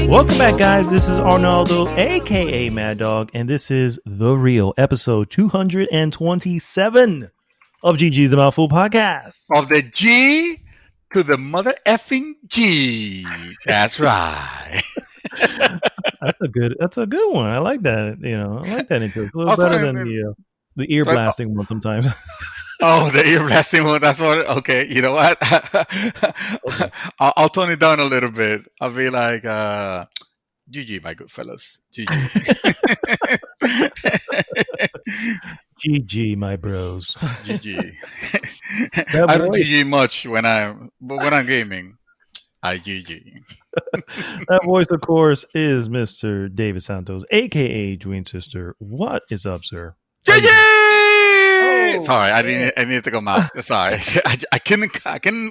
Welcome back, guys. This is Arnaldo, aka Mad Dog, and this is The Real, episode 227 of GG's The Mouthful Podcast. Of the G to the mother effing G. That's right. That's a good one. I like that. I like that intro. It's a little better than the ear blasting one sometimes. Oh, the ear blasting one. That's what. Okay, you know what? Okay. I'll tone it down a little bit. I'll be like, GG, my good fellas. GG. GG, my bros. GG. I don't GG much when I'm gaming. I GG. That voice, of course, is Mr. David Santos, aka Dwayne Sister. What is up, sir? GG! Sorry, I need to come out. Sorry, I couldn't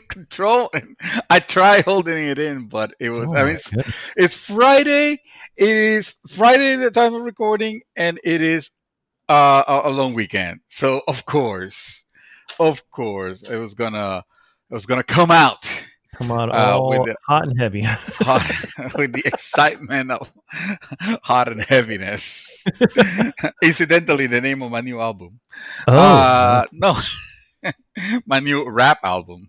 control it. I tried holding it in, but it was. It's Friday. It is Friday, the time of recording, and it is a long weekend. So of course, it was gonna come out. Come on, all hot and heavy. With the excitement of hot and heaviness. Incidentally, the name of my new album. No, my new rap album.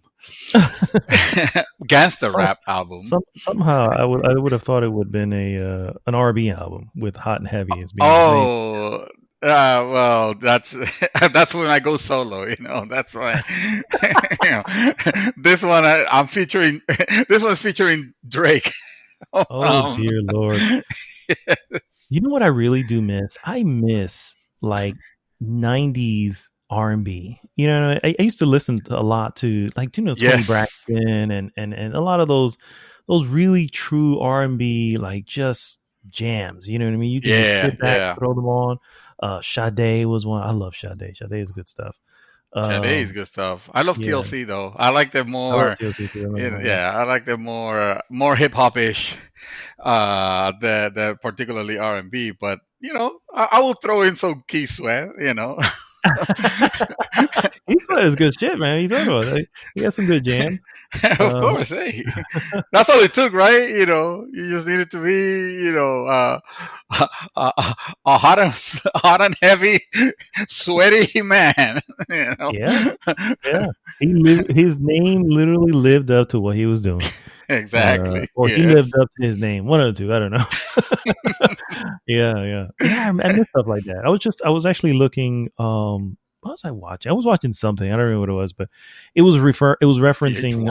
Gangster rap album. Somehow, I would have thought it would have been an R&B album with hot and heavy as being well, that's when I go solo. That's why. This one I'm featuring. This one's featuring Drake. Oh dear Lord! Yes. You know what I really do miss? I miss like '90s R&B. I used to listen a lot to Tony Braxton and a lot of those really true R&B like just jams. You know what I mean? You can just sit back, throw them on. Sade was one. I love Sade. Sade is good stuff. Sade is good stuff. I love TLC though. I like them more. I like them more hip hop ish. The particularly R&B, but I will throw in some Keith Sweat. Keith Sweat is good shit, man. He's he has some good jams. Of course, hey. That's all it took, right? You just needed to be, a hot and heavy, sweaty man. Yeah. His name literally lived up to what he was doing. Exactly. He lived up to his name. One of the two. I don't know. Yeah. I miss stuff like that. I was actually looking. What was I watching? I was watching something. I don't remember what it was, but it was referencing.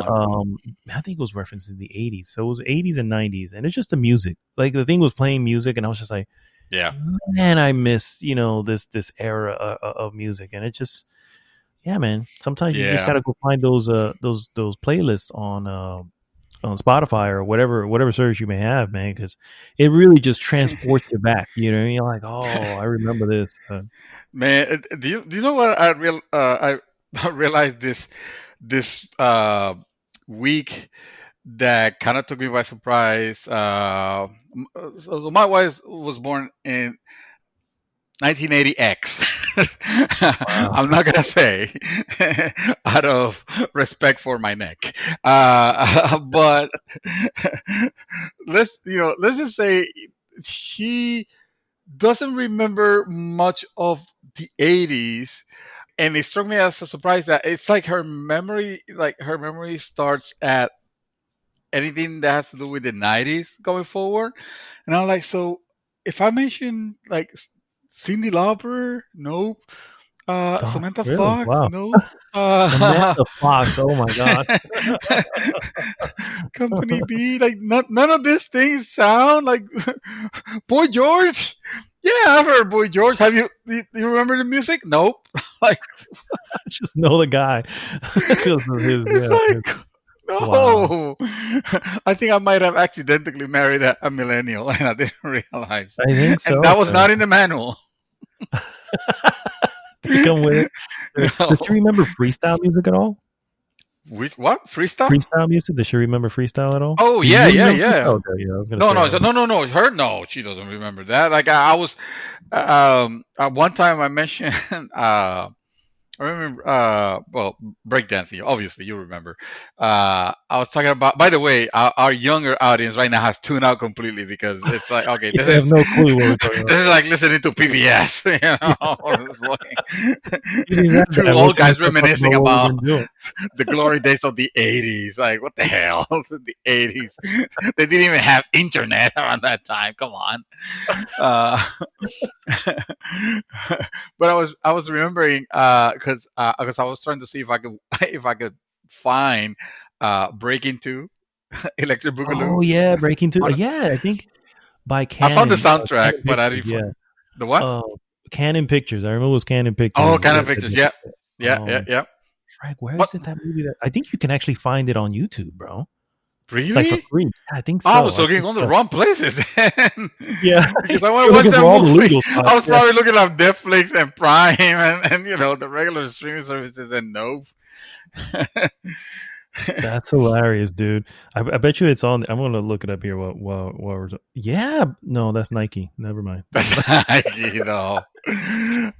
I think it was referencing the 80s. So it was 80s and 90s, and it's just the music. Like the thing was playing music, and I was just like, yeah, man, I miss this era of music, and it just, yeah, man. Sometimes you just gotta go find those playlists on Spotify or whatever service you may have, man, because it really just transports you back. You're like, oh, I remember this. Man, do you know what I realized this week that kind of took me by surprise? So my wife was born in 1980X. Wow. I'm not gonna say out of respect for my neck, but let's just say she doesn't remember much of the 80s, and it struck me as a surprise that it's like her memory starts at anything that has to do with the 90s going forward, and I'm like, so if I mention like Cyndi Lauper, nope. Samantha Fox, wow. nope. Samantha Fox, oh my god. Company B, like none of these things sound like Boy George. Yeah, I've heard Boy George. Do you remember the music? Nope. Like, I just know the guy because of his. No. Wow. I think I might have accidentally married a millennial, and I didn't realize. I think so. And that was not in the manual. To come with it. No. Does she remember freestyle music at all? What? Freestyle? Freestyle music? Does she remember freestyle at all? Oh, yeah. Okay, yeah. I was gonna No. No, she doesn't remember that. Like I was, at one time I mentioned I remember, well, breakdancing. Obviously, you remember. I was talking about. By the way, our younger audience right now has tuned out completely because it's like, okay, Yeah, I have no clue what we're talking about. this is like listening to PBS. Yeah. You didn't have Two that. Once old you guys start talking reminiscing about what we've about been doing. the glory days of the '80s. Like, what the hell? The '80s. They didn't even have internet around that time. Come on. Uh, but I was remembering because I was trying to see if I could if I could find Breaking Two, Electric Oh Boogaloo. yeah, Breaking Two. But Yeah, I think by I found the Canon. soundtrack, Canon but I Pictures. didn't Yeah. find the what? Canon Pictures. I remember it was Canon Oh, Pictures. kind of pictures. Yeah, yeah, yeah, Um, yeah. Frank, where But is it that movie? That I think you can actually find it on YouTube, bro. Like for really, free. Yeah, I think I so. was looking on the wrong places then. Yeah, Because I want you're to watch looking that for all the movie. legal stuff. I was Yeah, probably looking at Netflix and Prime and the regular streaming services and nope. that's hilarious, dude. I bet you it's on. I'm gonna look it up here. What we're? Yeah, no, that's Nike. Never mind. That's like,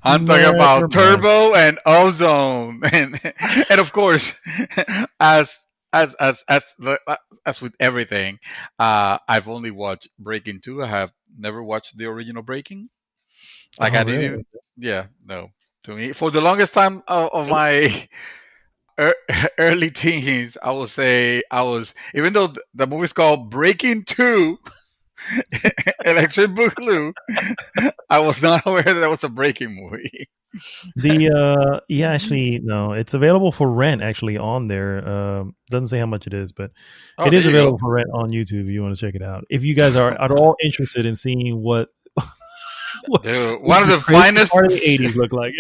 I'm talking Never about mind. Turbo and Ozone, and of course, as as with everything, I've only watched Breaking Two. I have never watched the original Breaking. Like Oh, I didn't. really? Yeah, no. To me, for the longest time of my ear- early teens, I will say I was, even though the movie's called Breaking Two, Electric Boogaloo, I was not aware that that was a breaking movie. Yeah, actually, no, it's available for rent actually on there. Doesn't say how much it is, but Oh, it there is you available go. for rent on YouTube if you want to check it out. If you guys are at all interested in seeing what, Dude, what one of the the crazy finest, part of the '80s look like.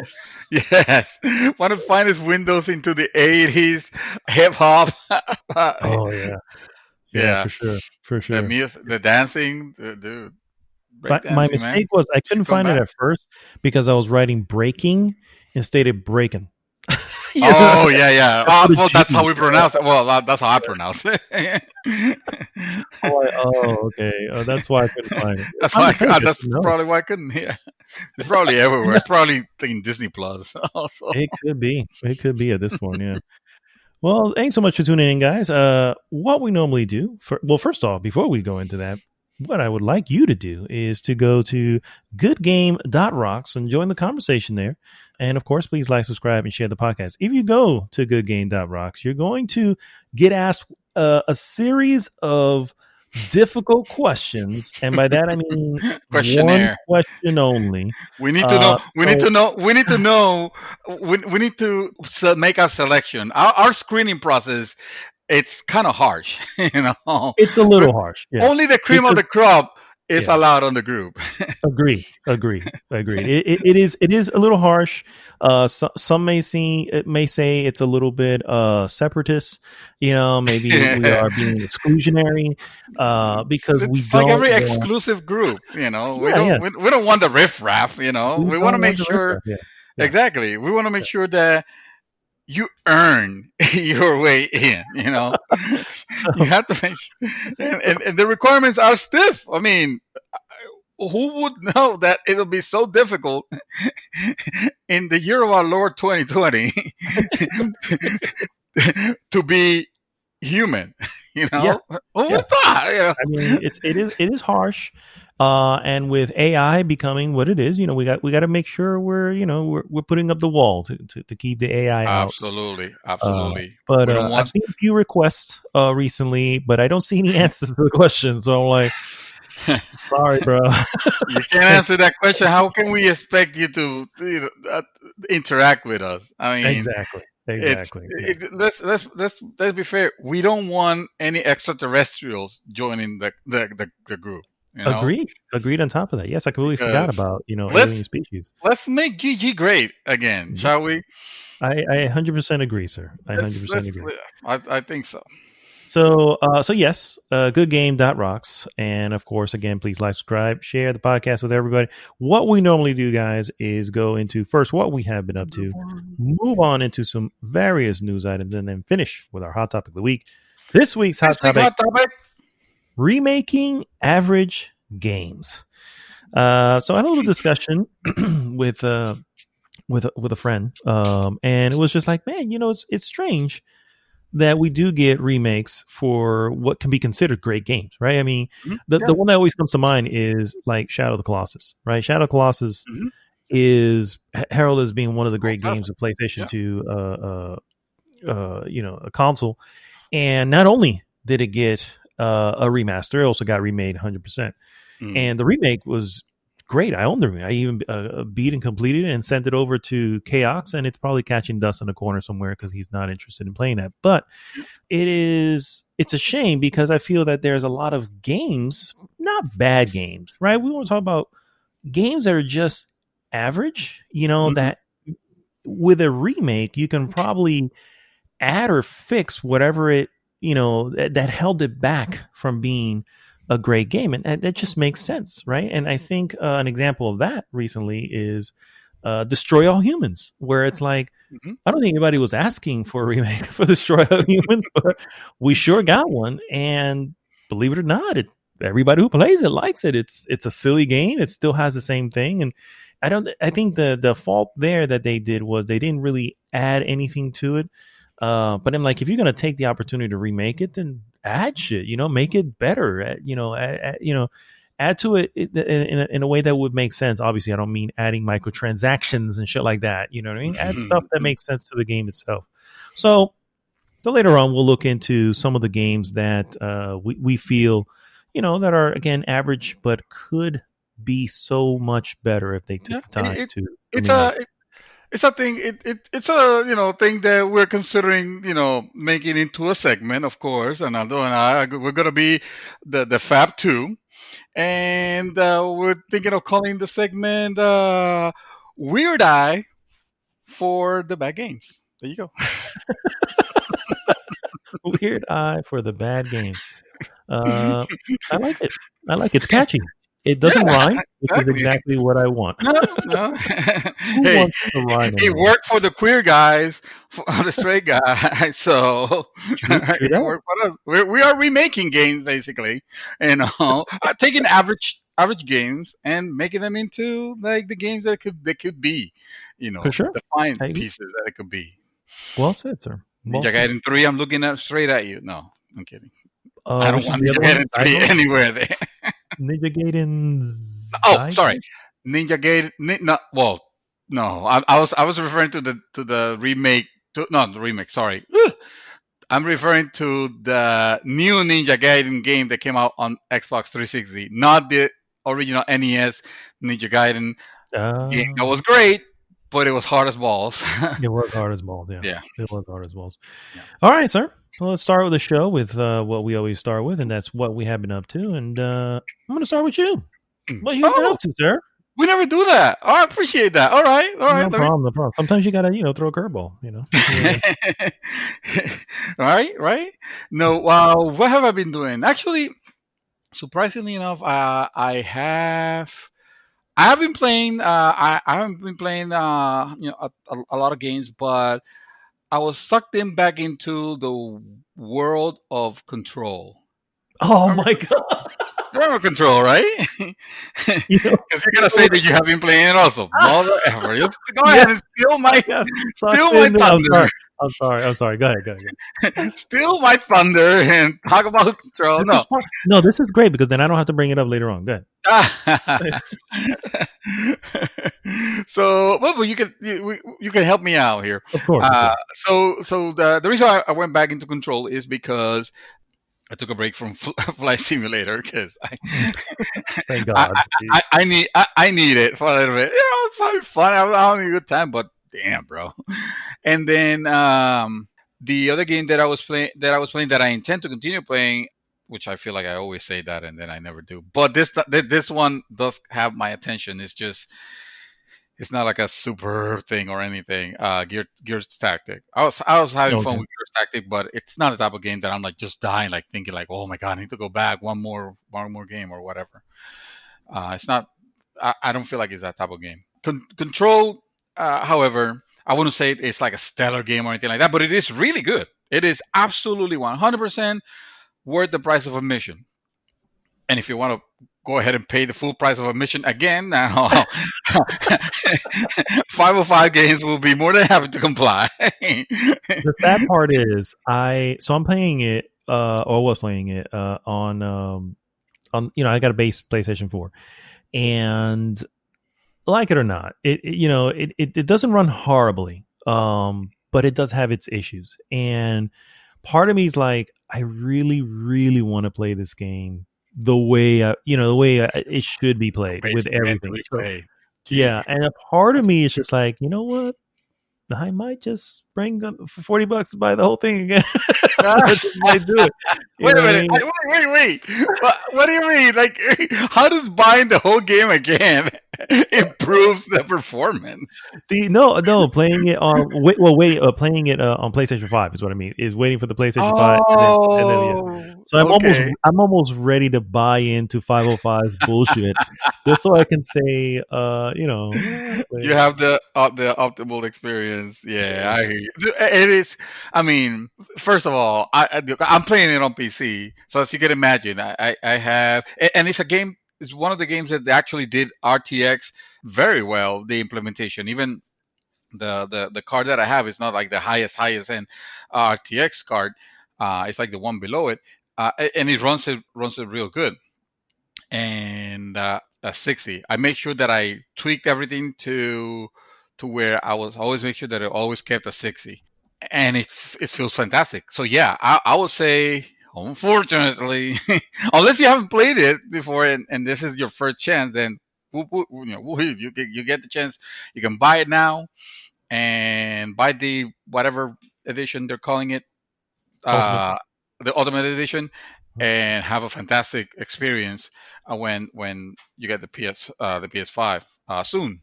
yes, one of the finest windows into the '80s hip hop. Oh yeah, yeah, Yeah, for sure, for the sure. music, the dancing, dude, But my breakdancing, mistake man, was I should couldn't come find it back. at first because I was writing breaking instead of breaking. You know, Oh yeah, yeah. I put a Well, G. that's how we pronounce it. Well, that's how I pronounce it. I'm like, oh, okay, that's why I couldn't find it. that's I'm why. just, I That's didn't know. probably why I couldn't. Yeah, it's probably everywhere. It's probably in Disney Plus also. It could be. It could be at this point. Yeah. Well, thanks so much for tuning in, guys. What we normally do first off, before we go into that, what I would like you to do is to go to goodgame.rocks and join the conversation there. And of course, please like, subscribe, and share the podcast. If you go to goodgame.rocks, you're going to get asked a series of difficult questions. And by that, I mean one Questionnaire. question only. We need to know. We need So to know. We need to know. We need to make our selection. Our screening process. It's kind of harsh, it's a But little harsh. Yeah. only the cream of Because, the crop is yeah. allowed on the group. Agreed. It is a little harsh. Some may say it's a little bit separatist. Maybe we are being exclusionary because we It's like don't every want. exclusive group. We Yeah, yeah. don't. We don't want the riffraff. We We want to don't make want the sure. riffraff. Yeah, yeah. Exactly. We want to make sure that you earn your way in. You So have to make sure, and the requirements are stiff. I mean, who would know that it'll be so difficult in the year of our Lord 2020 to be human? yeah, Who yeah. would thought? I mean, it is harsh. And with AI becoming what it is, we got to make sure we're putting up the wall to keep the AI out. Absolutely, Uh, absolutely. but We don't I've want. seen a few requests recently, but I don't see any answers to the question. So I'm like, sorry, bro. You can't answer that question. How can we expect you to interact with us? I mean, Exactly. it's Exactly. Yeah. let's be fair. We don't want any extraterrestrials joining the group. Agreed on top of that. Yes, I completely forgot Because about, let's alien species. let's make GG great again, Mhm. shall we? I 100% agree, sir. I Let's 100% agree. I think so. So yes, goodgame.rocks. And of course, again, please like, subscribe, share the podcast with everybody. What we normally do, guys, is go into first what we have been up to, move on into some various news items, and then finish with our hot topic of the week. This week's hot topic: remaking average games. So I had a little discussion with with a friend, and it was just like, man, it's strange that we do get remakes for what can be considered great games, right? I mean, Mhm. the Yeah. one that always comes to mind is like Shadow of the Colossus, right? Shadow of the Colossus Mhm. is heralded as being one of the Oh, great classic. games of PlayStation Yeah. 2, a console. And not only did it get a remaster, it also got remade 100%. Mm. And the remake was great. I owned the remake. I even beat and completed it and sent it over to Chaos, and it's probably catching dust in the corner somewhere because he's not interested in playing that. But it's a shame because I feel that there's a lot of games, not bad games, right? We want to talk about games that are just average, Mhm. that with a remake you can probably add or fix whatever it that held it back from being a great game, and that just makes sense, right? And I think an example of that recently is Destroy All Humans, where it's like, Mhm. I don't think anybody was asking for a remake for Destroy All Humans, but we sure got one. And believe it or not, everybody who plays it likes it. It's a silly game. It still has the same thing, and I think the fault there that they did was they didn't really add anything to it. But I'm like, if you're gonna take the opportunity to remake it, then add shit. Make it better. Add to it in a way that would make sense. Obviously, I don't mean adding microtransactions and shit like that. You know what I mean? Add stuff that Mhm. makes sense to the game itself. So later on, we'll look into some of the games that we feel, that are again average, but could be so much better if they took Yeah. the time to It's remake a it. it's a thing. It's a thing that we're considering making into a segment, of course. And Aldo and we're gonna be the Fab Two, and we're thinking of calling the segment Weird Eye for the bad games. There you go. Weird eye for the bad games. Uh, I like it. I like it. It's catchy. It doesn't Yeah, rhyme, which is exactly. exactly what I want. No, no. Who Hey, wants to rhyme it anymore? worked for the queer guys, for the straight guy. So True it that. worked for us. We are remaking games basically, taking average games and making them into like the games that could be, For the sure. defined I agree. pieces that it could be. Well said, sir. Well Ninja said. Gaiden 3, I'm looking at straight at you. No, I'm kidding. I don't Which is want the Ninja other one? Gaiden 3 Zygo? anywhere there. Ninja Gaiden Oh, sorry. Zygo? Ninja Gaiden. No, well, no. I was referring to the remake. Not the remake. Sorry. Ugh. I'm referring to the new Ninja Gaiden game that came out on Xbox 360, not the original NES Ninja Gaiden game. That Uh, was great, but it was hard as balls. it was hard as balls, yeah. Yeah. It was hard as balls. Yeah. All right, sir. Well, let's start with the show with what we always start with, and that's what we have been up to. And I'm going to start with you. What you been Oh, up to, sir? we never do that. Oh, I appreciate that. All right. All right. No problem, no problem. Sometimes you gotta, throw a curveball. Yeah. Right. Right. No. What have I been doing? Actually, surprisingly enough, I have been playing. I haven't been playing. A lot of games, but I was sucked in back into the world of Control. Oh Remember, my god! remember Control, right? You know, Because you're gonna say that you have been playing it also, mother ever. Just go yeah, ahead and steal I my got sucked steal my in there. I'm thunder. sorry. I'm sorry. I'm sorry. Go ahead. Go ahead. Steal my thunder and talk about Control. This is No. fun. No, this is great because then I don't have to bring it up later on. Go ahead. So, well, you can help me out here. Of course, of course. So the reason I went back into Control is because I took a break from Flight Simulator because Thank I, God. I need it for a little bit. It's having fun. I'm having a good time, but damn, bro. And then the other game that I was playing that I intend to continue playing, which I feel like I always say that and then I never do. But this one does have my attention. It's not like a super thing or anything. Gears Tactic. I was having fun Okay. with Gears Tactic, but it's not a type of game that I'm like just dying, like thinking like, oh my god, I need to go back one more game or whatever. It's not. I don't feel like it's that type of game. Control, however, I wouldn't say it's like a stellar game or anything like that, but it is really good. It is absolutely 100% worth the price of admission. And if you want to go ahead and pay the full price of admission again, now 505 games will be more than happy to comply. The sad part is I'm playing it or was playing it on I got a base PlayStation 4, and like it or not, it doesn't run horribly, but it does have its issues. And part of me is like, I really, really want to play this game the way it should be played with Basically meant to everything. be So played. Jeez. yeah, and a part of me is just like, you know what? I might just bring up for $40 to buy the whole thing again. I just might do it. You Wait a know what I minute. mean? Wait. What do you mean? Like, how does buying the whole game again improves the performance? No, playing it on playing it on PlayStation 5 is what I mean. Is waiting for the PlayStation 5 and then yeah. Oh, So okay. I'm almost ready to buy into 505 bullshit just so I can say You have the optimal experience. Yeah, I hear you. It is. I mean, first of all, I'm playing it on PC, so as you can imagine, I have, and it's a game. It's one of the games that actually did RTX very well. The implementation, even the card that I have is not like the highest end RTX card. It's like the one below it, and it runs it real good. And a 60. I make sure that I tweaked everything to where I was always make sure that it always kept a 60, and it feels fantastic. So yeah, I would say, unfortunately, unless you haven't played it before and this is your first chance, then you get the chance. You can buy it now and buy the whatever edition they're calling it, ultimate. uh, the Ultimate Edition, and have a fantastic experience when you get the PS5 soon,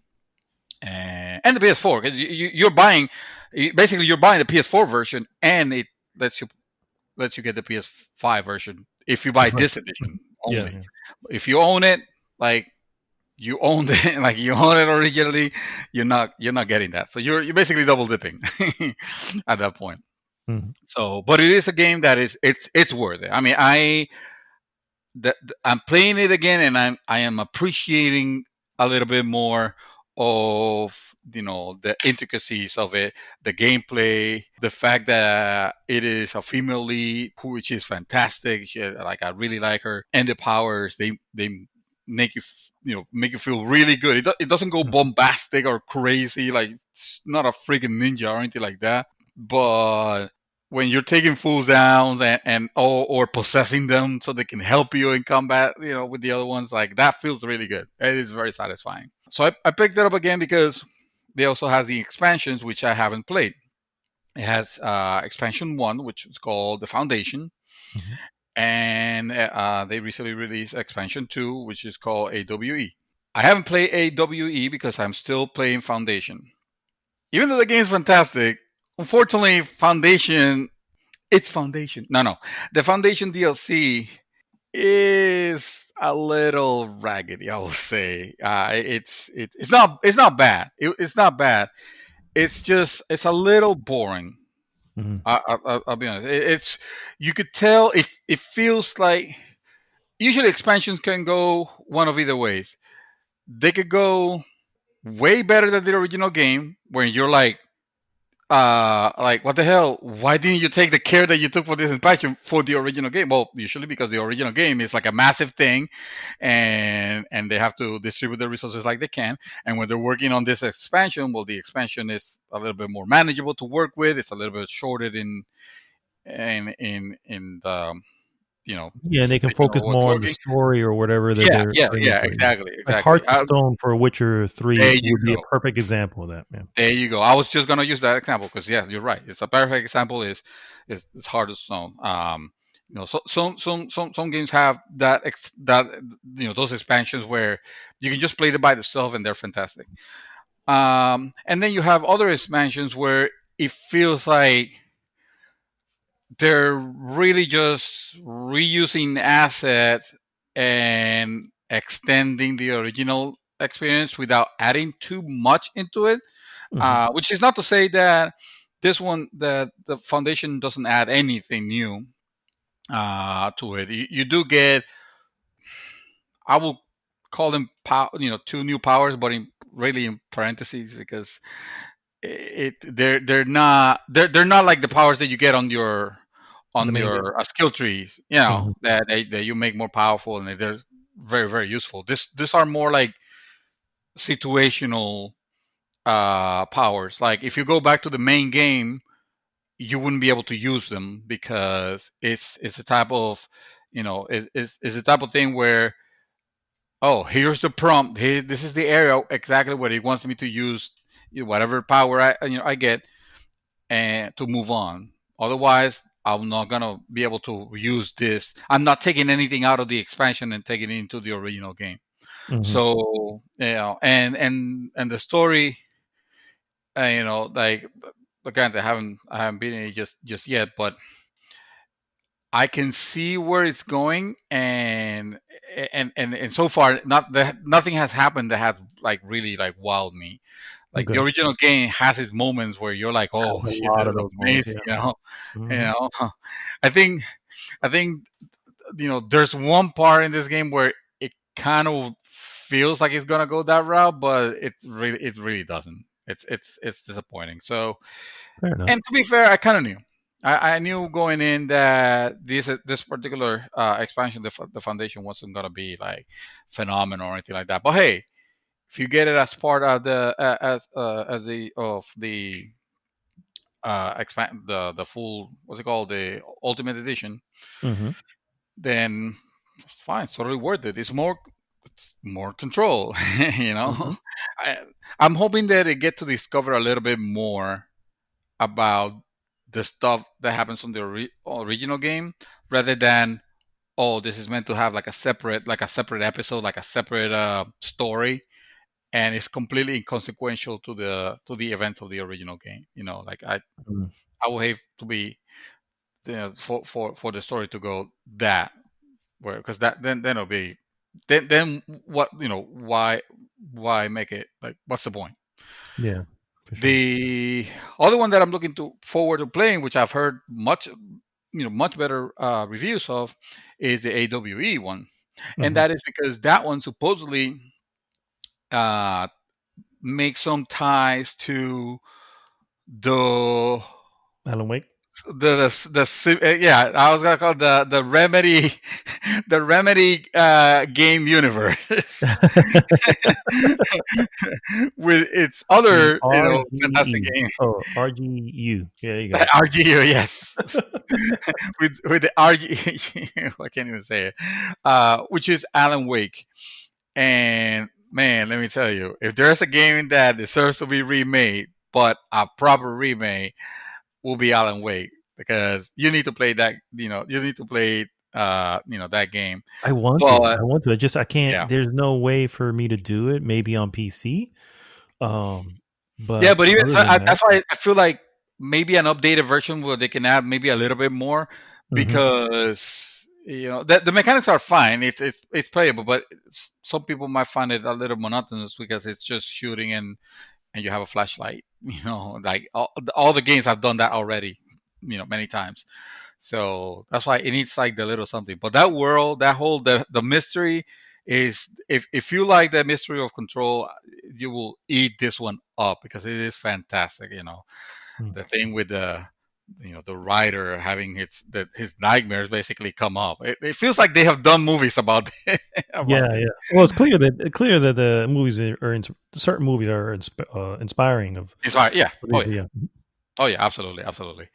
and the PS4, because you're buying basically you're buying the PS4 version, and it lets you lets you get the PS5 version if you buy Right. this edition Yeah, only. yeah. If you own it, like you owned it, like you own it originally, you're not getting that. So you're basically double dipping at that point. Mhm. So, but it is a game that it's worth it. I mean, I'm playing it again, and I am appreciating a little bit more of the intricacies of it, the gameplay, the fact that it is a female lead, which is fantastic. Like, I really like her, and the powers they make make you feel really good. It doesn't go Mhm. bombastic or crazy, like it's not a freaking ninja or anything like that, but when you're taking fools down or possessing them so they can help you in combat, with the other ones, like that feels really good. It is very satisfying. So I picked it up again because they also has the expansions, which I haven't played. It has expansion one, which is called the Foundation, Mhm. and they recently released expansion two, which is called AWE. I haven't played AWE because I'm still playing Foundation. Even though the game is fantastic, unfortunately, Foundation it's Foundation. No. The Foundation DLC is a little raggedy, I will say. It's not bad. It's not bad. It's a little boring. Mhm. I'll be honest. It's you could tell it feels like usually expansions can go one of either ways. They could go way better than the original game, where you're like, what the hell, why didn't you take the care that you took for this expansion for the original game? Well, usually because the original game is like a massive thing, and they have to distribute the resources like they can. And when they're working on this expansion, well, the expansion is a little bit more manageable to work with. It's a little bit shorter in the Yeah, and they can focus what they're more on the working. story or whatever that Yeah, they're yeah, bringing yeah, to you. exactly, Like exactly. Hearts of Stone for Witcher There 3 you would be a go. perfect example of that, man. There you go. I was just gonna use that example because yeah, you're right. It's a perfect example. Is it's hard to stone. So some games have that those expansions where you can just play them by themselves and they're fantastic. And then you have other expansions where it feels like they're really just reusing assets and extending the original experience without adding too much into it. Mhm. Which is not to say that the foundation doesn't add anything new to it. You do get I will call them two new powers, but really in parentheses, because they're not like the powers that you get on your The main game. skill trees, Hmm. that you make more powerful, and they're very, very useful. This are more like situational powers. Like if you go back to the main game, you wouldn't be able to use them, because it's a type of, it's a type of thing where, oh, here's the prompt. Here, this is the area exactly where he wants me to use whatever power I get, and to move on. Otherwise, I'm not gonna be able to use this. I'm not taking anything out of the expansion and taking it into the original game. Hmm. So and the story, like, again, I haven't beaten it just yet, but I can see where it's going, and so far, nothing has happened that has like really like wowed me. Like the Okay. original game has its moments where you're like, Has oh a shit, lot this of is those moments. amazing, Yeah. you Hmm. know. I think I think there's one part in this game where it kind of feels like it's gonna go that route, but it really doesn't. It's disappointing. So, Fair enough. and to be fair, I kind of knew. I knew going in that this particular expansion, the foundation, wasn't gonna be like phenomenal or anything like that. But hey, if you get it as part of the as the of the expand the full, what's it called, the ultimate edition, Hmm. then it's fine. It's totally worth it. It's more control. you know, Hmm. I, I'm hoping that they get to discover a little bit more about the stuff that happens on the original game, rather than, oh, this is meant to have like a separate episode, like a separate story, and it's completely inconsequential to the events of the original game. Like I would hate to be, for the story to go that where, because then it'll be, then what, why make it, like, what's the point? Yeah, for sure. The other one that I'm looking to forward to playing, which I've heard much better reviews of, is the AWE one, and Hmm. that is because that one supposedly uh, makes some ties to the Alan Wake. yeah, I was gonna call it the Remedy, the Remedy game universe, with its The other fantastic RGE. game. Oh, RGU. Yeah, there you go. RGU, yes. With the RG, I can't even say it, which is Alan Wake. And man, let me tell you, if there's a game that deserves to be remade, but a proper remake, will be Alan Wake, because you need to play that. You need to play that game. I want to. But I want to. I can't. yeah, There's no way for me to do it. Maybe on PC. yeah, But but even other so, than that, that's why I feel like maybe an updated version where they can add maybe a little bit more, hmm, because the mechanics are fine. It's playable, but some people might find it a little monotonous, because it's just shooting and you have a flashlight. Like all the games have done that already. Many times. So that's why it needs like the little something. But that world, that whole the mystery is, if you like the mystery of Control, you will eat this one up, because it is fantastic. hmm. The thing with the writer having his nightmares basically come up. It feels like they have done movies about Yeah, about this. yeah. Well, it's clear that the movies certain movies are inspiring of. It's right, yeah. Oh yeah. Yeah. Oh yeah. Absolutely. Absolutely.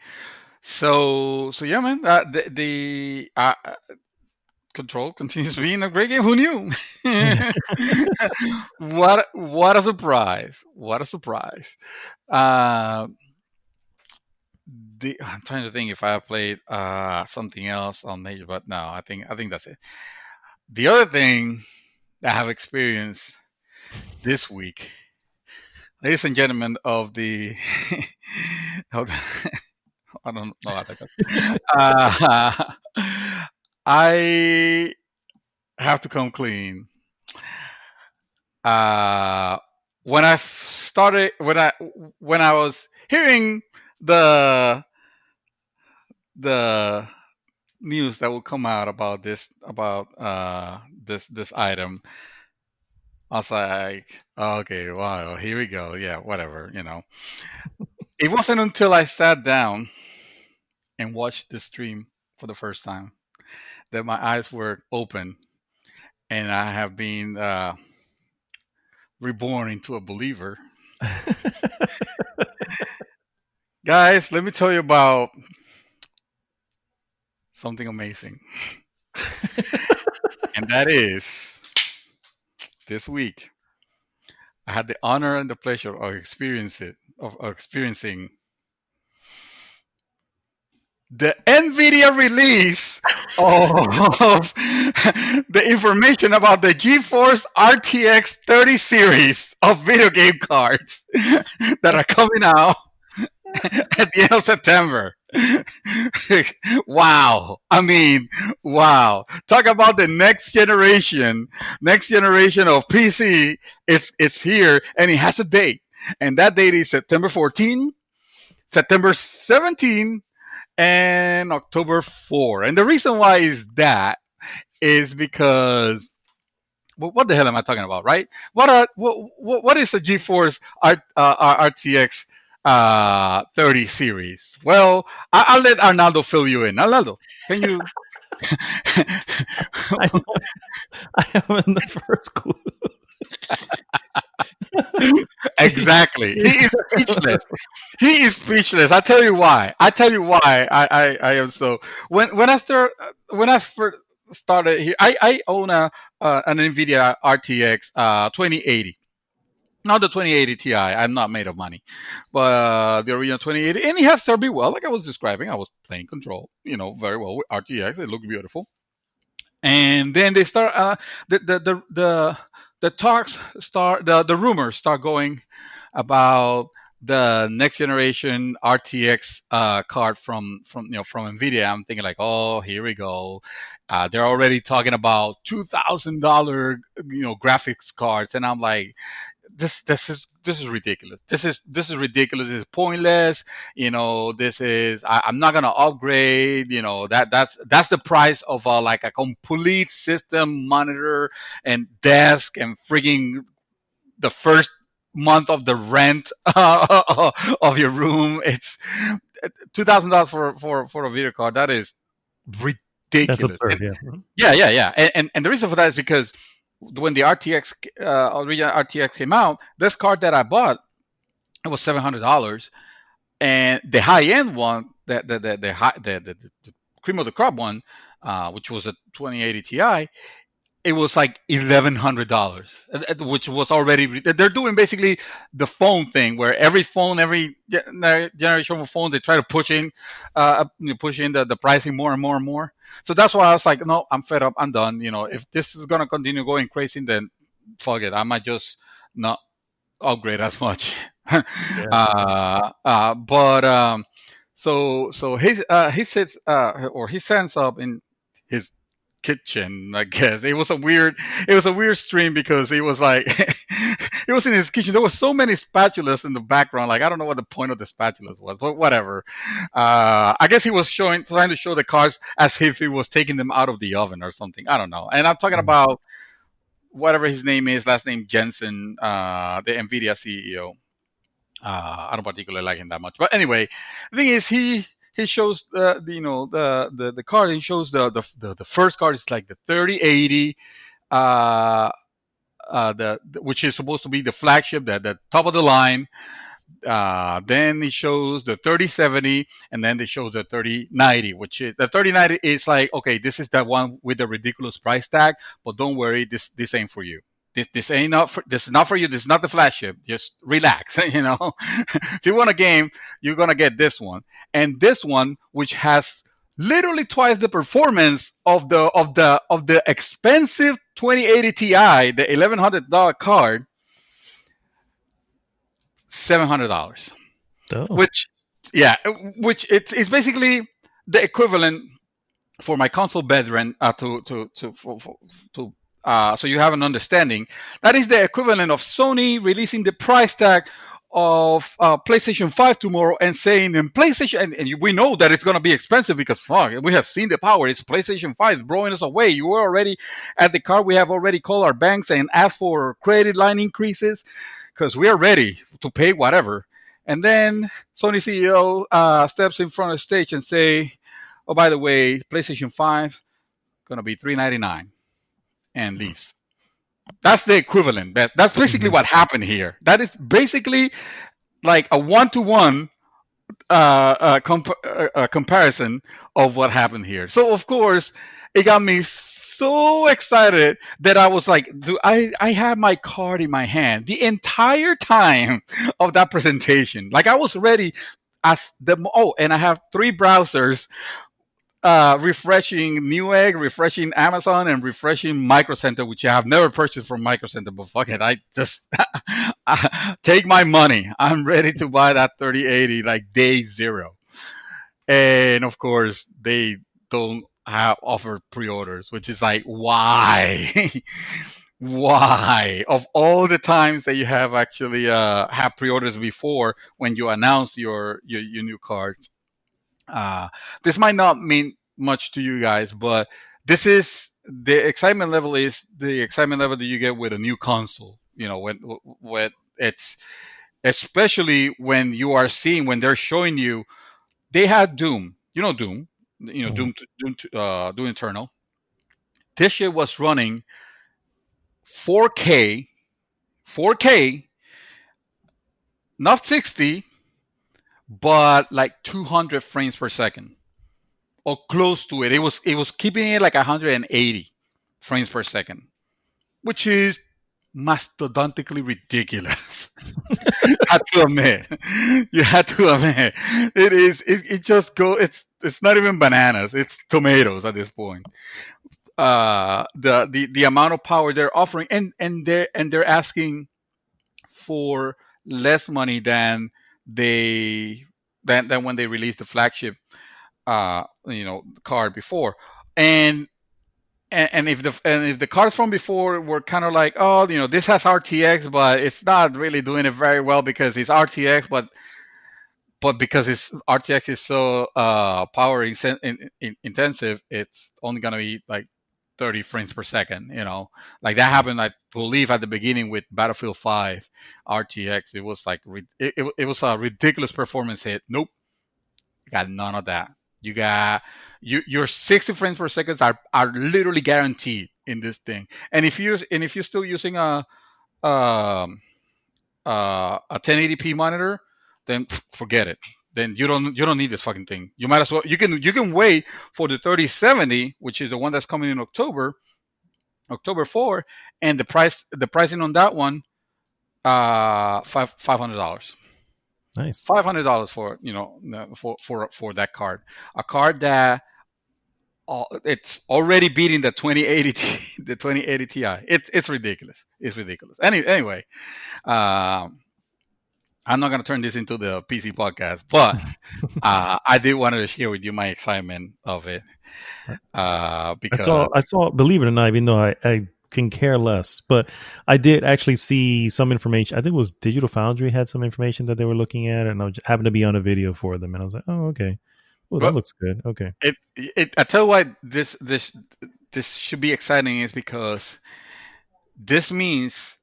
So yeah, man. The Control continues being a great game. Who knew? What a surprise! What a surprise! Uh, I'm trying to think if I have played something else on major, but no, I think that's it. The other thing that I have experienced this week, ladies and gentlemen of the, of the I don't know how that goes. Uh, I have to come clean. uh, when I was hearing the the news that will come out about this item, I was like, okay, wow, here we go. Yeah, whatever, It wasn't until I sat down and watched the stream for the first time that my eyes were open, and I have been reborn into a believer. Guys, let me tell you about something amazing. And that is this week I had the honor and the pleasure of experiencing the Nvidia release of the information about the GeForce RTX 30 series of video game cards that are coming out at the end of September. Wow. I mean, wow. Talk about the next generation of PC. It's here and it has a date. And that date is September 14, September 17, and October 4. And the reason why is that is because what the hell am I talking about, right? What is the GeForce RTX 30 series? Well, I'll let Arnaldo fill you in. Arnaldo, can you? I haven't the first clue. Exactly. He is speechless. He is speechless. I tell you why. I am so when I first started here, I own an Nvidia RTX 2080. Not the 2080 Ti. I'm not made of money, but the original 2080, and it has served me well. Like I was describing, I was playing Control, very well with RTX. It looked beautiful. And then they start the talks start the rumors start going about the next generation RTX card from Nvidia. I'm thinking like, oh, here we go. They're already talking about $2,000 graphics cards, and I'm like, this is ridiculous. This is ridiculous. This is pointless. I'm not gonna upgrade. That's the price of like a complete system monitor and desk and frigging the first month of the rent of your room. It's $2,000 for a video card. That is That's ridiculous. absurd. Yeah. And the reason for that is because when the original RTX came out, this card that I bought, it was $700, and the high end one, the cream of the crop one, which was a 2080 Ti, it was like $1,100, which was already. They're doing basically the phone thing, where every generation of phones, they try to push in the pricing more and more and more. So that's why I was like, no, I'm fed up. I'm done. If this is gonna continue going crazy, then fuck it. I might just not upgrade as much. But so he sits or he stands up in his kitchen, I guess. It was a weird stream because it was like it was in his kitchen. There was so many spatulas in the background. Like, I don't know what the point of the spatulas was, but whatever. I guess he was trying to show the cards as if he was taking them out of the oven or something. I don't know. And I'm talking about whatever his name is, last name Jensen, the Nvidia CEO. I don't particularly like him that much, but anyway, the thing is, he shows the card. He shows the first card is like the 3080, which is supposed to be the flagship, the top of the line. Then it shows the 3070, and then it shows the 3090, which is the 3090 is like, okay, this is the one with the ridiculous price tag, but don't worry, this ain't for you. This ain't not for, this is not for you. This is not the flagship. Just relax. If you want a game, you're gonna get this one, and this one, which has literally twice the performance of the expensive 2080 Ti, the $1,100 card, $700. Oh. Which it's basically the equivalent for my console brethren, so you have an understanding. That is the equivalent of Sony releasing the price tag of PlayStation 5 tomorrow and saying in PlayStation, and we know that it's going to be expensive because fuck, we have seen the power. It's PlayStation 5 blowing us away. You were already at the car. We have already called our banks and asked for credit line increases because we are ready to pay whatever. And then Sony CEO steps in front of the stage and say, "Oh, by the way, PlayStation 5 going to be $399," and leaves. That's the equivalent. That's basically Mhm. what happened here. That is basically like a one-to-one comparison of what happened here. So of course, it got me so excited that I was like, I had my card in my hand the entire time of that presentation. Like I was ready as the and I have three browsers refreshing Newegg, refreshing Amazon, and refreshing Micro Center, which I have never purchased from Micro Center. But fuck it, I just take my money. I'm ready to buy that 3080 like day zero. And of course, they don't have offer pre-orders, which is like why? Why? Of all the times that you have actually have pre-orders before when you announce your new card, uh, this might not mean much to you guys, but this is the excitement level is the excitement level that you get with a new console. You know, when it's especially when you are seeing when they're showing you they had Doom. You know Doom. You know Mhm. Doom Eternal. This shit was running 4K, 4K, not 60, but like 200 frames per second or close to it. It was keeping it like 180 frames per second, which is mastodontically ridiculous. Had to admit, you had to admit, it is. It just go. It's not even bananas. It's tomatoes at this point. The amount of power they're offering, and they're asking for less money they than when they released the flagship card before. And and if the cards from before were kind of like, oh, this has RTX, but it's not really doing it very well because it's RTX, but because it's RTX is so power intensive, it's only gonna be like 30 frames per second. Like that happened, I believe, at the beginning with Battlefield 5 RTX. It was like it was a ridiculous performance hit. Nope, you got none of that. You got your 60 frames per second are literally guaranteed in this thing. And if you're still using um, a 1080p monitor, then forget it. Then you don't need this fucking thing. You might as well you can wait for the 3070, which is the one that's coming in October 4, and the pricing on that one $500. Nice. $500 for for that card, a card that it's already beating the 2080 the 2080 Ti. It's ridiculous. It's ridiculous. Anyway, um, I'm not gonna turn this into the PC podcast, but I did want to share with you my excitement of it I saw. because I saw. Believe it or not, even though I can care less, but I did actually see some information. I think it was Digital Foundry had some information that they were looking at, and I happened to be on a video for them, and I was like, oh, okay. Oh, that but looks good. Okay. I tell you why this should be exciting is because this means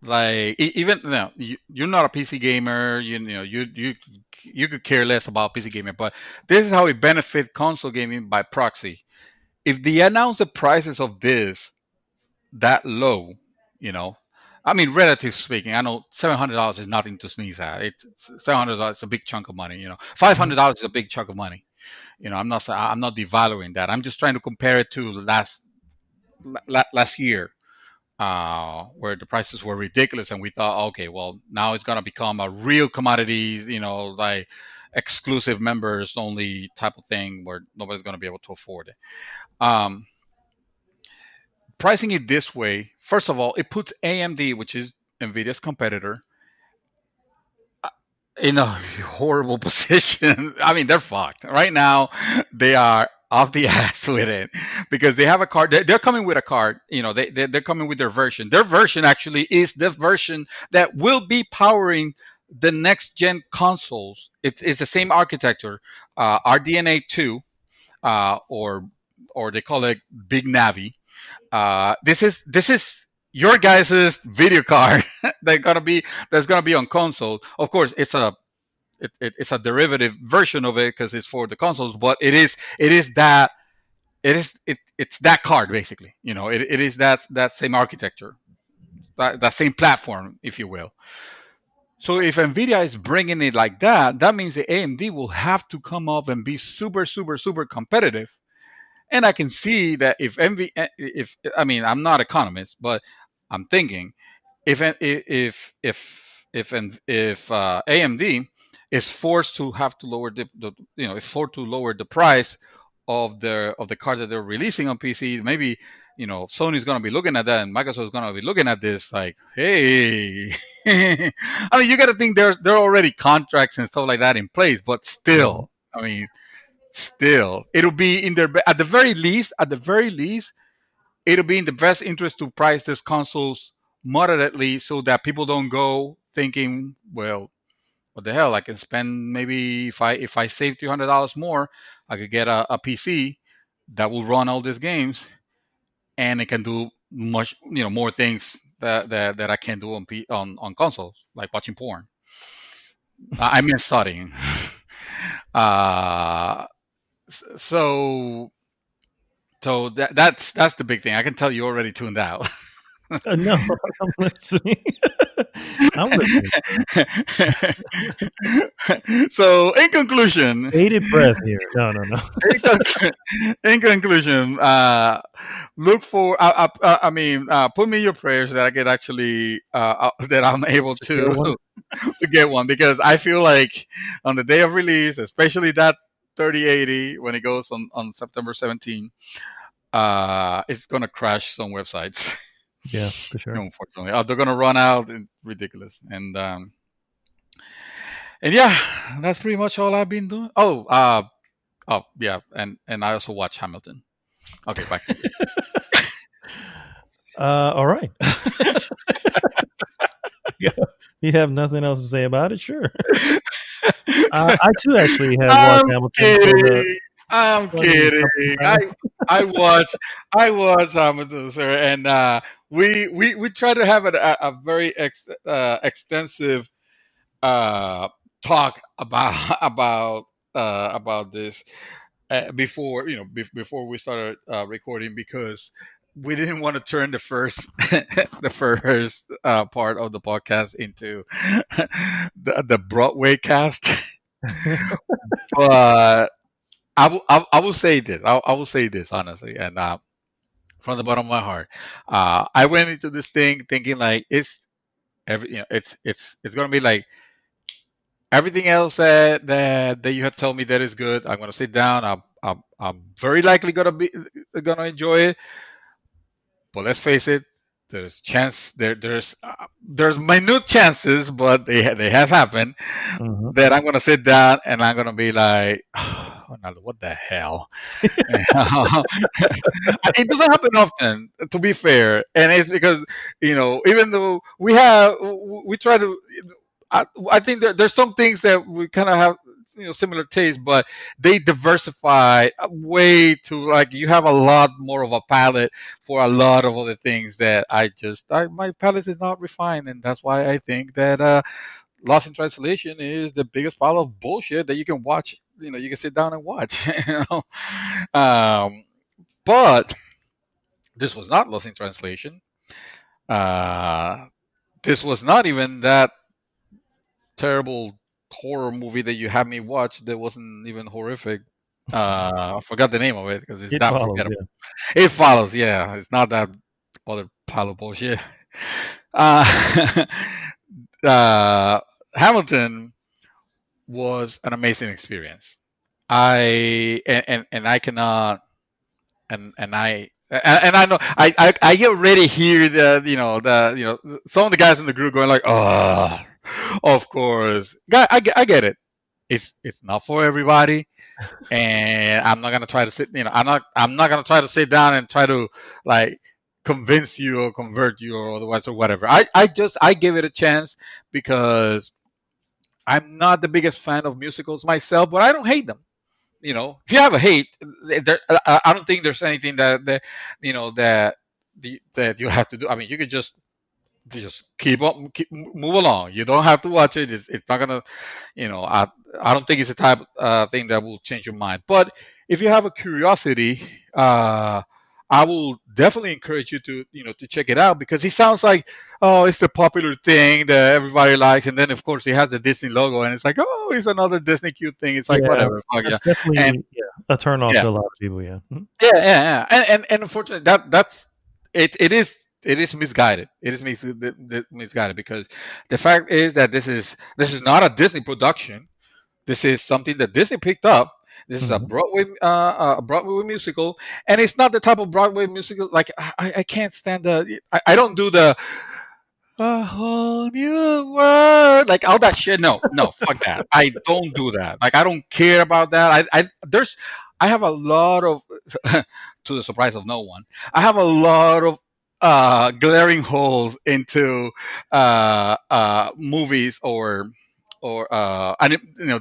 like even no, you're not a PC gamer. You could care less about PC gamer, but this is how it benefits console gaming by proxy. If they announce the prices of this that low, you know, I mean, relative speaking, I know $700 is nothing to sneeze at. It's $700 is a big chunk of money. five Mhm. hundred dollars is a big chunk of money. I'm not devaluing that. I'm just trying to compare it to last year, where the prices were ridiculous, and we thought, okay, well, now it's gonna become a real commodity, like exclusive members only type of thing where nobody's gonna be able to afford it. Um, Pricing it this way, first of all, it puts AMD, which is Nvidia's competitor, in a horrible position. I mean, they're fucked right now. They are. off the ass with it because they have a card. They're coming with a card. They're coming with their version. Their version actually is the version that will be powering the next gen consoles. It's the same architecture, RDNA 2, or they call it Big Navi. This is your guys' video card that's gonna be on console. Of course, it's a derivative version of it because it's for the consoles, but it's that card basically. It is that same architecture, that same platform, if you will. So if Nvidia is bringing it like that, that means the AMD will have to come up and be super, super, super competitive. And I can see that if I mean, I'm not economist, but I'm thinking if AMD is forced to have to lower is forced to lower the price of the card that they're releasing on PC, maybe Sony's gonna be looking at that, and Microsoft's gonna be looking at this like, hey, I mean, you got to think there are already contracts and stuff like that in place, but still, I mean, still, it'll be in their at the very least, it'll be in the best interest to price these consoles moderately so that people don't go thinking, well, what the hell? I can spend, maybe if I save $300 more, I could get a PC that will run all these games, and it can do much more things that I can do on consoles, like watching porn. I mean studying. uh, so that's the big thing. I can tell you already tuned out. No, I'm listening. I'm listening. So, in conclusion, Bated breath here. No, no, no. in conclusion, look for. I mean, put me your prayers that I get actually that I'm able to to get one, because I feel like on the day of release, especially that 3080 when it goes on September 17th, it's gonna crash some websites. Yeah, for sure. Unfortunately, they're gonna run out. Ridiculous. And yeah, that's pretty much all I've been doing. Oh yeah, and I also watch Hamilton. Okay, back to you. All right. Yeah, you have nothing else to say about it? Sure. I too actually have watched Hamilton. I'm kidding. I watch Hamilton, sir, and we try to have a very extensive talk about this before we started recording, because we didn't want to turn the first the first part of the podcast into the Broadway cast. But I will say this. I will say this honestly, and from the bottom of my heart, I went into this thing thinking like it's gonna be like everything else that you have told me that is good. I'm gonna sit down. I'm very likely gonna enjoy it. But let's face it, there's minute chances, but they have happened, that I'm gonna sit down and I'm gonna be like, oh, no, what the hell? It doesn't happen often, to be fair, and it's because even though we try to. I think there's some things that we kind of have similar taste, but they diversify way to, like, you have a lot more of a palette for a lot of other things that my palette is not refined, and that's why I think that Lost in Translation is the biggest pile of bullshit that you can watch. You can sit down and watch. But this was not Lost in Translation. This was not even that terrible horror movie that you had me watch that wasn't even horrific. I forgot the name of it because it's It that follows, forgettable. It follows, yeah. It's not that other pile of bullshit. Uh, Hamilton was an amazing experience. I cannot and I know I already hear some of the guys in the group going like, oh, of course, I get it. It's not for everybody. and I'm not gonna try to sit. I'm not gonna try to sit down and try to like convince you or convert you or otherwise or whatever. I give it a chance because I'm not the biggest fan of musicals myself, but I don't hate them. If you have a hate, I don't think there's anything that you know that that you have to do. I mean, you could just keep up, move along. You don't have to watch it. It's not gonna, I don't think it's a type thing that will change your mind. But if you have a curiosity, I will definitely encourage you to check it out because it sounds like, oh, it's the popular thing that everybody likes, and then of course it has the Disney logo, and it's like, oh, it's another Disney cute thing. It's like Yeah, whatever, fuck yeah, that's definitely, and a turn off yeah, to a lot of people. Yeah. Mhm. yeah, yeah, yeah. And unfortunately, that's it. It is misguided. It is misguided because the fact is that this is not a Disney production. This is something that Disney picked up. This is a Mhm. Broadway musical, and it's not the type of Broadway musical like I can't stand I don't do the a whole new world like all that shit. No, no, fuck that. I don't do that. Like I don't care about that. I have a lot of to the surprise of no one. I have a lot of glaring holes into movies or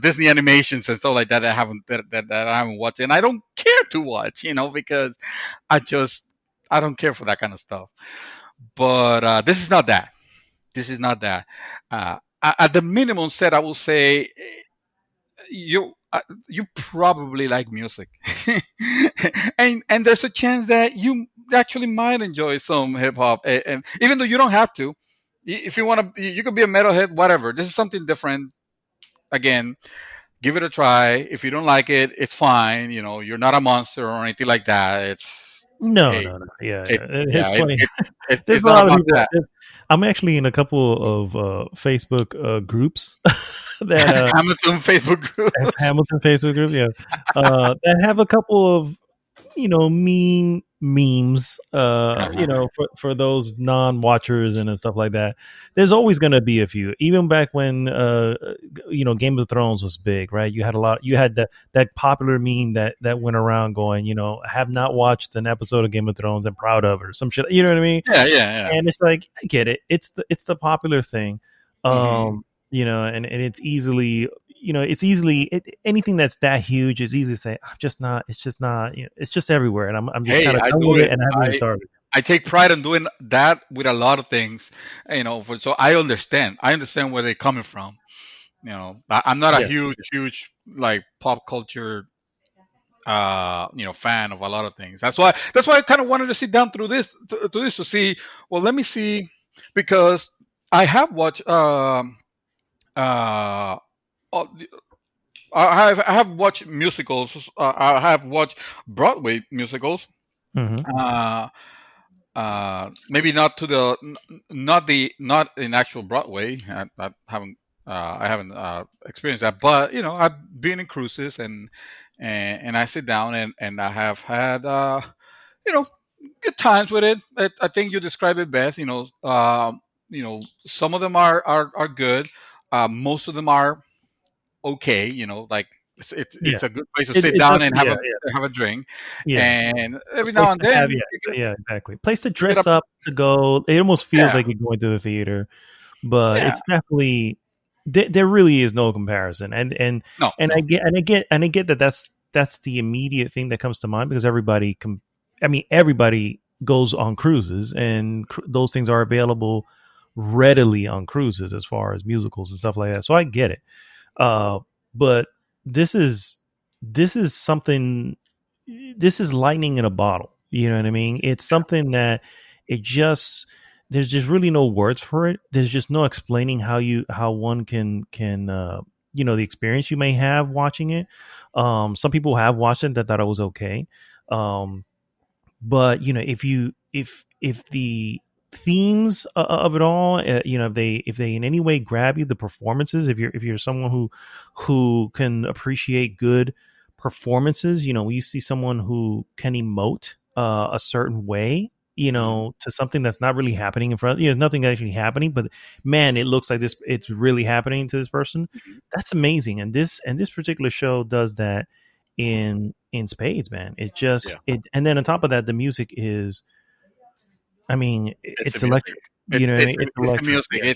Disney animations and stuff like that that I haven't watched and I don't care to watch, because I just I don't care for that kind of stuff. But this is not that. This is not that. At the minimum set, I will say you probably like music, and there's a chance that you actually might enjoy some hip hop, and even though you don't have to, if you want to, you could be a metalhead, whatever. This is something different. Again, give it a try. If you don't like it, it's fine. You're not a monster or anything like that. It's No, hey, no, no. Yeah, it yeah. yeah, It's funny. There's it's a not lot of about people. that. I'm actually in a couple of Facebook groups that Hamilton Facebook group. Hamilton Facebook group, yeah, that have a couple of memes, for those non-watchers and stuff like that. There's always going to be a few, even back when Game of Thrones was big, right? You had that popular meme that went around going, I have not watched an episode of Game of Thrones and proud of it or some shit, you know what I mean? Yeah, yeah, And it's like, I get it. It's the popular thing. yeah. And it's easily, anything that's that huge is easy to say, I'm just not, it's just not, it's just everywhere. And I'm just Hey, kind of I done do with it it. and I haven't even started. I take pride in doing that with a lot of things, so I understand. I understand where they're coming from. I'm not a Yeah. huge like pop culture, fan of a lot of things. That's why I kind of wanted to sit down through this to see. Well, let me see, because I have watched, uh, all I have watched musicals. I have watched Broadway musicals. Mm-hmm. Uh, Maybe not to the not in actual Broadway. I haven't experienced that, but I've been in cruises and I sit down and I have had you know good times with it. I think you described it best. Some of them are good. Most of them are okay. Like Yeah. it's a good place to sit It down does. and Yeah. Yeah. have a drink, Yeah. and every Place now and to have. then Yeah. you can Yeah. Exactly. Place to give it dress up. up to go. It almost feels Yeah, like you're going to the theater, but yeah. it's definitely, there really is no comparison. No, And no. I get that that's the immediate thing that comes to mind because everybody goes on cruises and those things are available readily on cruises as far as musicals and stuff like that. So I get it. But this is something. This is lightning in a bottle. You know what I mean? It's something that it just there's just really no words for it. There's just no explaining how one can the experience you may have watching it. Some people have watched it that thought it was okay. Um, but if the themes of it all, if they in any way grab you, the performances, if you're someone who can appreciate good performances, when you see someone who can emote a certain way, Mhm. to something that's not really happening in front, there's nothing actually happening, but man, it looks like it's really happening to this person. Mhm. That's amazing. And this particular show does that in spades, man. It's just Yeah, it, and then on top of that, the music is, I mean, it's the it's music. electric. You know what I mean? It's It's the electric. music. Yeah.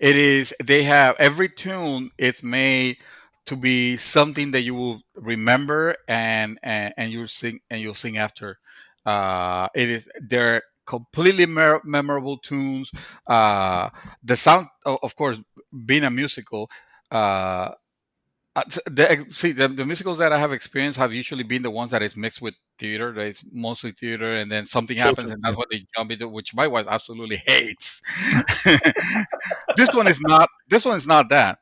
It is. They have every tune. It's made to be something that you will remember and you'll sing after. It is. They're completely memorable tunes. Uh, the sound, of course, being a musical. Uh, the musicals that I have experienced have usually been the ones that is mixed with theater. That is mostly theater, and then something True, happens, true. and Yeah. that's what they jump into, which my wife absolutely hates. This one is not. This one is not that.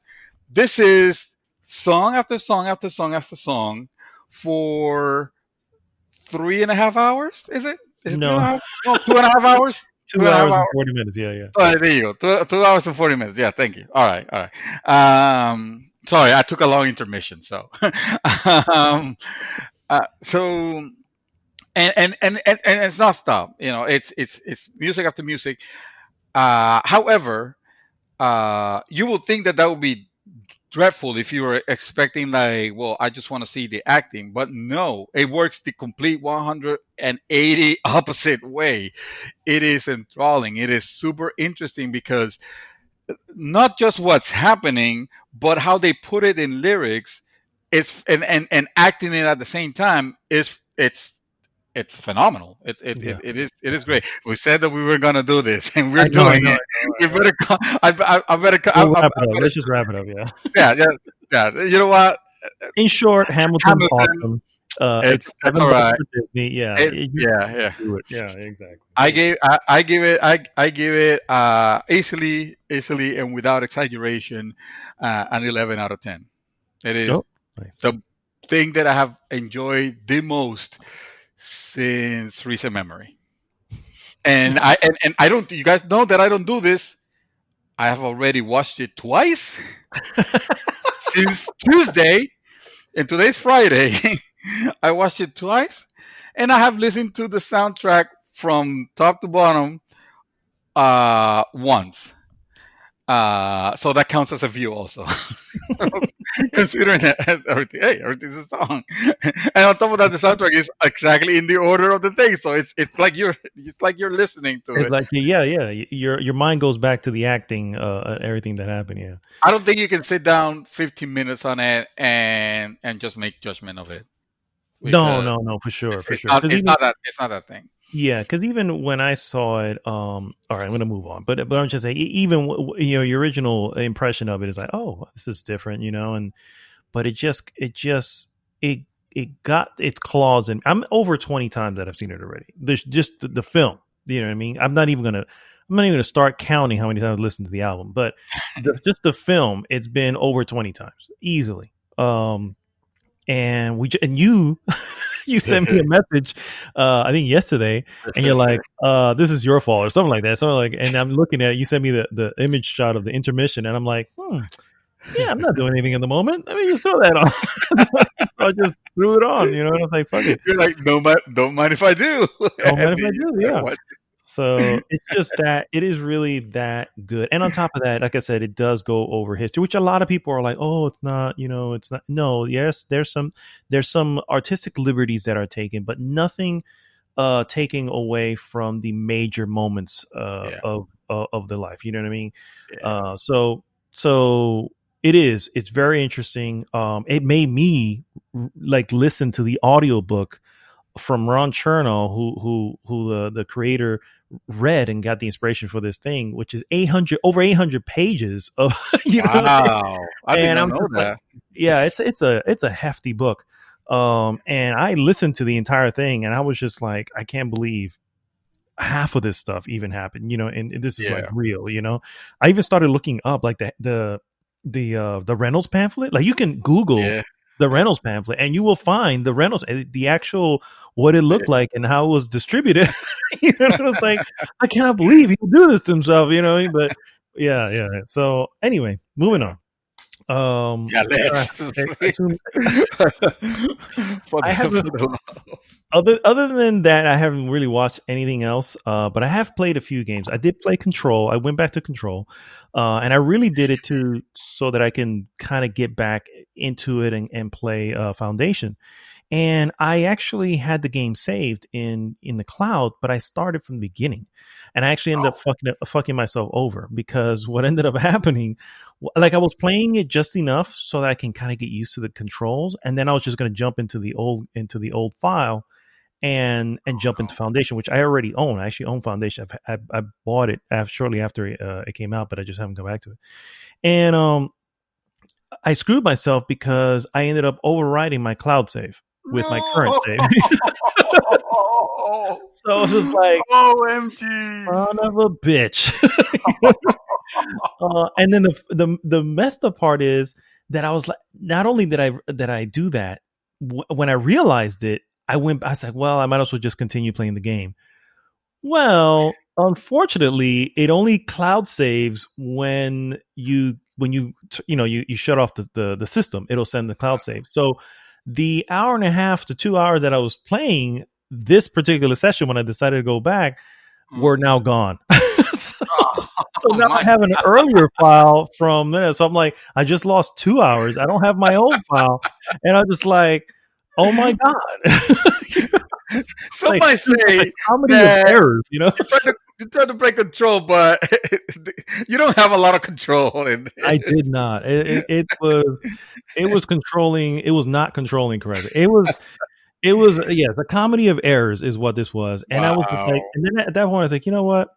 This is song after song after song after song for 3.5 hours. Is it? Is it three and No, a half? No, 2.5 hours. Two two and a half hours and hours. 40 minutes. Yeah, yeah. Oh, there you go. 2 hours and 40 minutes. Yeah, thank you. All right, all right. Sorry, I took a long intermission. So, um, so and it's not stop. You know, it's music after music. However, you would think that that would be dreadful if you were expecting like, well, I just want to see the acting, but no, it works the complete 180 opposite way. It is enthralling. It is super interesting because not just what's happening, but how they put it in lyrics. It's and acting it at the same time is it's phenomenal. Yeah. It is great. We said that we were gonna do this, and we're I know, I doing know, it. I know, We I know. better. I better. We'll I wrap it up. better. Let's just wrap it up. Yeah. Yeah, yeah, yeah. You know what? In short, Hamilton's Hamilton. awesome. It's It's all $7 right. for Disney. Yeah, Yeah, yeah. do it. Yeah, exactly. I give it I give it easily and without exaggeration an 11 out of 10. It is Oh, nice. the thing that I have enjoyed the most since recent memory. And I don't, you guys know that I don't do this. I have already watched it twice since Tuesday, and today's Friday. I watched it twice, and I have listened to the soundtrack from top to bottom once. So that counts as a view also. Considering that everything, hey, everything's a song, and on top of that, the soundtrack is exactly in the order of the thing. So it's like you're listening to It's it. like, yeah, yeah. Your mind goes back to the acting, everything that happened. Yeah. I don't think you can sit down 15 minutes on it and just make judgment of it No, because no, no, for sure, for it's sure. not Because it's even not that it's not that thing. Yeah, because even when I saw it, all right, I'm gonna move on. But I'm just saying, even your original impression of it is like, oh, this is different, and but it got its claws in. I'm over 20 times that I've seen it already. There's just the film. You know what I mean? I'm not even gonna start counting how many times I listened to the album, but just the film, it's been over 20 times easily. And you you sent me a message, I think yesterday, and you're like, this is your fault or something like that. Something like, and I'm looking at it, you sent me the image shot of the intermission, and I'm like, yeah, I'm not doing anything in the moment. Let me just throw that on. So I just threw it on, and I was like, fuck it. You're like, no, don't mind if I do. Don't mind And if I then do, you yeah. watch So it's just that it is really that good. And on top of that, like I said, it does go over history, which a lot of people are like, oh, it's not, it's not. No, yes, there's some artistic liberties that are taken, but nothing taking away from the major moments yeah, of the life. You know what I mean? yeah. So it's very interesting. It made me like listen to the audiobook from Ron Chernow, who the creator read and got the inspiration for this thing, which is over 800 pages of Wow, I did and not I'm know just like, that. yeah, it's a hefty book. And I listened to the entire thing, and I was just like, I can't believe half of this stuff even happened, and this is like Yeah, real, I even started looking up like the Reynolds pamphlet. Like you can Google yeah. the Reynolds pamphlet and you will find the Reynolds, the actual what it looked like and how it was distributed. It was like, I cannot believe he would do this to himself, but yeah, yeah. So anyway, moving on. Yeah, I, let's. I assume For I the, haven't for the love. other than that, I haven't really watched anything else. But I have played a few games. I did play Control. I went back to Control, and I really did it so that I can kind of get back into it and play Foundation. and I actually had the game saved in the cloud, but I started from the beginning, and I actually ended up fucking myself over, because what ended up happening, like, I was playing it just enough so that I can kind of get used to the controls, and then I was just going to jump into the old file and jump into Foundation, which I already own. I actually own Foundation. I bought it shortly after it came out, but I just haven't come back to it. And I screwed myself because I ended up overriding my cloud save with my current save. So I was just like, OMG, son of a bitch. And then the messed up part is that I was like, not only did I do that, when I realized it, I was like, well, I might as well just continue playing the game. Well, unfortunately, it only cloud saves when you shut off the system. It'll send the cloud save. So the hour and a half to 2 hours that I was playing this particular session, when I decided to go back, were now gone. So now I have an earlier file from there. So I'm like, I just lost 2 hours. I don't have my old file, and I'm just like, oh my god. Some might say comedy of errors, you're trying to break control, but you don't have a lot of control in it. I did not. It was controlling. It was not controlling correctly. It was yes, a comedy of errors is what this was. And I was just like, and then at that point I was like, you know what?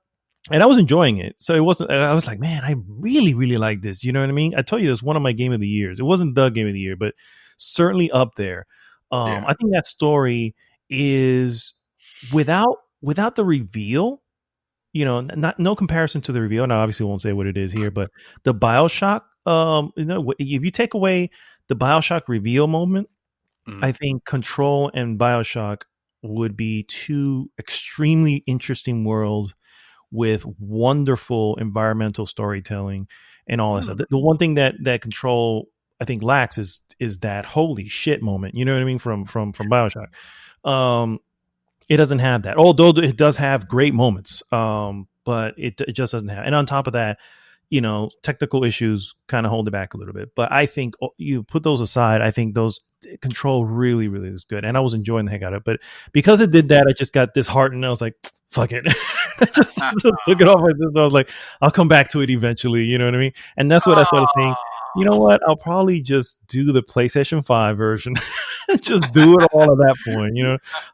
And I was enjoying it. So it wasn't, I was like, man, I really, really like this. You know what I mean? I told you this was one of my game of the years. It wasn't the game of the year, but certainly up there. I think that story is without the reveal, no comparison to the reveal. And I obviously won't say what it is here, but the BioShock, if you take away the BioShock reveal moment, I think Control and BioShock would be two extremely interesting worlds with wonderful environmental storytelling and all that stuff. The one thing that Control, I think, lacks is that holy shit moment. You know what I mean? From BioShock. It doesn't have that, although it does have great moments. But it just doesn't have. And on top of that, technical issues kind of hold it back a little bit. But I think you put those aside, I think those Control really, really is good. And I was enjoying the heck out of it. But because it did that, I just got disheartened. I was like, fuck it. I just took it off my system. I was like, I'll come back to it eventually. You know what I mean? And that's what I started saying. You know what? I'll probably just do the PlayStation 5 version. Just do it all at that point.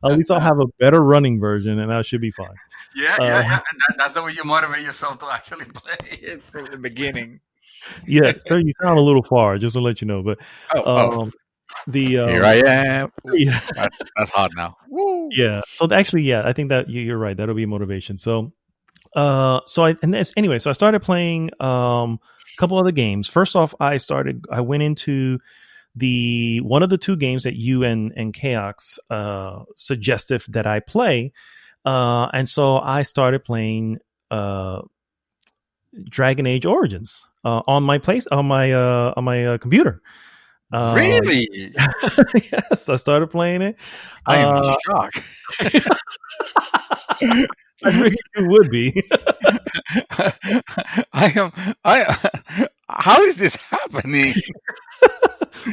At least I'll have a better running version, and that should be fine. Yeah. That's the way you motivate yourself to actually play it from the beginning. Yeah, so you sound a little far, just to let you know. But here I am. Ooh, yeah. That's hot now. Woo. Yeah. So actually, yeah, I think that you're right. That'll be motivation. So, I started playing a couple other games. First off, I went into one of the two games that you and Chaos suggested that I play, and so I started playing Dragon Age Origins on my computer. Really? Yes, I started playing it. I am shocked. I figured you would be. How is this happening?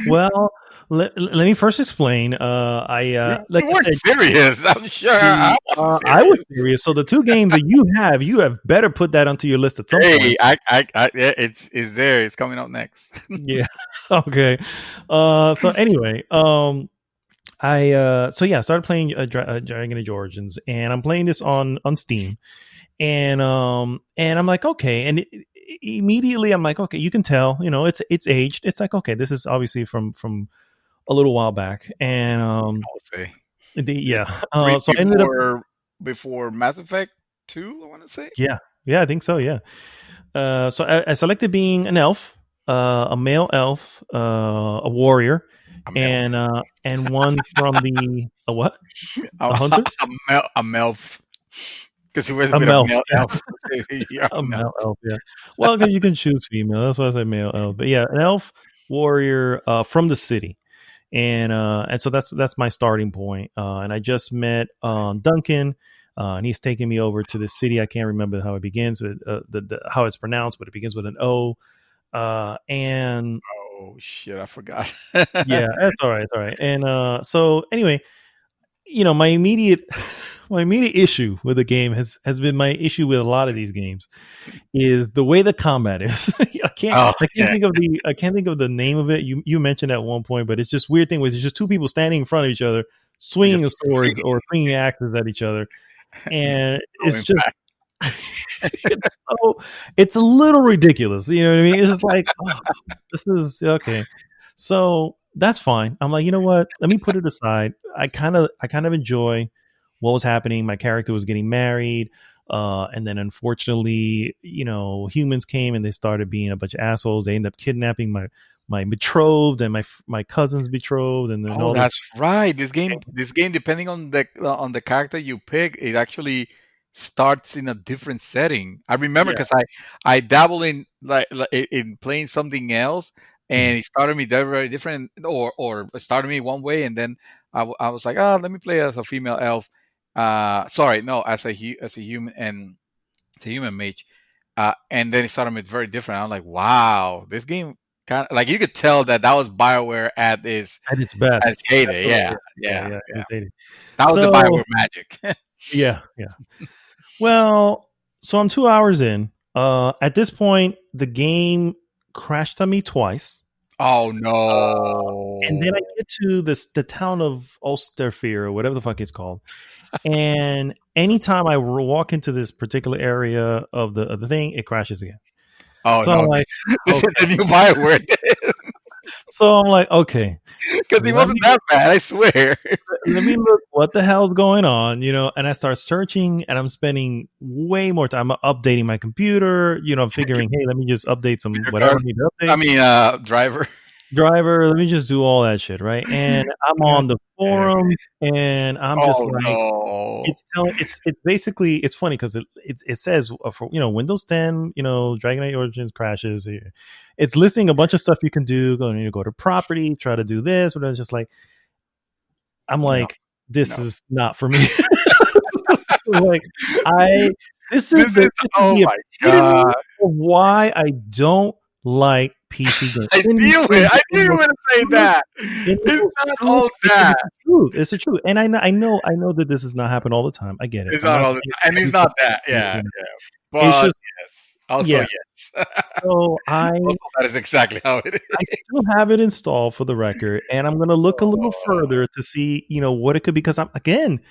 Well, let me first explain. You weren't serious. I'm sure. I was serious. So the two games that you have better put that onto your list at some point. It's there. It's coming up next. Yeah. Okay. So anyway, I started playing Dragon Age Origins, and I'm playing this on Steam, and I'm like, okay, and immediately I'm like, okay, you can tell, it's aged. It's like, okay, this is obviously from a little while back, and I'll say. So I ended up before Mass Effect 2, I want to say. Yeah, I think so. Yeah. So I selected being an elf, a male elf, a warrior, and one from a what? A hunter? A melf. Because he was a male elf. A male elf, yeah. Well, because you can choose female. That's why I say male elf. But yeah, an elf warrior from the city. And so that's my starting point. And I just met Duncan, and he's taking me over to the city. I can't remember how it begins with how it's pronounced, but it begins with an O. And Oh shit, I forgot. Yeah, that's all right. It's all right. And so anyway, my immediate my immediate issue with the game has been my issue with a lot of these games is the way the combat is. I can't Oh I can't yeah, think of the name of it. You mentioned at one point, but it's just weird thing was it's just two people standing in front of each other, I swinging just the swords or swinging axes at each other, and it's going just back. it's a little ridiculous. You know what I mean? It's just like, oh, this is okay. So that's fine. I'm like, you know what? Let me put it aside. I kind of enjoy what was happening. My character was getting married. And then unfortunately, humans came and they started being a bunch of assholes. They ended up kidnapping my betrothed and my cousin's betrothed, and then Oh, all this. that's right. This game, depending on the character you pick, it actually starts in a different setting. I remember Yeah. because I dabble in like in playing something else, Mhm. and it started me very different, or it started me one way, and then I was like, let me play as a female elf. Sorry, no, as a human and as a human mage. And then it started me very different. I'm like, wow, this game kind of like you could tell that was BioWare At its at its best. heyday. Absolutely. Yeah, Yeah, yeah, yeah. yeah. It's 80. That was the So BioWare magic. yeah, yeah. Well, so I'm 2 hours in. At this point, the game crashed on me twice. Oh And then I no. get to the town of Ulsterfear or whatever the fuck it's called. And anytime I walk into this particular area of the thing, it crashes again. Oh So I'm no. like, This is okay. the new BioWare. So I'm like, okay, Because it let wasn't me that bad, I swear. let me look what the hell's going on, and I start searching and I'm spending way more time. I'm updating my computer, I'm figuring, hey, let me just update some Your whatever car, I need to I update. mean, driver. Driver, let me just do all that shit, right? And I'm God on the damn. forums and I'm just Oh like, no. it's basically it's funny because it says for Windows 10, Dragon Age Origins crashes. It's listing a bunch of stuff you can do. Go to property, try to do this, but it's just like I'm No, like, this no. is not for me. Like I this is This is, oh the my epitome god. of why I don't like PC games. I knew it. I knew you were going to say that. In the It's most not true, all it's that. the truth. It's the truth, and I know that this does not happen all the time. I get it. It's I'm not not all the saying time. And it's every not fucking that. Yeah, game. yeah. It's But just yes. Also, yeah. yes. So Also, that is exactly how it I is. still have it installed for the record, and I'm gonna look a little Oh, further to see what it could be because I'm again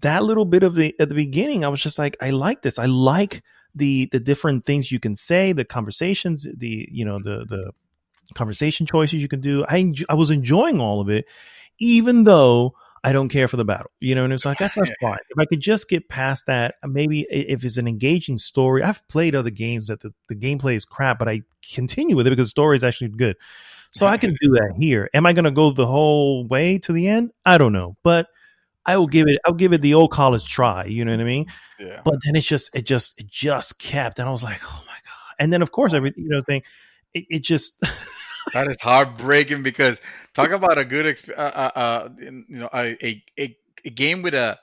that little bit of the at the beginning. I was just like, I like this. I like the different things you can say, the conversations, the conversation choices you can do. I was enjoying all of it, even though I don't care for the battle. And it's like that's yeah. fine. If I could just get past that, maybe if it's an engaging story. I've played other games that the gameplay is crap, but I continue with it because the story is actually good. So I can do that here. Am I going to go the whole way to the end? I don't know, but I'll give it the old college try. You know what I mean? Yeah. But then it just kept, and I was like, oh my god. And then of course every thing, it just That is heartbreaking because talk about a good, a game with a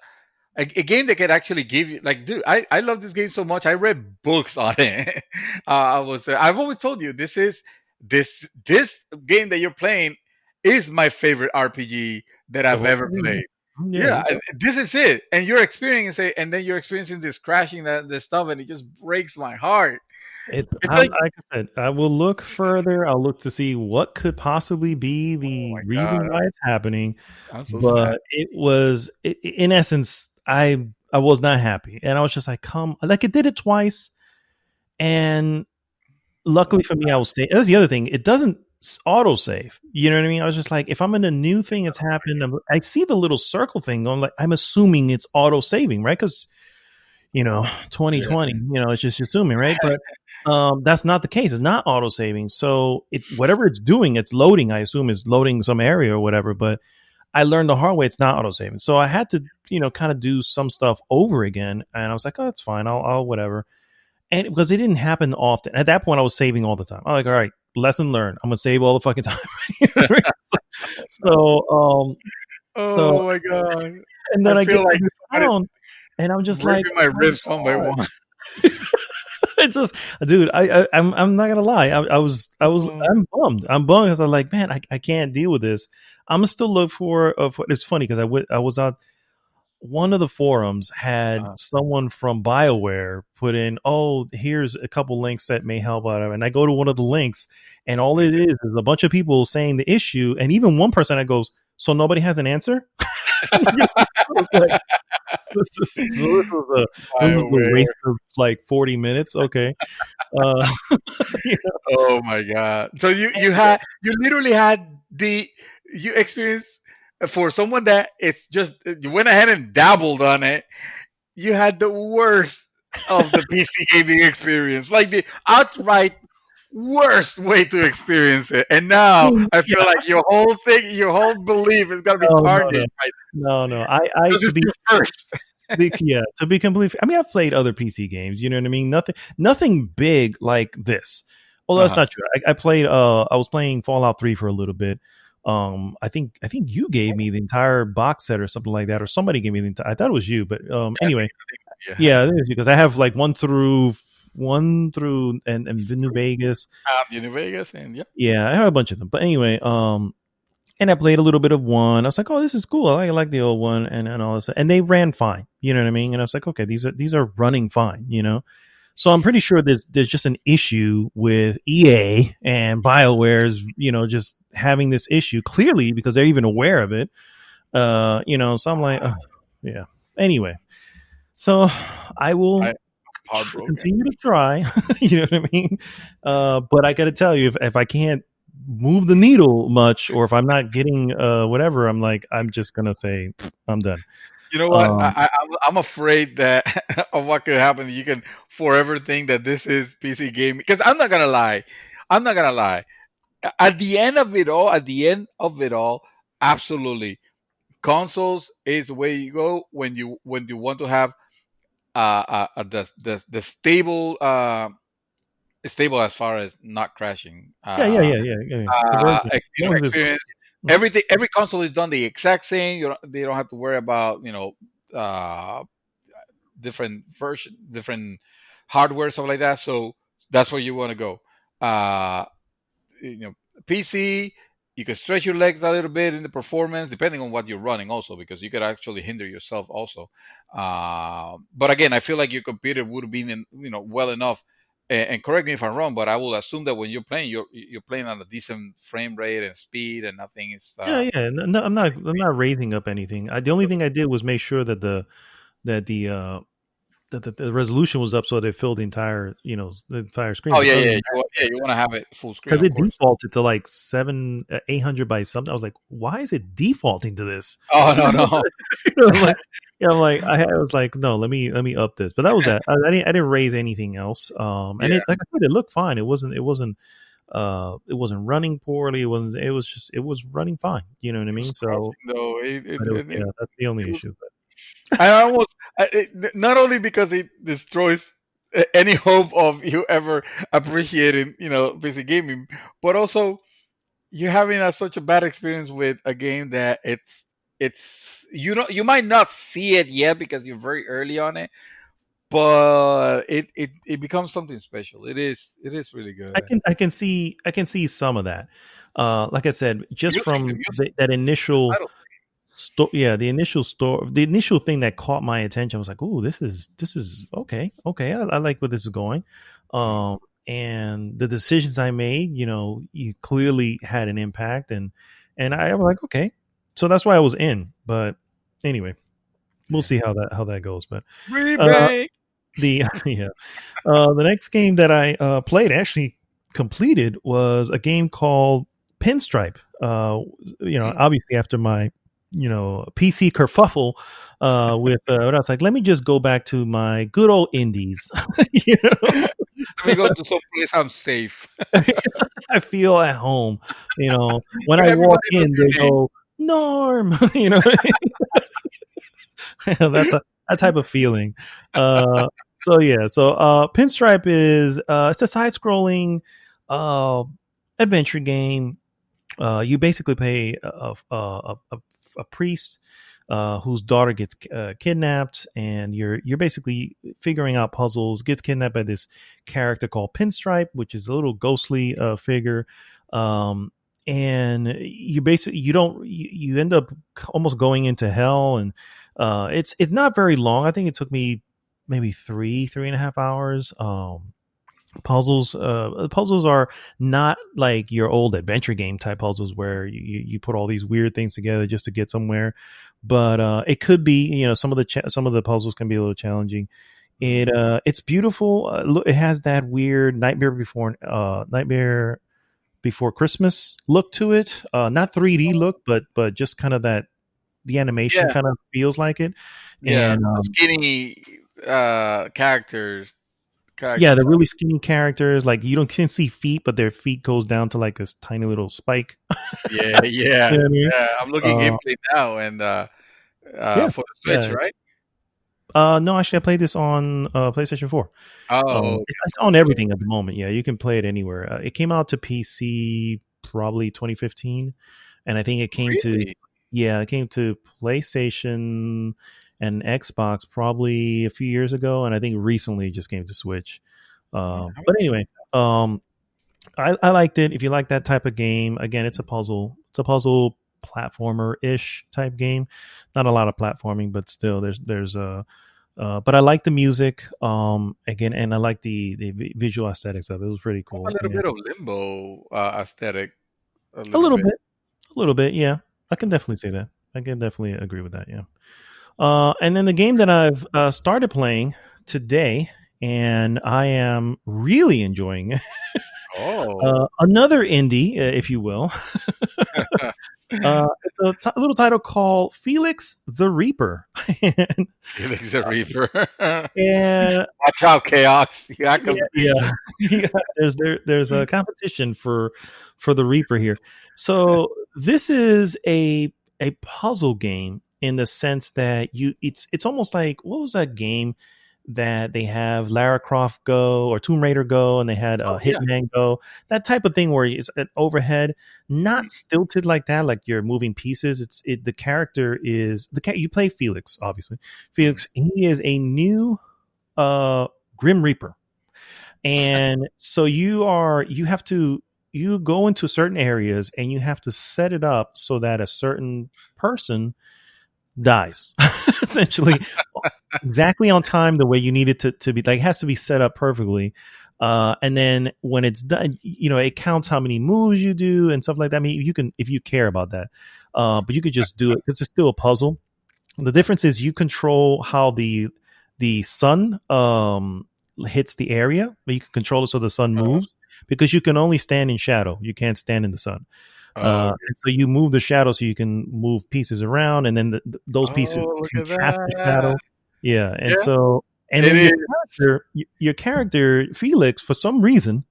game that could actually give you like, dude, I love this game so much. I read books on it. I've always told you this game that you're playing is my favorite RPG that the I've whole ever thing. played. Yeah, Yeah, you tell. this is it, and you're experiencing it, and then you're experiencing this crashing that this stuff, and it just breaks my heart. It's It's I'm like, like I said, I will look further. I'll look to see what could possibly be oh the my reason god, why it's happening. I'm so sad. But it was, in essence, I was not happy, and I was just like, come, like it did it twice, and luckily for me, I was staying. That's the other thing. It doesn't auto save. You know what I mean? I was just like, if I'm in a new thing, it's happened. I see the little circle thing. I'm like, I'm assuming it's auto saving, right? Because 2020, Yeah. it's just assuming, right? But that's not the case. It's not auto saving. So whatever it's doing, it's loading. I assume is loading some area or whatever. But I learned the hard way. It's not auto saving. So I had to, kind of do some stuff over again. And I was like, oh, that's fine. I'll whatever. And because it didn't happen often. At that point, I was saving all the time. I'm like, all right, lesson learned. I'm gonna save all the fucking time. so, so, Oh my god, and I then I feel get to like this somebody town, and I'm just like, ripping my oh ribs one by my one. god. It's just, dude. I'm not gonna lie. I'm bummed. I'm bummed because I'm like, man, I can't deal with this. I'm gonna still look for. It's funny because I was on one of the forums had someone from BioWare put in, oh, here's a couple links that may help out, and I go to one of the links, and all it is a bunch of people saying the issue, and even one person that goes, so nobody has an answer. Like, this was a waste of like 40 minutes. Okay. You know? Oh my god! So you literally had you experienced, for someone that it's just you went ahead and dabbled on it. You had the worst of the PC gaming experience, like the outright worst way to experience it. And now I feel like your whole thing, your whole belief is gonna be tarnished. No. I to be first. To be completely, I mean, I've played other PC games, you know what I mean? Nothing big like this. Well, that's not true. I played I was playing Fallout 3 for a little bit. I think you gave me the entire box set or something like that, or somebody gave me the entire, I thought it was you, but anyway. Yeah, because I have like one through and New Vegas. New Vegas, and yeah, I have a bunch of them. But anyway, and I played a little bit of one. I was like, oh, this is cool. I like the old one and all this. And they ran fine. You know what I mean? And I was like, okay, these are running fine, you know? So I'm pretty sure there's just an issue with EA and BioWare's, you know, just having this issue clearly because they're even aware of it. You know, so I'm like, yeah. Anyway, so I will continue to try. You know what I mean? But I got to tell you, if I can't move the needle much, or if I'm not getting whatever, I'm just gonna say I'm done. You know what? I'm afraid that of what could happen. You can forever think that this is PC gaming, because I'm not gonna lie. At the end of it all, absolutely, consoles is the way you go when you want to have the stable stable as far as not crashing. Experience. Every console is done the exact same. They don't have to worry about different version, different hardware, stuff like that. So that's where you want to go. PC, you can stretch your legs a little bit in the performance, depending on what you're running, also, because you could actually hinder yourself also. But again, I feel like your computer would have been well enough. And correct me if I'm wrong, but I will assume that when you're playing, you're playing on a decent frame rate and speed, and nothing is. No, I'm not raising up anything. The only thing I did was make sure that the resolution was up, so they filled the entire screen. Oh yeah. You want to have it full screen because it defaulted to like 800 by something. I was like, why is it defaulting to this? Oh no. I was like, no, let me up this. But that was that. I didn't raise anything else. And like I said, it looked fine. It wasn't running poorly. It was running fine. You know what I mean? So that's the only issue. I not only because it destroys any hope of you ever appreciating PC gaming, but also you're having such a bad experience with a game that it's you might not see it yet because you're very early on it, but it becomes something special. It is really good. I can see some of that. Like I said, just from that initial. The initial thing that caught my attention was like, "Ooh, this is okay. I like where this is going." And the decisions I made, you clearly had an impact, and I was like, okay, so that's why I was in. But anyway, we'll see how that goes. But the next game that I played, actually completed, was a game called Pinstripe. Obviously after my PC kerfuffle with I was like, let me just go back to my good old indies. Let me go to some place I'm safe. I feel at home. When I walk in, they go, Norm. That's that type of feeling. So Pinstripe is it's a side-scrolling adventure game. You basically play a priest whose daughter gets kidnapped, and you're basically figuring out puzzles. Gets kidnapped by this character called Pinstripe, which is a little ghostly figure. And you basically you end up almost going into hell, and it's not very long. I think it took me maybe 3.5 hours. Puzzles are not like your old adventure game type puzzles where you put all these weird things together just to get somewhere, but it could be, some of the puzzles can be a little challenging. It's beautiful. It has that weird Nightmare Before Christmas look to it. Not 3D look, but just kind of that the animation kind of feels like it. Yeah, and skinny characters. Yeah, the really skinny characters, like you can't see feet, but their feet goes down to like this tiny little spike. Yeah. You know what I mean? I'm looking gameplay now, and for the Switch, right? No, actually, I played this on PlayStation 4. Oh, it's on everything at the moment. Yeah, you can play it anywhere. It came out to PC probably 2015, and I think it came to PlayStation and Xbox probably a few years ago, and I think recently it just came to Switch. But anyway, I liked it. If you like that type of game, again, it's a puzzle platformer-ish type game. Not a lot of platforming, but still, there's but I like the music again, and I like the visual aesthetics of it. It was pretty cool. A little bit of Limbo aesthetic. A little bit. Yeah, I can definitely say that. I can definitely agree with that. Yeah. And then the game that I've started playing today, and I am really enjoying another indie, if you will. It's a little title called Felix the Reaper. Felix the Reaper. And watch out, Chaos. There's a competition for the Reaper here. So this is a puzzle game in the sense that it's almost like, what was that game that they have, Lara Croft Go or Tomb Raider Go, and they had Hitman Go, that type of thing where it's an overhead, not stilted like that, like you're moving pieces. The character is you play Felix, obviously. Felix, he is a new Grim Reaper, and so you go into certain areas and you have to set it up so that a certain person dies essentially exactly on time, the way you need it to be. Like, it has to be set up perfectly, and then when it's done, it counts how many moves you do and stuff like that. I mean, you can, if you care about that, but you could just do it because it's still a puzzle. The difference is you control how the sun hits the area, but you can control it so the sun moves, because you can only stand in shadow, you can't stand in the sun. And so you move the shadow so you can move pieces around, and then those pieces contrast the shadow. Yeah, and so then your character Felix, for some reason,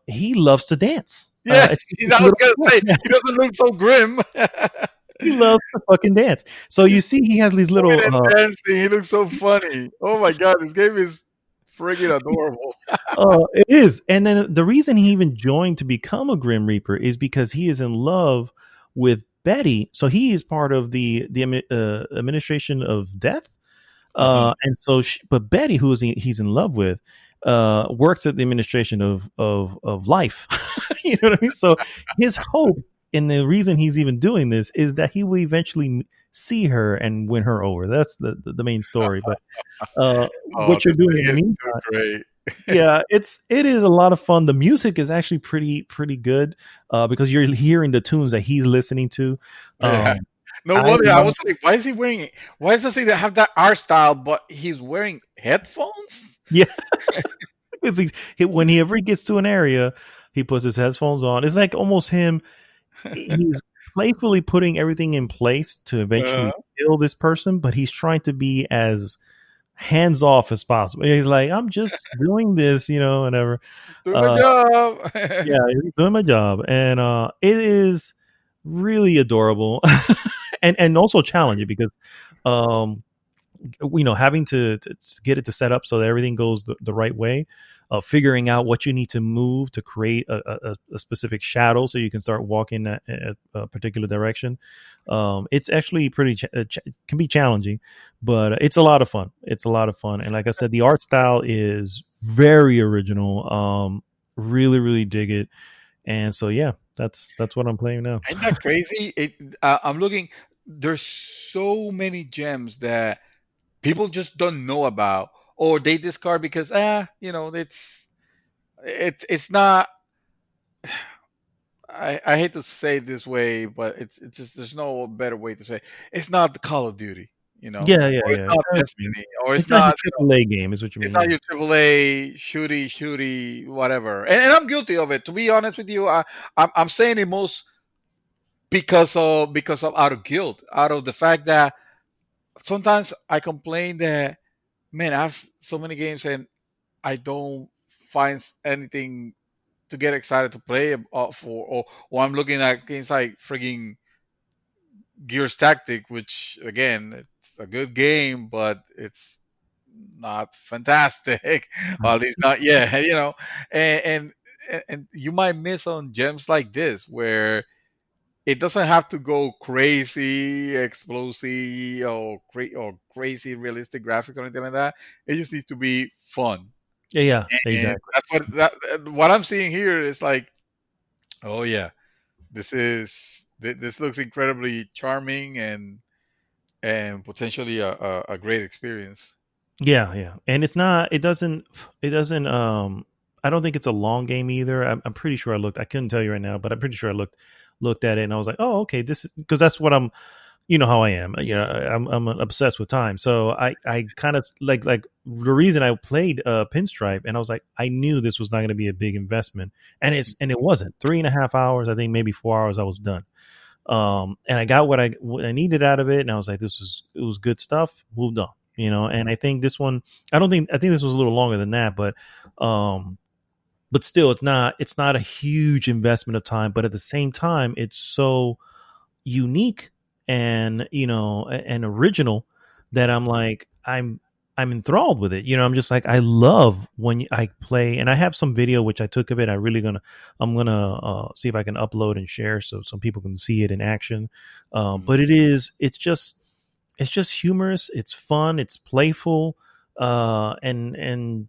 he loves to dance. Yeah, I was gonna say, he doesn't look so grim. He loves to fucking dance. So you see, he has these little dancing. He looks so funny. Oh my god, this game is friggin' adorable. It is. And then the reason he even joined to become a Grim Reaper is because he is in love with Betty. So he is part of the administration of death. And so, but Betty, who he's in love with, works at the administration of life. You know what I mean? So his hope, and the reason he's even doing this, is that he will eventually see her and win her over. That's the main story. But what you're doing in the meantime, great. Yeah, it is a lot of fun. The music is actually pretty good, because you're hearing the tunes that he's listening to. No wonder I was like, why does he have that art style, but he's wearing headphones? Yeah. Whenever he gets to an area, he puts his headphones on. It's like almost him. He's playfully putting everything in place to eventually kill this person, but he's trying to be as hands off as possible. He's like, I'm just doing this, whatever. Doing my job. Yeah, he's doing my job. And it is really adorable and also challenging, because having to get it to set up so that everything goes the right way, figuring out what you need to move to create a specific shadow so you can start walking a particular direction. It's actually pretty can be challenging, but it's a lot of fun. It's a lot of fun, and like I said, the art style is very original. Really, really dig it, and so yeah, that's what I'm playing now. Ain't that crazy? I'm looking. There's so many gems that people just don't know about, or they discard because it's not. I hate to say it this way, but it's just there's no better way to say it. It's not the Call of Duty, Yeah, yeah, or it's yeah. not Destiny, or it's It's not your not AAA game, is what you it's mean. not Yeah. your AAA shooty whatever. And I'm guilty of it. To be honest with you, I'm saying it most because of out of guilt, out of the fact that sometimes I complain that, man, I have so many games and I don't find anything to get excited to play for, or I'm looking at games like frigging Gears Tactic, which again, it's a good game, but it's not fantastic, or at least not yet, and, and you might miss on gems like this where it doesn't have to go crazy, explosive, or crazy realistic graphics or anything like that. It just needs to be fun. Yeah, yeah, And exactly. what I'm seeing here is like, oh yeah, this looks incredibly charming and potentially a great experience. Yeah, yeah. And it doesn't I don't think it's a long game either. I'm pretty sure I couldn't tell you right now, but I'm pretty sure I looked at it and I was like, "Oh, okay, this is," because that's what I'm, how I am. I'm obsessed with time. So I kind of like the reason I played Pinstripe, and I was like, I knew this was not going to be a big investment, and it wasn't. 3.5 hours, I think maybe 4 hours, I was done. And I got what I needed out of it, and I was like, it was good stuff. Moved on, and I think this one, I think this was a little longer than that, um, but still, it's not a huge investment of time, but at the same time, it's so unique and and original that I'm enthralled with it. I'm just like, I love when I play, and I have some video which I took of it. I'm gonna see if I can upload and share so some people can see it in action. Mm. But it's just humorous, it's fun, it's playful, and and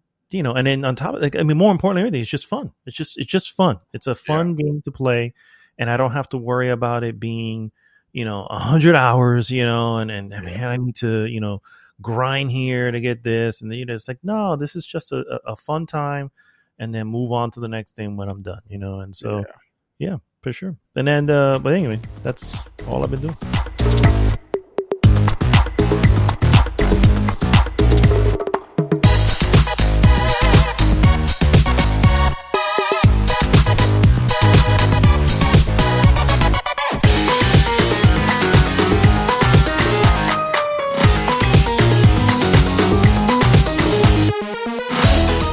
then on top of, like, I mean, more importantly, everything, it's just fun. It's just fun. It's a Yeah, fun game to play, and I don't have to worry about it being 100 hours, and yeah, man, I need to grind here to get this, and then it's like, no, this is just a fun time, and then move on to the next thing when I'm done, and so yeah. yeah, for sure. And then but anyway, that's all I've been doing.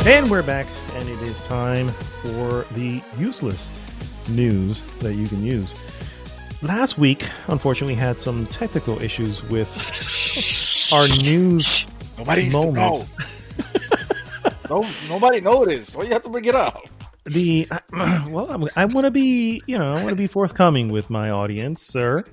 And we're back, and it is time for the useless news that you can use. Last week, unfortunately, had some technical issues with our news Nobody needs to know. moments. No, nobody noticed. Why you have to bring it up? Well, I want to be, I want to be forthcoming with my audience, sir.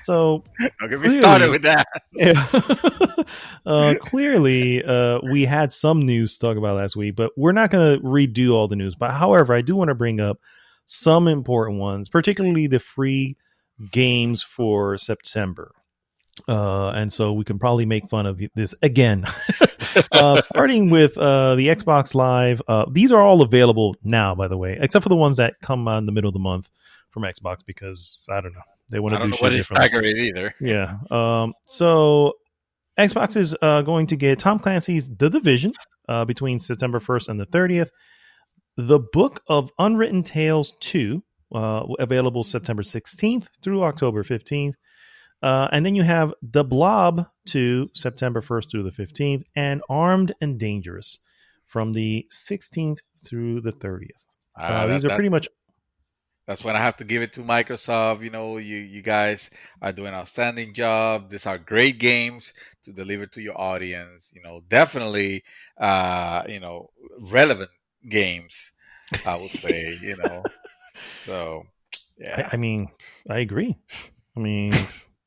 So Don't get me started with that. yeah. Clearly, we had some news to talk about last week, but we're not going to redo all the news. But however, I do want to bring up some important ones, particularly the free games for September. And so we can probably make fun of this again. Starting with the Xbox Live. These are all available now, by the way, except for the ones that come in the middle of the month from Xbox, because I don't know. They want I to don't do know shit what is differently. staggered either. Yeah. So Xbox is going to get Tom Clancy's The Division between September 1st and the 30th. The Book of Unwritten Tales 2, available September 16th through October 15th. And then you have The Blob 2, September 1st through the 15th, and Armed and Dangerous from the 16th through the 30th. Uh, These that are that pretty much. That's when I have to give it to Microsoft. You guys are doing an outstanding job. These are great games to deliver to your audience. Definitely, relevant games. I would say. So yeah. I mean, I agree. I mean,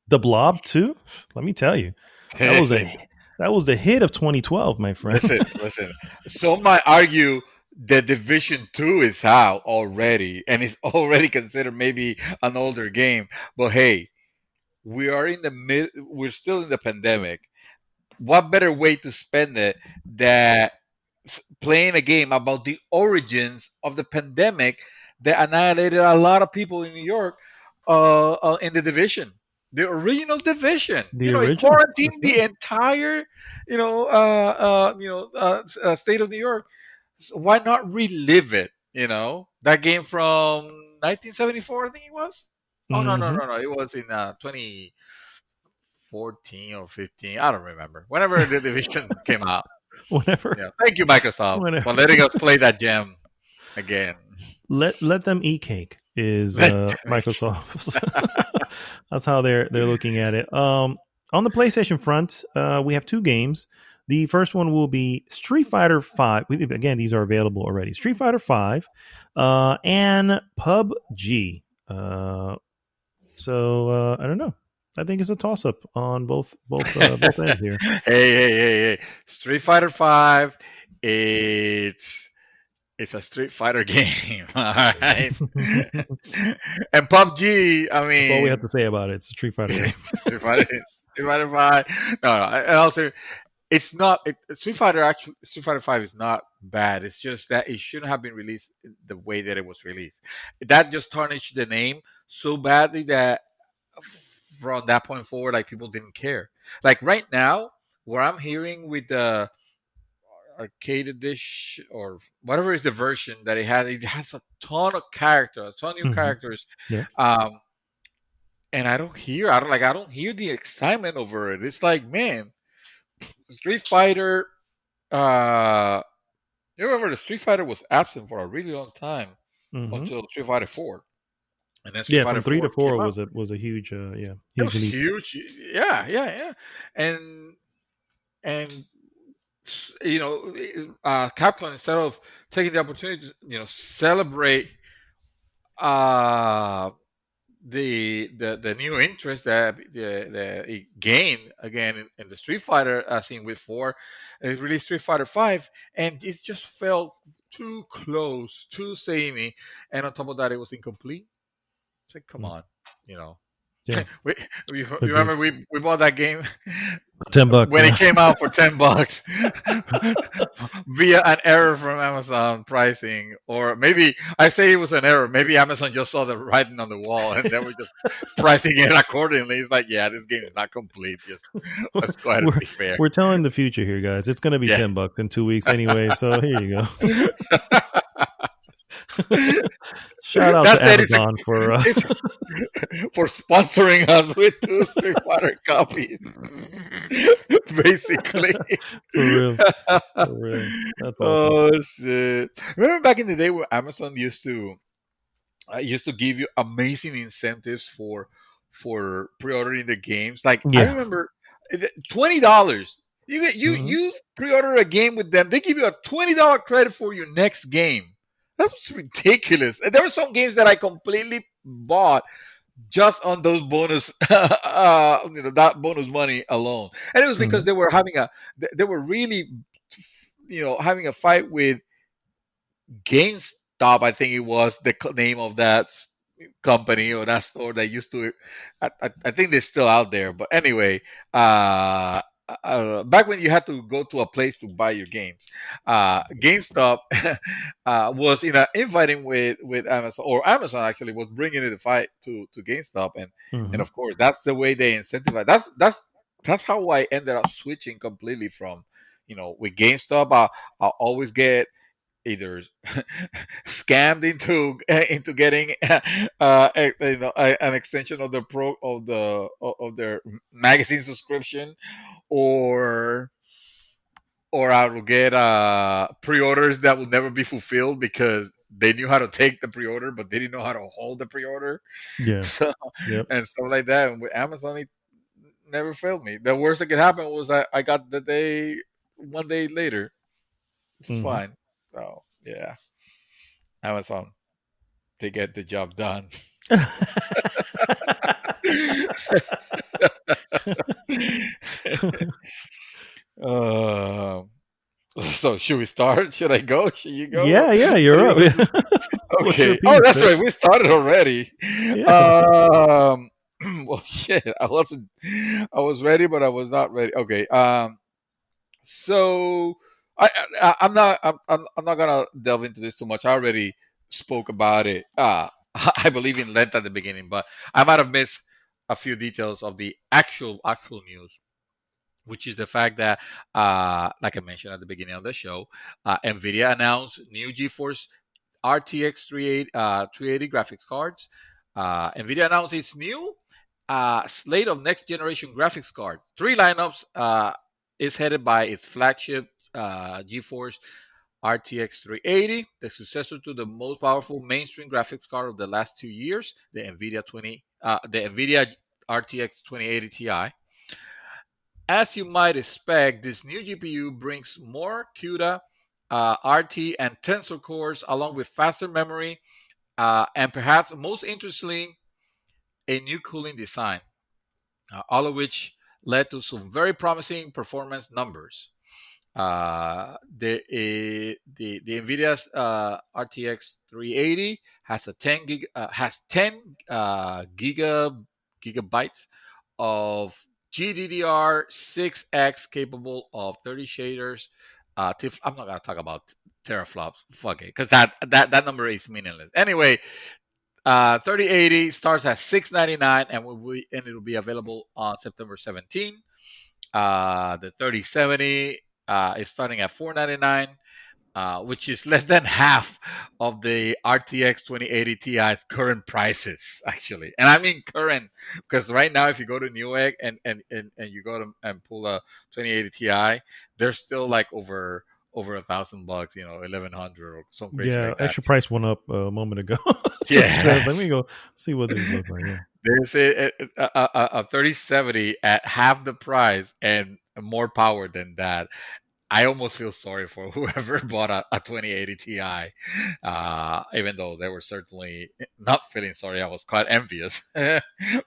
the Blob too. Let me tell you, that was a that was the hit of 2012, my friend. Listen. Some might argue that Division 2 is out already and it's already considered maybe an older game. But hey, we're still in the pandemic. What better way to spend it than playing a game about the origins of the pandemic that annihilated a lot of people in New York in the division, the original division. The It original. That's quarantined the right. entire, state of New York. So why not relive it? That game from 1974, I think it was. Oh no, no, Hmm. no, no! It was in 2014 or 15. I don't remember. Whenever the division came out. Whenever, Yeah. Thank you, Microsoft, for whenever. letting us play that gem again. Let them eat cake is Microsoft. That's how they're looking at it. On the PlayStation front, we have two games. The first one will be Street Fighter Five. Again, these are available already. Street Fighter Five, and PUBG. I don't know. I think it's a toss up on both ends here. Hey. Street Fighter 5, it's a Street Fighter game. All right. And PUBG, I That's all we have mean, to say about it. It's a Street Fighter game. Street Fighter 5. No, and also it's not Street Fighter 5 is not bad. It's just that it shouldn't have been released the way that it was released. That just tarnished the name so badly that from that point forward, like people didn't care. Like right now, what I'm hearing with the arcade dish or whatever is the version that it has a ton of characters, a ton of new Hmm. characters. Yeah. Um, and I don't hear the excitement over it. It's like, man, Street Fighter. Uh, you remember the Street Fighter was absent for a really long time Hmm. until Street Fighter 4, and then Street Yeah, Fighter from three to 4 came four out. was a huge It huge was leap. huge. Yeah. And and Capcom, instead of taking the opportunity to celebrate uh the new interest that it gained again in the Street Fighter scene with 4, it released Street Fighter 5, and it just felt too close, too samey, and on top of that, it was incomplete. It's like, come Mm. on, you know. Yeah, We agreed. remember we bought that game $10, when it yeah. came out for $10 via an error from Amazon pricing, or maybe I say it was an error. Maybe Amazon just saw the writing on the wall and they were just pricing it accordingly. It's like, yeah, this game is not complete. Just let's go ahead and we're be fair. we're telling the future here, guys. It's gonna be Yeah. $10 in 2 weeks anyway. So here you go. Shout out to That's it. Amazon for It's for sponsoring us with two Street Fighter copies, basically. for real, for real. That's awesome. Oh shit! Remember back in the day where Amazon used to give you amazing incentives for pre-ordering the games. Like I Yeah. remember, $20. You get Hmm. you pre-order a game with them, they give you a $20 credit for your next game. That was ridiculous. And there were some games that I completely bought just on those bonus, that bonus money alone, and it was because Hmm. they were really, having a fight with GameStop, I think it was the name of that company or that store that used to. I think they're still out there, but anyway, back when you had to go to a place to buy your games, GameStop was inviting with Amazon, or Amazon actually was bringing in the fight to GameStop, and Hmm. of course that's the way they incentivize. That's how I ended up switching completely from, with GameStop. I always get either scammed into getting an extension of the pro of their magazine subscription, or I will get pre-orders that will never be fulfilled because they knew how to take the pre-order, but they didn't know how to hold the pre-order. Yeah. So, Yep. and stuff like that. And with Amazon, it never failed me. The worst that could happen was I got the day 1 day later. It's Hmm. fine. So yeah, Amazon, they get the job done. uh, so should we start? Should I go? Should you go? Yeah, yeah, What do you're you up. want to do? What's your Okay. Oh, piece, that's man? right. We started already. Yeah. Um. Well, shit. I wasn't. I was ready, but I was not ready. Okay. So I'm not. I'm not gonna delve into this too much. I already spoke about it. I believe in length at the beginning, but I might have missed a few details of the actual news, which is the fact that, like I mentioned at the beginning of the show, Nvidia announced new GeForce RTX 380 graphics cards. Nvidia announced its new slate of next generation graphics cards. Three lineups is headed by its flagship GeForce RTX 380, the successor to the most powerful mainstream graphics card of the last 2 years, the Nvidia RTX 2080 Ti. As you might expect, this new GPU brings more CUDA, RT, and tensor cores, along with faster memory, and perhaps most interestingly, a new cooling design, all of which led to some very promising performance numbers. The Nvidia's RTX 380 has a 10 gigabytes of GDDR6X capable of 30 shaders. I'm not gonna talk about teraflops, fuck it, because that number is meaningless. Anyway, 3080 starts at 699 and it'll be available on September 17. The 3070 is starting at 499, which is less than half of the RTX 2080 Ti's current prices, actually. And I mean current, because right now, if you go to Newegg and you go to and pull a 2080 Ti, they're still like over $1,000, 1,100 or some crazy Yeah, like that. actual price went up a moment ago. Just said, Yeah. let me go see what these look like. Yeah. There's a 3070 at half the price and more power than that. I almost feel sorry for whoever bought a 2080 Ti, even though they were certainly not feeling sorry. I was quite envious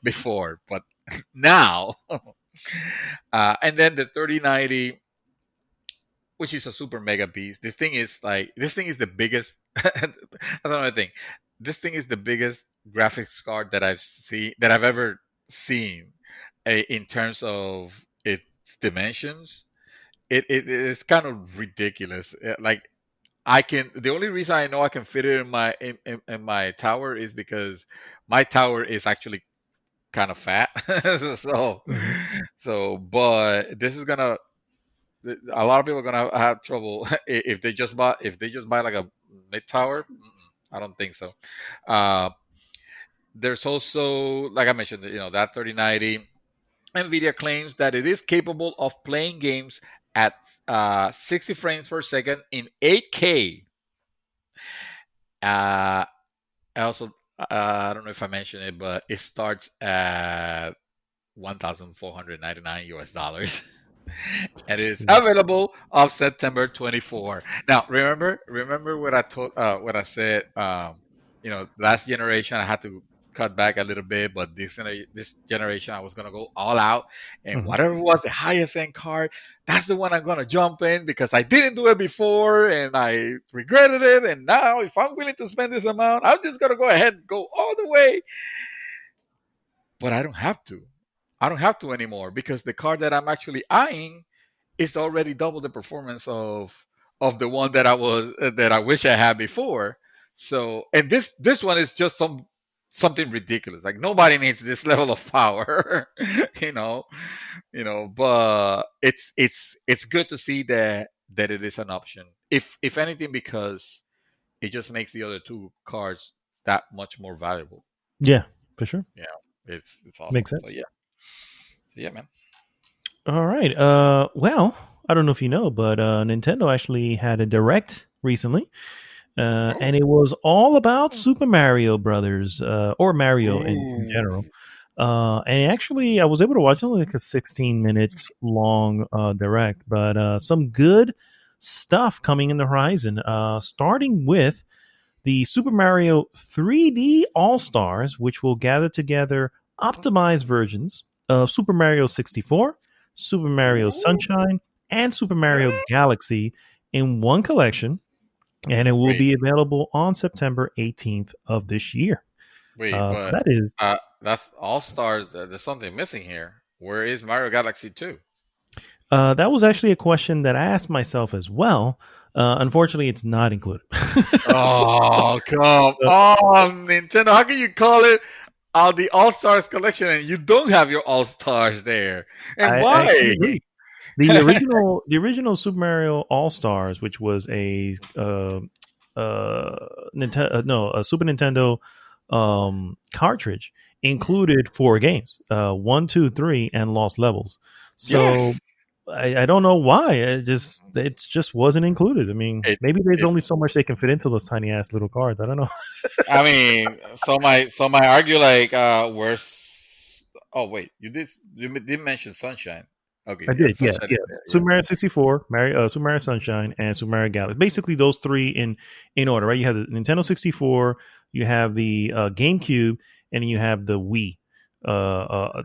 before, but now, and then the 3090, which is a super mega beast. This thing is the biggest. That's another thing. This thing is the biggest graphics card that I've ever seen, in terms of its dimensions. It is kind of ridiculous. Like, the only reason I know I can fit it in my tower is because my tower is actually kind of fat. so Hmm. but this is gonna a lot of people are gonna have trouble if they just buy like a mid tower. I don't think so. Uh, there's also, like I mentioned, that 3090. Nvidia claims that it is capable of playing games at 60 frames per second in 8K. Uh, I also, I don't know if I mentioned it, but it starts at 1,499 US dollars. And it is available of September 24. Now, remember what I said. Last generation I had to cut back a little bit, but this generation I was gonna go all out, and Hmm. whatever was the highest end card, that's the one I'm gonna jump in because I didn't do it before and I regretted it. And now, if I'm willing to spend this amount, I'm just gonna go ahead and go all the way. But I don't have to. I don't have to anymore because the card that I'm actually eyeing is already double the performance of the one that I wish I had before. So, and this one is just something ridiculous. Like, nobody needs this level of power, you know, But it's good to see that it is an option. If anything, because it just makes the other two cards that much more valuable. Yeah, for sure. Yeah, it's awesome. Makes So sense. yeah, man. All right. Well, I don't know if you know, but Nintendo actually had a direct recently, Oh. And it was all about Super Mario Brothers, or Mario in general. Ooh. And actually, I was able to watch only like a 16 minutes long direct, but some good stuff coming in the horizon. Starting with the Super Mario 3D All Stars, which will gather together optimized versions of Super Mario 64, Super Mario Ooh. Sunshine, and Super Mario Galaxy in one collection, and it will Wait, be available on September 18th of this year. wait, but That is that's All Stars. There's something missing here. Where is Mario Galaxy 2? that was actually a question that I asked myself as well. Unfortunately, it's not included. So, Oh, come on, Nintendo. How can you call it the All Stars collection and you don't have your All Stars there? And I why? agree. The original Super Mario All Stars, which was a a Super Nintendo cartridge, included four games: one, two, three, and Lost Levels. So Yes. I don't know why it just wasn't included. I mean, It, maybe there's it's only so much they can fit into those tiny ass little cards. I don't know. I mean, some might argue like, where's? Oh wait, you did mention Sunshine. I Okay, yeah, did, yeah, Sunshine is yes. there. Super Yeah. Mario 64, Super Mario Sunshine, and Super Mario Galaxy. Basically, those three in order, right? You have the Nintendo 64, you have the GameCube, and you have the Wii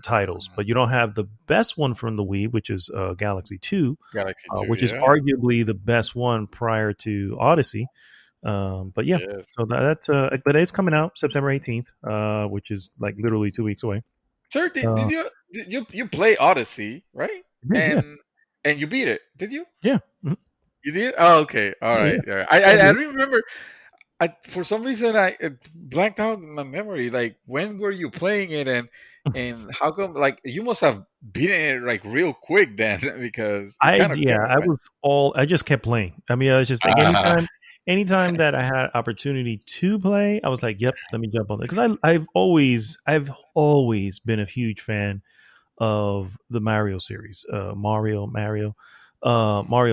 titles. But you don't have the best one from the Wii, which is Galaxy 2, Galaxy 2, which is yeah. arguably the best one prior to Odyssey. But yeah, Yes. so but it's coming out September 18th, which is like literally 2 weeks away. Sir, did Uh, you play Odyssey, right? yeah, And you beat it, did you? yeah, mhm. You did? Oh, okay. All Yeah, right. yeah. All right. All I good. don't remember. For some reason I blanked out in my memory. Like, when were you playing it, and how come, like, you must have beaten it like real quick then, because it kind of Yeah, kept I right. was all I just kept playing. I mean, I was just like Ah, anytime that I had opportunity to play, I was like, yep, let me jump on it. Because I've always been a huge fan of the Mario series, Mario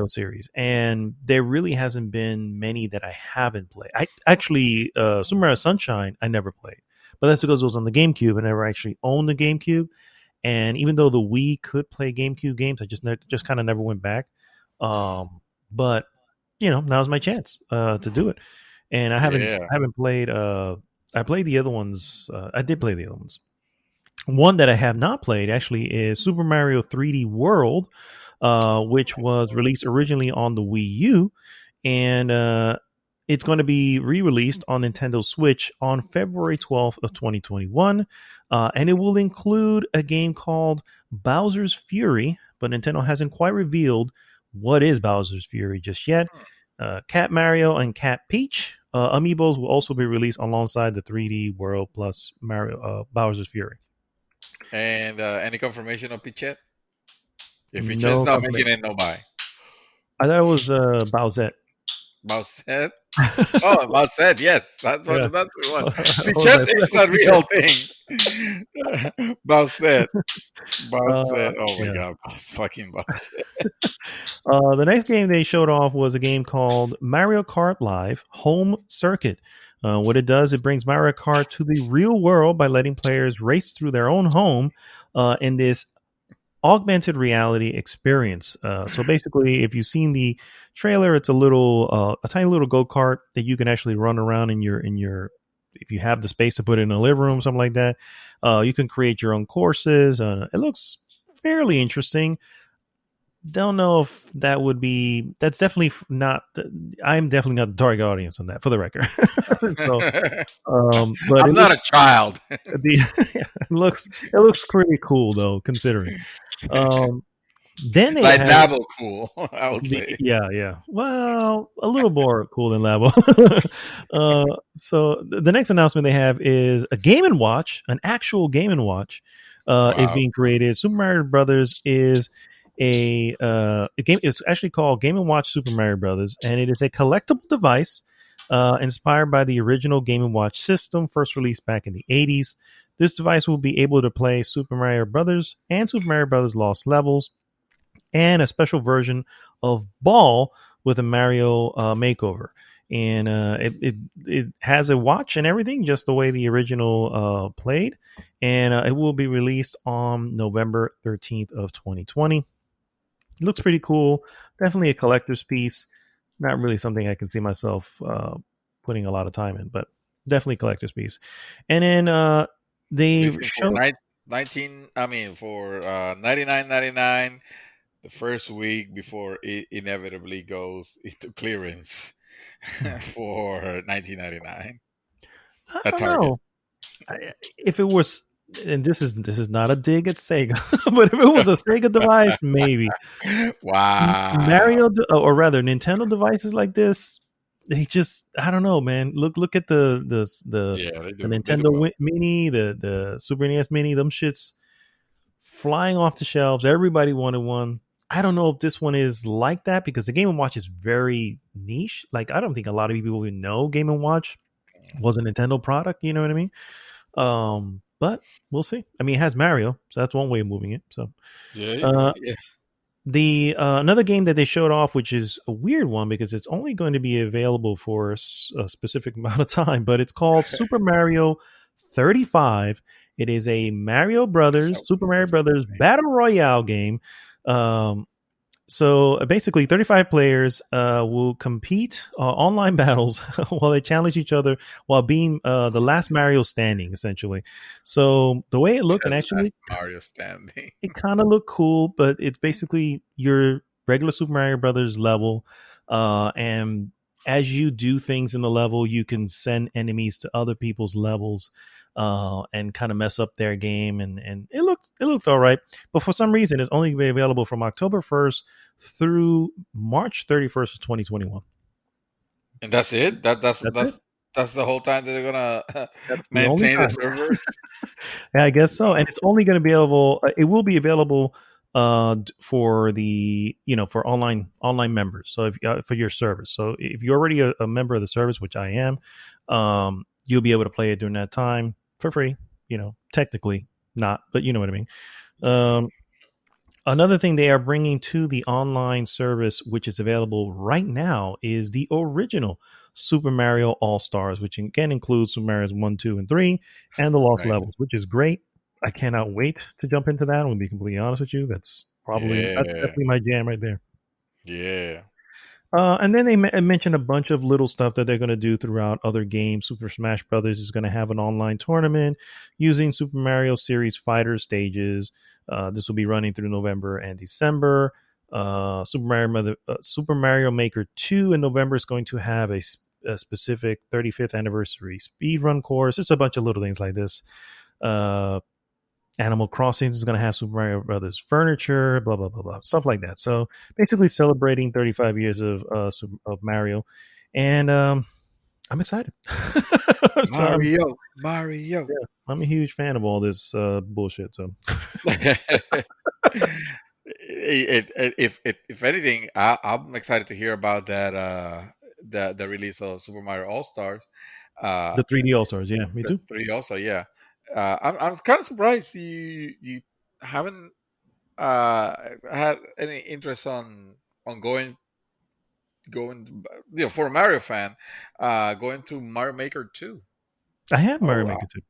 series, and there really hasn't been many that I haven't played. I actually Super Mario Sunshine I never played, but that's because it was on the GameCube. I never actually owned the GameCube, and even though the Wii could play GameCube games, I just kind of never went back. But now's my chance to do it, and I haven't yeah. I haven't played. I played the other ones. I did play the other ones. One that I have not played actually is Super Mario 3D World, which was released originally on the Wii U, and it's going to be re-released on Nintendo Switch on February 12th of 2021, and it will include a game called Bowser's Fury, but Nintendo hasn't quite revealed what is Bowser's Fury just yet. Cat Mario and Cat Peach amiibos will also be released alongside the 3D World plus Mario Bowser's Fury. And any confirmation of Pichet? If Pichet's No not confirmation. making it, no buy. I thought it was Bowsette. Bowsette? Oh, Bowsette, yes. Yeah. That's the one. I was Pichet like, who the is hell a is Pichette? real thing. Bowsette. Bowsette. Oh my Yeah. god. Fucking Bowsette. The next game they showed off was a game called Mario Kart Live Home Circuit. What it does, it brings Mario Kart to the real world by letting players race through their own home in this augmented reality experience. So basically, if you've seen the trailer, it's a tiny little go kart that you can actually run around in your. If you have the space to put it in a living room, something like that, you can create your own courses. It looks fairly interesting. Don't know if that would be. That's definitely not. I'm definitely not the target audience on that, for the record. So, but I'm not a child. it looks pretty cool though, considering. Um, then they Like have Labo cool, I would say. yeah. Well, a little more cool than Labo. So the next announcement they have is a Game and Watch, an actual Game and Watch, is Wow. being created. Super Mario Brothers is a game. It's actually called Game and Watch Super Mario Brothers, and it is a collectible device inspired by the original Game and Watch system, first released back in the 80s. This device will be able to play Super Mario Brothers and Super Mario Brothers Lost Levels, and a special version of Ball with a Mario makeover. and it has a watch and everything, just the way the original played, and it will be released on November 13th of 2020. It looks pretty cool. Definitely a collector's piece. Not really something I can see myself putting a lot of time in, but definitely collector's piece. And then they Releasing for showed 19. I mean, for 99.99 the first week before it inevitably goes into clearance for 19.99 I at don't Target. know. If it was, and this is not a dig at Sega, but if it was a Sega device, maybe. Wow. Mario, or rather, Nintendo devices like this, they just, I don't know, man. Look at Yeah, they the do. They do Nintendo well. Mini, the Super NES Mini, them shits flying off the shelves. Everybody wanted one. I don't know if this one is like that because the Game and Watch is very niche. Like, I don't think a lot of people even know Game and Watch was a Nintendo product. You know what I mean? But we'll see. I mean, it has Mario, so that's one way of moving it. So, Yeah, uh, yeah. the another game that they showed off, which is a weird one because it's only going to be available for a specific amount of time, but it's called Super Mario 35. It is a Super Mario Brothers Battle Royale game. Um, so basically, 35 players will compete online battles while they challenge each other while being the last Mario standing, essentially. So the way it looked, and The last actually, Mario standing. it kind of looked cool, but it's basically your regular Super Mario Brothers level. And as you do things in the level, you can send enemies to other people's levels and kind of mess up their game. And it looked all right, but for some reason, it's only going to be available from October 1st through March 31st of 2021. And that's it. That's it. That's the whole time that they're gonna That's the only maintain the time. servers. Yeah, I guess so. And it's only going to be available. It will be available for the for online members. So if for your service. So if you're already a member of the service, which I am, you'll be able to play it during that time for free. Technically not, but you know what I mean. Um, Another thing they are bringing to the online service, which is available right now, is the original Super Mario All Stars, which again includes Super Mario's 1, 2, and 3, and the Lost Nice. Levels, which is great. I cannot wait to jump into that. I'm going to be completely honest with you. That's Yeah. definitely my jam right there. Yeah. And then they mentioned a bunch of little stuff that they're going to do throughout other games. Super Smash Brothers is going to have an online tournament using Super Mario Series Fighter stages. This will be running through November and December. Super Mario Maker 2 in November is going to have a specific 35th anniversary speedrun course. It's a bunch of little things like this. Animal Crossing is going to have Super Mario Brothers furniture, blah blah blah blah, stuff like that. So basically, celebrating 35 years of Mario, and I'm excited. So Mario. Mario. yeah, I'm a huge fan of all this bullshit. So If anything, I'm excited to hear about that the release of Super Mario All Stars. the 3D All Stars, yeah, me The too. three also, yeah. I'm kind of surprised you haven't had any interest on going for a Mario fan, going to Mario Maker 2. I have Oh Mario wow. Maker 2.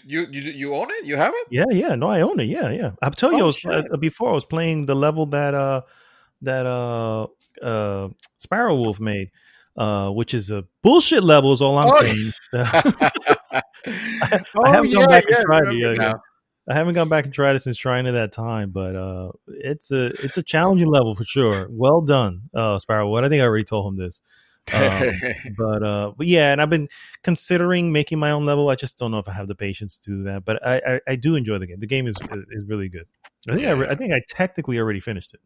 You own it? You have it? Yeah, yeah, no, I own it. Yeah, yeah. I'll tell you, Oh shit. before I was playing the level that Sparrow Wolf made, which is a bullshit level. Is all I'm Oh, saying. I oh haven't gone yeah, back and yeah, I tried it. remember Yeah, yeah. now. I haven't gone back and tried it since trying it that time, but it's a challenging level for sure. Well done, Sparrow. What I think I already told him this. But yeah, and I've been considering making my own level. I just don't know if I have the patience to do that. But I do enjoy the game. The game is really good. I Yeah. think I technically already finished it.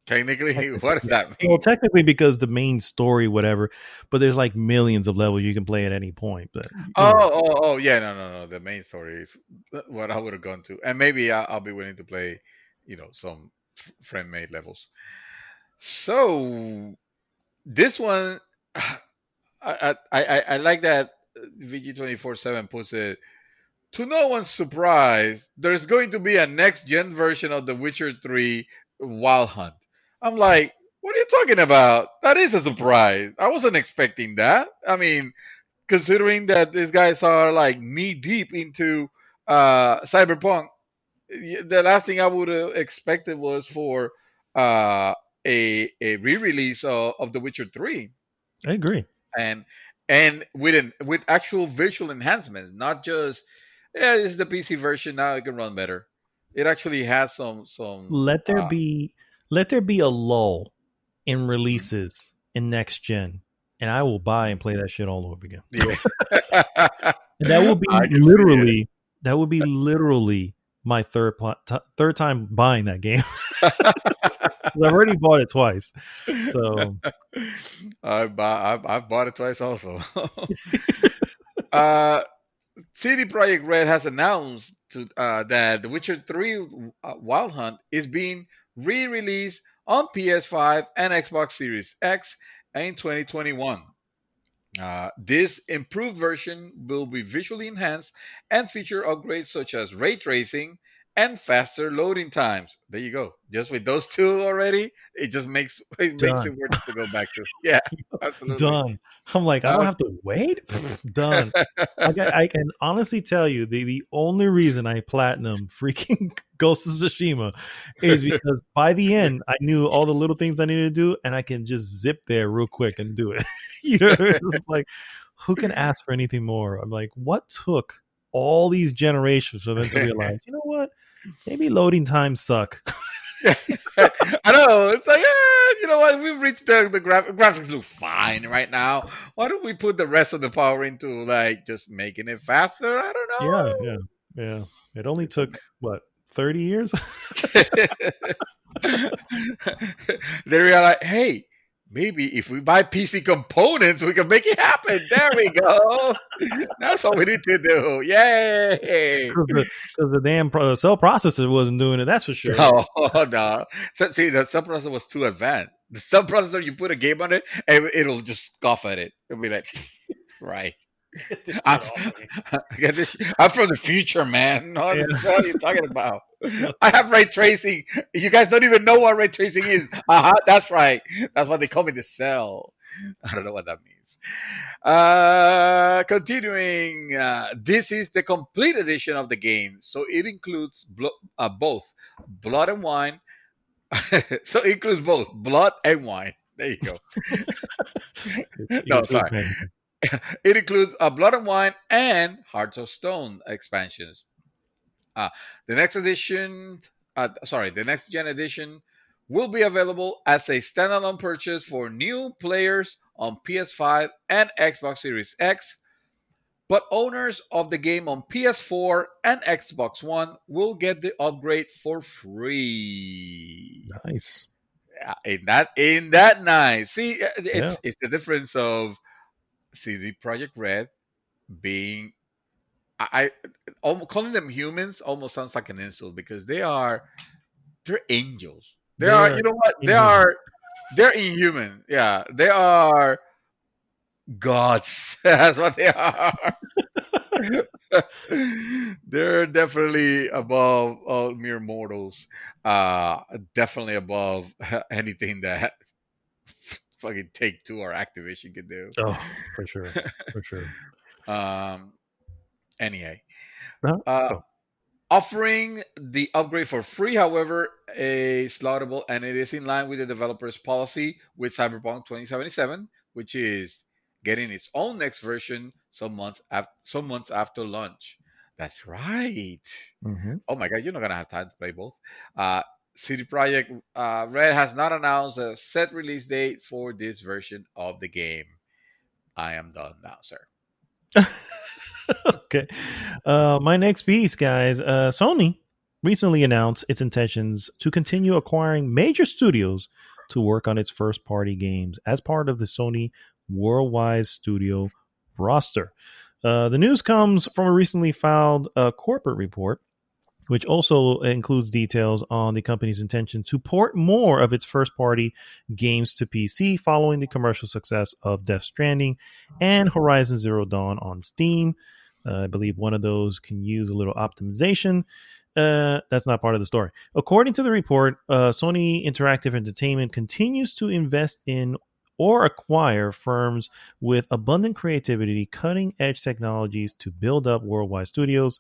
Technically, Technically, what does yeah. that Well, mean? technically because the main story, whatever. But there's like millions of levels you can play at any point. But Oh, oh, yeah, no. The main story is what I would have gone to, and maybe I'll be willing to play, some friend-made levels. So this one, I like that VG247 puts it. To no one's surprise, there's going to be a next gen version of The Witcher 3 Wild Hunt. I'm like, What are you talking about? That is a surprise. I wasn't expecting that. I mean, considering that these guys are like knee deep into Cyberpunk, the last thing I would have expected was for uh, a re-release of The Witcher 3, I agree. and with actual visual enhancements, not just yeah, this is the PC version now it can run better. It actually has some Let there be a lull in mhm. releases in next gen, and I will buy and play that shit all over again. Yeah. And that will be I can see literally my third time buying that game. I've already bought it twice. So I've bought it twice also. uh, CD Projekt Red has announced that The Witcher 3 Wild Hunt is being re-released on PS5 and Xbox Series X in 2021. This improved version will be visually enhanced and feature upgrades such as ray tracing and faster loading times. There you go. Just with those two already, it makes done. it worth to go back to. Yeah, absolutely. Done. I'm like, I don't Uh, have to wait. Done. I can honestly tell you the only reason I platinum freaking Ghost of Tsushima is because by the end I knew all the little things I needed to do, and I can just zip there real quick and do it. You know, it's like, who can ask for anything more? I'm like, what took all these generations for them to realize, you know what? Maybe loading times suck. I know. It's like, you know what? We've reached the graphics look fine right now. Why don't we put the rest of the power into like just making it faster? I don't Yeah, know. yeah, yeah. It only took what 30 years. They realize, hey, maybe if we buy PC components, we can make it happen. There we go. That's what we need to do. Yay! Because the damn cell processor wasn't doing it. That's for sure. No, no. So, see, the sub processor was too advanced. The sub processor, you put a game on it, and it'll just scoff at it. It'll be like, right. Get this I'm, shit off of me. I'm from the future, man. No, Yeah. what are you talking about? I have ray tracing. You guys don't even know what ray tracing is. That's right. That's why they call me the cell. I don't know what that means. Continuing, this is the complete edition of the game, so it includes both blood and wine. So it includes both blood and wine. There you go. No, sorry. It includes Blood and Wine and Hearts of Stone expansions. Uh, the next edition, the next gen edition will be available as a standalone purchase for new players on PS5 and Xbox Series X, but owners of the game on PS4 and Xbox One will get the upgrade for free. Nice. In that nice. See, Yeah. it's the difference of CD Projekt Red being calling them humans almost sounds like an insult because they're angels. They are, They're you know what? inhuman. They're inhuman. Yeah, they are gods. That's what they are. They're definitely above all mere mortals. Definitely above anything that fucking Take Two or Activision could do. Oh, for sure. For sure. Um. Anyway, Huh? uh, Oh. offering the upgrade for free, however, is laudable and it is in line with the developer's policy with Cyberpunk 2077, which is getting its own next version some months after launch. That's right. Mm-hmm. Oh my god, you're not gonna have time to play both. Uh, CD Projekt Red has not announced a set release date for this version of the game. I am done now, sir. Okay. My next piece, guys. Sony recently announced its intentions to continue acquiring major studios to work on its first party games as part of the Sony worldwide studio roster. The news comes from a recently filed corporate report, which also includes details on the company's intention to port more of its first party games to PC following the commercial success of Death Stranding and Horizon Zero Dawn on Steam. I believe one of those can use a little optimization. That's not part of the story. According to the report, Sony Interactive Entertainment continues to invest in or acquire firms with abundant creativity, cutting edge technologies to build up worldwide studios.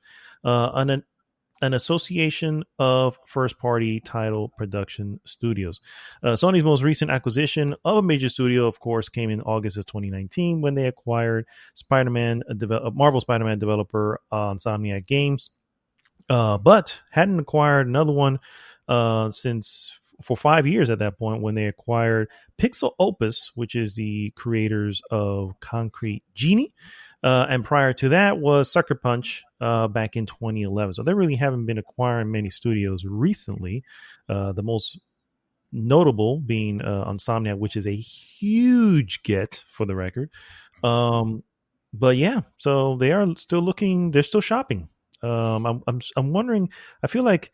An association of first party title production studios. Sony's most recent acquisition of a major studio, of course, came in August of 2019 when they acquired Marvel Spider Man developer Insomniac Games, but hadn't acquired another one since for 5 years at that point when they acquired Pixel Opus, which is the creators of Concrete Genie. And prior to that was Sucker Punch back in 2011. So they really haven't been acquiring many studios recently. The most notable being Insomniac, which is a huge get for the record. But yeah, so they are still looking. They're still shopping. I'm wondering. I feel like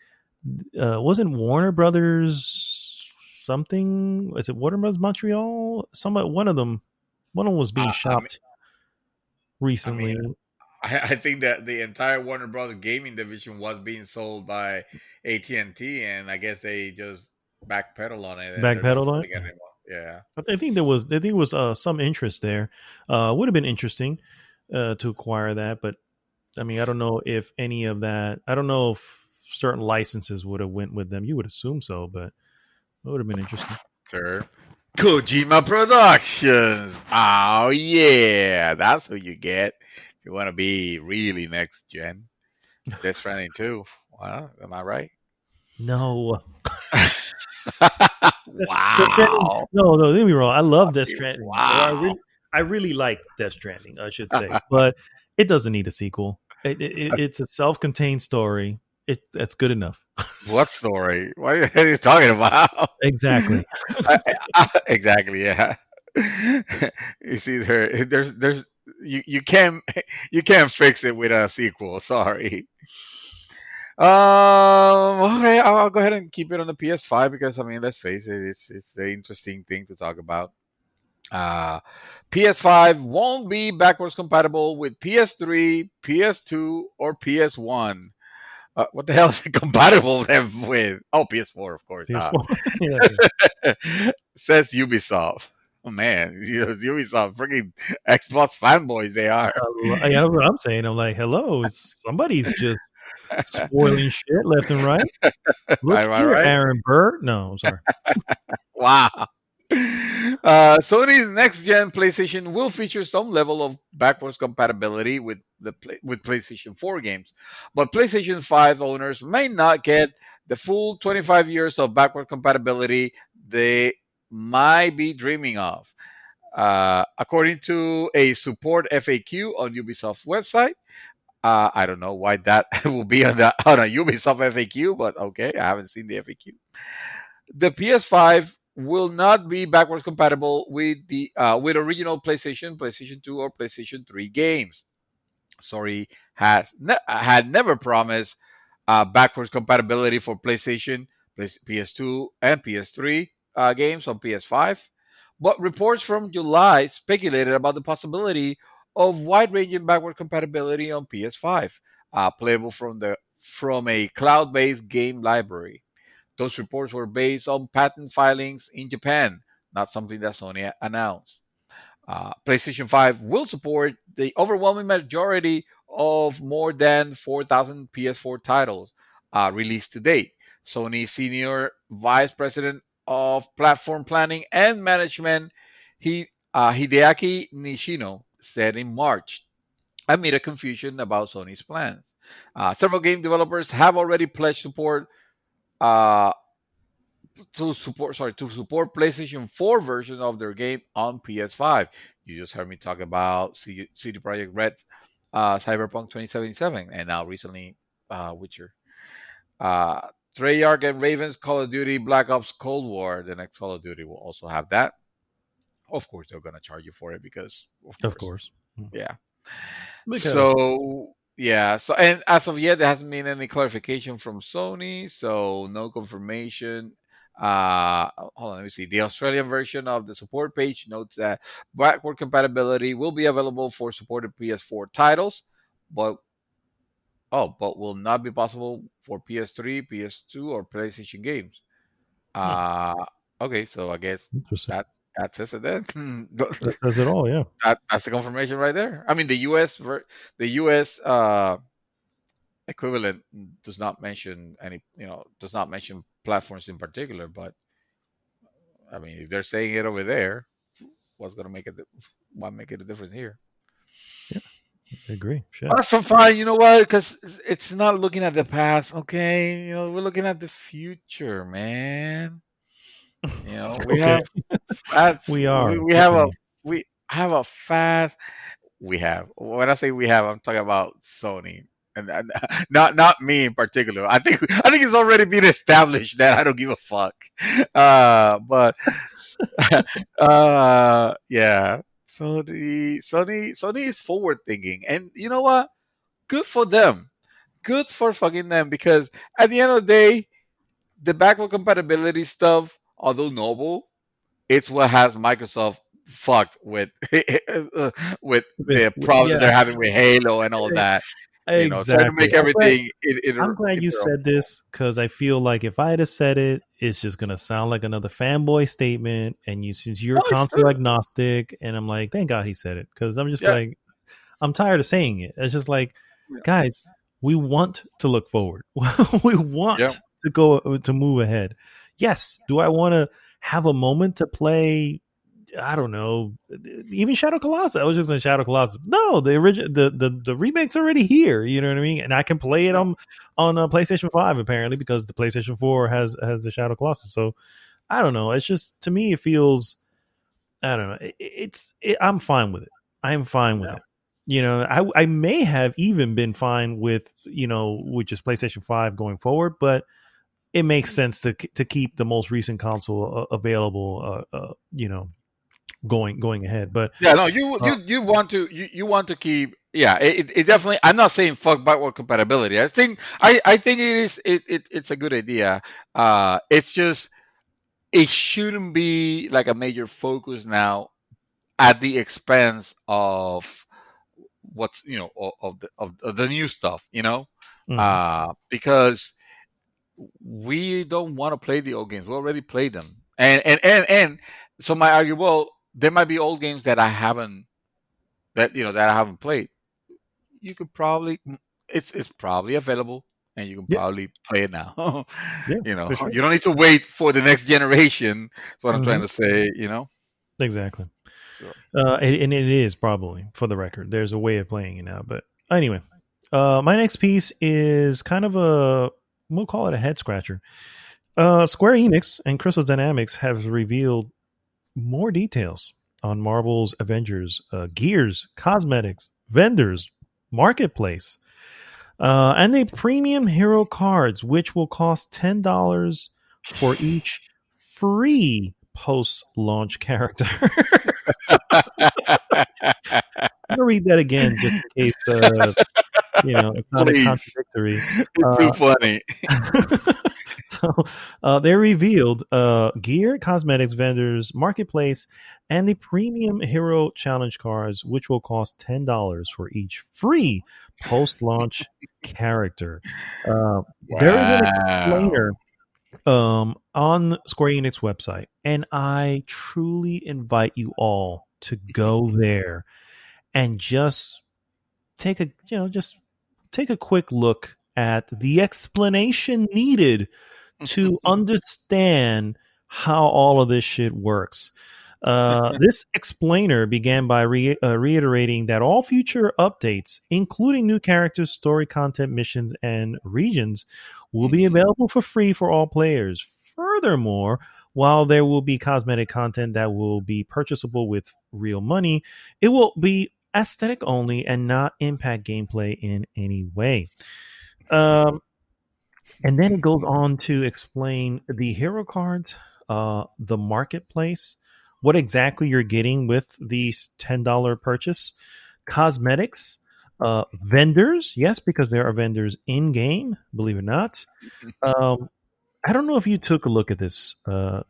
wasn't Warner Brothers something? Is it Warner Brothers Montreal? One of them. One of them was being I mean, shopped I mean, recently. I think that the entire Warner Brothers gaming division was being sold by AT&T, and I guess they just backpedal on it, and they're not Backpedaled on it. selling it anymore. Yeah. I think there was. I think there was some interest there. Would have been interesting to acquire that, but I mean, I don't know if any of that. I don't know if certain licenses would have went with them. You would assume so, but it would have been interesting. Sir. Kojima Productions. Oh yeah, that's who you get if you want to be really next gen. Death Stranding 2. Well, am I right? No, Death Stranding. Wow. No, don't get me wrong. I love Death Stranding, or Wow. I really like Death Stranding, I should say, but it doesn't need a sequel. It's a self-contained story. That's good enough. What story? What are you talking about? Exactly. Exactly, yeah. You see, there's you can't you can't fix it with a sequel. Sorry. Okay, I'll go ahead and keep it on the PS5 because I mean, let's face it, it's an interesting thing to talk about. Uh, PS5 won't be backwards compatible with PS3, PS2, or PS1. What the hell is it compatible them with? Oh, PS4, of course. PS4. Yeah. Says Ubisoft. Oh man, Ubisoft, freaking Xbox fanboys they are. Yeah, that's what I'm saying. I'm like, hello, somebody's just spoiling shit left and right. Look Am I here, right? Aaron Burr. No, I'm sorry. Wow. Sony's next gen PlayStation will feature some level of backwards compatibility with with PlayStation 4 games, but PlayStation 5 owners may not get the full 25 years of backward compatibility they might be dreaming of. According to a support FAQ on Ubisoft's website, I don't know why that will be on a Ubisoft FAQ, but okay, I haven't seen the FAQ. The PS5 will not be backwards compatible with original PlayStation, PlayStation 2, or PlayStation 3 games. Sorry, had never promised backwards compatibility for PlayStation, PS2, and PS3 games on PS5. But reports from July speculated about the possibility of wide-ranging backward compatibility on PS5, playable from a cloud-based game library. Those reports were based on patent filings in Japan, not something that Sony announced. PlayStation 5 will support the overwhelming majority of more than 4,000 PS4 titles released to date. Sony Senior Vice President of Platform Planning and Management, Hideaki Nishino, said in March amid a confusion about Sony's plans. Several game developers have already pledged support uh, to support PlayStation 4 version of their game on PS5. You just heard me talk about CD Projekt Red's Cyberpunk 2077 and now recently Witcher. Uh, Treyarch and Raven's Call of Duty Black Ops Cold War, the next Call of Duty will also have that. Of course, they're gonna charge you for it because, of Of course, course. yeah. Because So yeah, so and as of yet, there hasn't been any clarification from Sony, so no confirmation. Hold on, let me see. The Australian version of the support page notes that backward compatibility will be available for supported PS4 titles, but but will not be possible for PS3, PS2, or PlayStation games. Hmm. Uh, okay, so I guess Interesting. that says it then. That says it all. Yeah. That's the confirmation right there. I mean, the U.S. Equivalent does not mention any, does not mention platforms in particular. But I mean, if they're saying it over there, what's gonna make it? Why make it a difference here? Yeah. I agree. Shit. That's so fine. You know what? Because it's not looking at the past. Okay, we're looking at the future, man. We Okay. have that's We are. we Continue. we have a fast. We have. When I say we have, I'm talking about Sony, and not me in particular. I think it's already been established that I don't give a fuck. But yeah. So the Sony is forward thinking, and you know what? Good for them. Good for fucking them, because at the end of the day, the backward compatibility stuff, although noble, it's what has Microsoft fucked with with the problems Yeah. they're having with Halo and all that. Trying to Exactly. make everything I'm glad you said interoperable. this because I feel like if I had have said it, it's just gonna sound like another fanboy statement. And since you're No, it's console true. agnostic, and I'm like, thank God he said it because I'm just Yeah, like, I'm tired of saying it. It's just like, yeah, guys, we want to look forward. We yeah. want to go to move ahead. Yes. Do I want to have a moment to play? I don't know. Even Shadow Colossus. I was just in Shadow Colossus. No, the original, the remake's already here. You know what I mean? And I can play it Yeah. on PlayStation 5 apparently because the PlayStation 4 has the Shadow Colossus. So I don't know. It's just, to me, it feels, I don't know. I'm fine with it. I'm fine with Yeah. it. I may have even been fine with with just PlayStation 5 going forward, but it makes sense to keep the most recent console available. Going ahead, but Yeah, no, you want to you want to keep. Yeah, it definitely. I'm not saying fuck backward compatibility. I think it's a good idea. It's just it shouldn't be like a major focus now at the expense of what's of the new stuff. mhm. Because we don't want to play the old games. We already played them, and so my argue, well, there might be old games that I haven't played. You could probably it's probably available, and you can Yeah, probably play it now. yeah, for sure. You don't need to wait for the next generation. That's what I'm trying Hmm. to say. Exactly. So And it is probably, for the record, there's a way of playing it now. But anyway, my next piece is kind of we'll call it a head scratcher. Square Enix and Crystal Dynamics have revealed more details on Marvel's Avengers, gears, cosmetics, vendors, marketplace, and the premium hero cards, which will cost $10 for each free post-launch character. I'm gonna read that again just in case it sounded please, contradictory. it's too Uh, funny. so they revealed gear, cosmetics, vendors, marketplace, and the premium hero challenge cards, which will cost $10 for each free post-launch character. There is an Wow. explainer on Square Enix website, and I truly invite you all to go there and just just take a quick look at the explanation needed to understand how all of this shit works. This explainer began by reiterating that all future updates, including new characters, story content, missions, and regions, will be Mhm. available for free for all players. Furthermore, while there will be cosmetic content that will be purchasable with real money, it will be aesthetic only and not impact gameplay in any way. Um, and then it goes on to explain the hero cards, the marketplace, what exactly you're getting with these $10 purchase, cosmetics, vendors. Yes, because there are vendors in game, believe it or not. Um, I don't know if you took a look at this,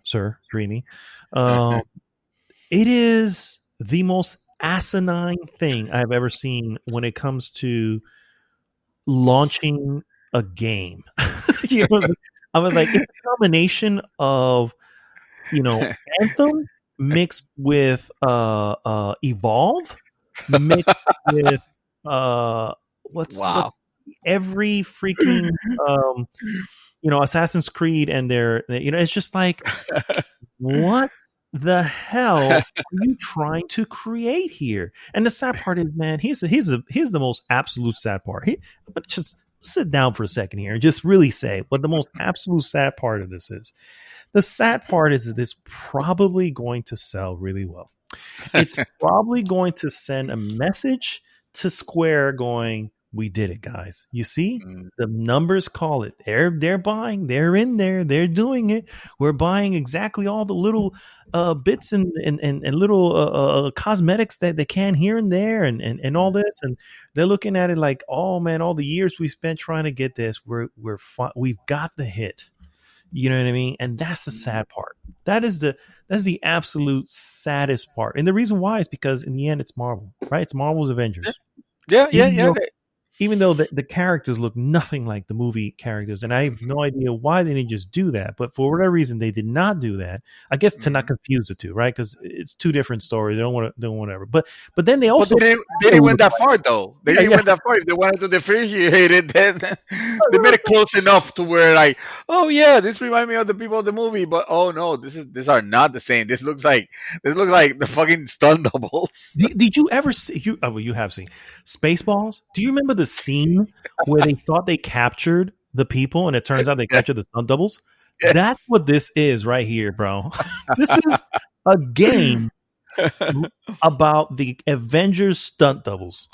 sir, Dreamy. Um, it is the most asinine thing I've ever seen when it comes to launching. a game. You know, I was like, it's a combination of, you know, Anthem mixed with Evolve mixed with uh Wow. what's every freaking um you know, Assassin's Creed, and you know, it's just like, what the hell are you trying to create here? And the sad part is, man, here's the most absolute sad part. But just sit down for a second here and just really say what the most absolute sad part of this is. The sad part is that this probably going to sell really well. It's probably going to send a message to Square going, "We did it, guys. You see, Mm. the numbers call it. They're buying. They're in there. They're doing it. We're buying exactly all the little bits and little cosmetics that they can here and there, and all this. And they're looking at it like, oh man, all the years we spent trying to get this, we've got the hit. You know what I mean? And that's the sad part. That's the absolute saddest part. And the reason why is because in the end, it's Marvel, right? It's Marvel's Avengers. Yeah, yeah, Even yeah. though even though the characters look nothing like the movie characters, and I have no idea why they didn't just do that, but for whatever reason they did not do that. I guess to not Mhm. confuse the two, right? Because it's two different stories. They don't whatever. But then they But also they didn't went that far though. They yeah, didn't yeah. went that far. If they wanted to differentiate it, then they made it close enough to where like, oh yeah, this reminds me of the people of the movie, but oh no, these are not the same. This looks like the fucking stun doubles. Did you ever see you? Oh, well, you have seen Spaceballs. Do you remember the scene where they thought they captured the people, and it turns out they Yeah, captured the stunt doubles? yeah. That's what this is right here, bro. This is a game about the Avengers stunt doubles.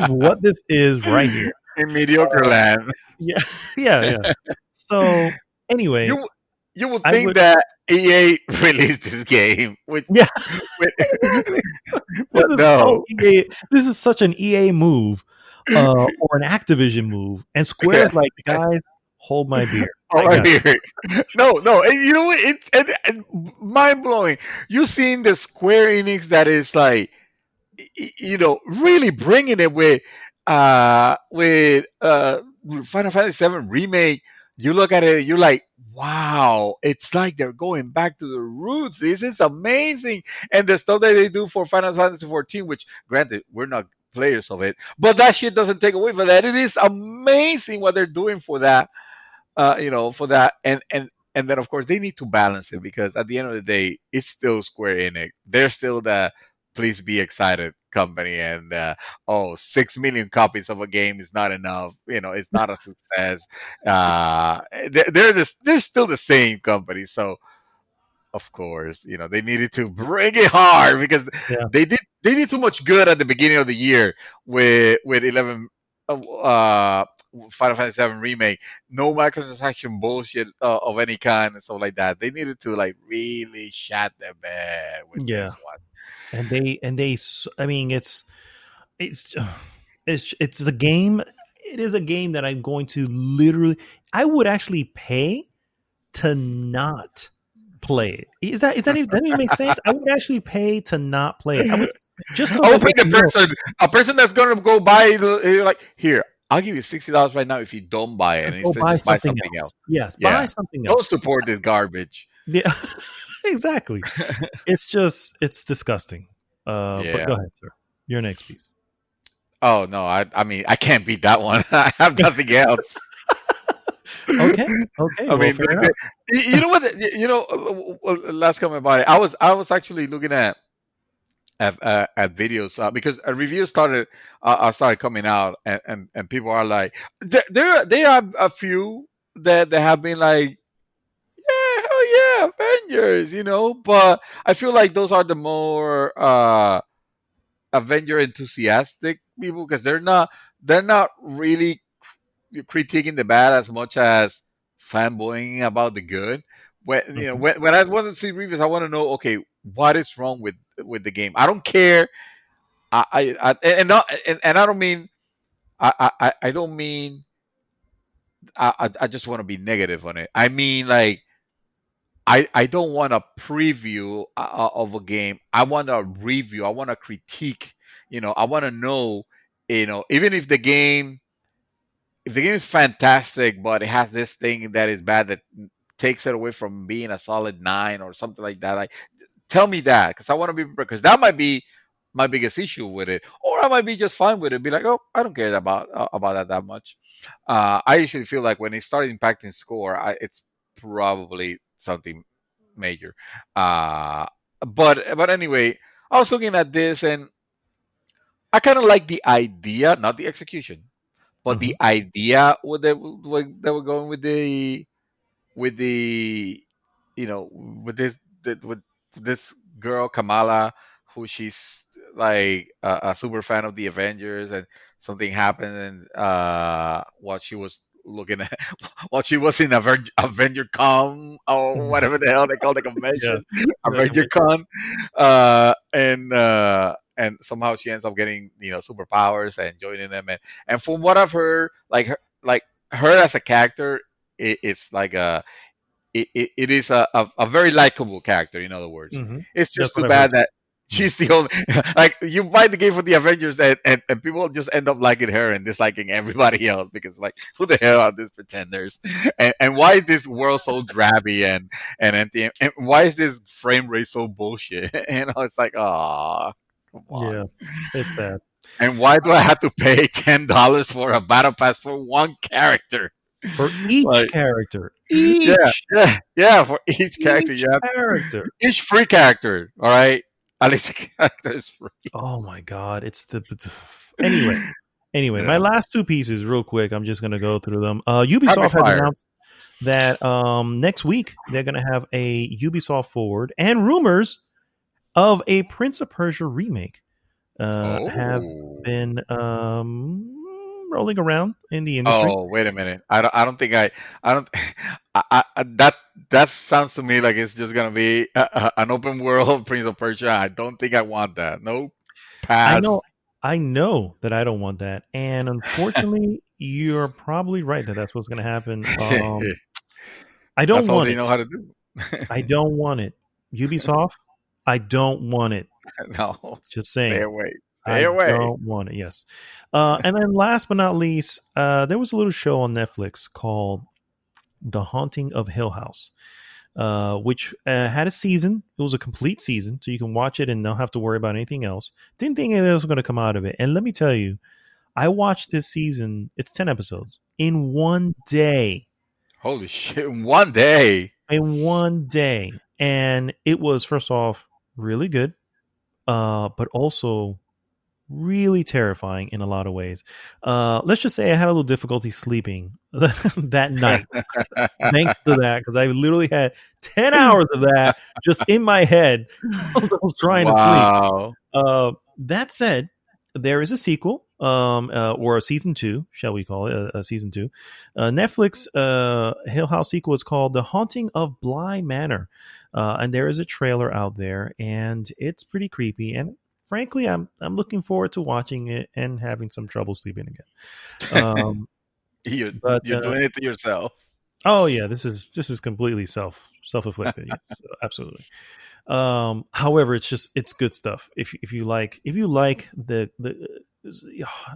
What this is right here. In mediocre land. Yeah, yeah, yeah. So anyway, You you would I think would. that EA released this game, Yeah, with this but is so no. EA. This is such an EA move, or an Activision move, and Yeah. Square's like, guys, hold my beer. Oh, I right got here. No, no. And you know what? It's mind blowing. You seen the Square Enix that is like, really bringing it with Final Fantasy VII remake. You look at it, you're like, wow, it's like they're going back to the roots. This is amazing. And the stuff that they do for Final Fantasy 14, which granted we're not players of it, but that shit doesn't take away from that. It is amazing what they're doing for that, for that. And then of course they need to balance it, because at the end of the day, it's still Square Enix. They're still the please be excited company, and 6 million copies of a game is not enough. It's not a success. They're still the same company, so of course, they needed to bring it hard, because yeah, they did too much good at the beginning of the year with 11, Final Fantasy VII remake. No microtransaction bullshit of any kind and stuff like that. They needed to like really shut the bed with yeah. this one. I mean, it's it's a game. It is a game that I'm going to literally. I would actually pay to not play it. Does that even make sense? I would actually pay to not play it. I would just to I let would think them know. a person that's gonna go buy it, you're like, here, I'll give you $60 right now if you don't buy it, To and go instead buy just buy something something else. else. Yes, buy Yeah, something don't else. support this garbage. Yeah, exactly. It's disgusting. But Yeah. go ahead, sir. Your next piece. Oh no, I mean I can't beat that one. I have nothing else. Okay, okay. I Well, mean, fair enough. you know what? Last comment about it. I was actually looking at videos, because a review started coming out, and people are like, there are a few that have been like, yeah, hell yeah, Avengers, but I feel like those are the more Avenger enthusiastic people, because they're not really critiquing the bad as much as fanboying about the good. Mhm. When I want to see reviews, I want to know, okay, what is wrong with the game. I don't care. And not and I don't mean I don't mean I just want to be negative on it. I mean, like, I don't want a preview of a game. I want a review. I want a critique. I want to know. Even if the game if the game is fantastic, but it has this thing that is bad that takes it away from being a solid 9 or something like that, like tell me that because I want to be prepared because that might be my biggest issue with it, or I might be just fine with it. Be like, oh, I don't care about that much. I usually feel like when it started impacting score, it's probably something major. Uh, but anyway, I was looking at this and I kind of like the idea, not the execution, but Hmm. the idea with they were going with the with with this girl Kamala, who she's like a super fan of the Avengers, and something happened, and while she was looking at while she was in Avenger Con or whatever the hell they call the Yeah, convention, the Avenger convention. Con, and somehow she ends up getting superpowers and joining them, and from what I've heard, like her as a character, it's like it is a very likable character. In other words, Hmm. it's That's just too what I've heard bad too. that Yeah. she's the only like you buy the game for the Avengers and people just end up liking her and disliking everybody else because like who the hell are these pretenders and why is this world so drabby and empty and why is this frame rate so bullshit it's like ah come Yeah, on it's sad and why do I have to pay $10 for a battle pass for one character for each like character. yeah, Each yeah. For each character, each you have character. each free character. All right, at least the character is free. Oh my god, it's the anyway. Anyway, my Yeah. last two pieces, real quick. I'm just gonna go through them. Rapid Ubisoft has fire. announced that next week they're gonna have a Ubisoft Forward and rumors of a Prince of Persia remake have Oh. been rolling around in the industry. Oh, wait a minute. I don't think I don't. That sounds to me like it's just gonna be an open world Prince of Persia. I don't think I want that. Nope. I Pass. know, I know that I don't want that, and unfortunately, you're probably right that that's what's going to happen. I don't That's all want they it. know how to do. I don't want it. Ubisoft, I don't want it. No. Just Stay saying, away. Stay I away. don't want it. Yes. And then last but not least, there was a little show on Netflix called The Haunting of Hill House, which had a season. It was a complete season, so you can watch it and don't have to worry about anything else. Didn't think anything else was going to come out of it. And let me tell you, I watched this season. It's 10 episodes in one day. Holy shit! One day. In one day, and it was first off really good, but also really terrifying in a lot of ways. Let's just say I had a little difficulty sleeping that night, thanks to that, because I literally had 10 hours of that just in my head. I was trying to sleep. Wow. That said, there is a sequel, or a season two, shall we call it a season two? Netflix Hill House sequel is called The Haunting of Bly Manor, and there is a trailer out there, and it's pretty creepy. And frankly, I'm looking forward to watching it and having some trouble sleeping again. you're But you're doing it to yourself. oh yeah, this is completely self inflicted. Yes, absolutely. However, it's good stuff. If you like the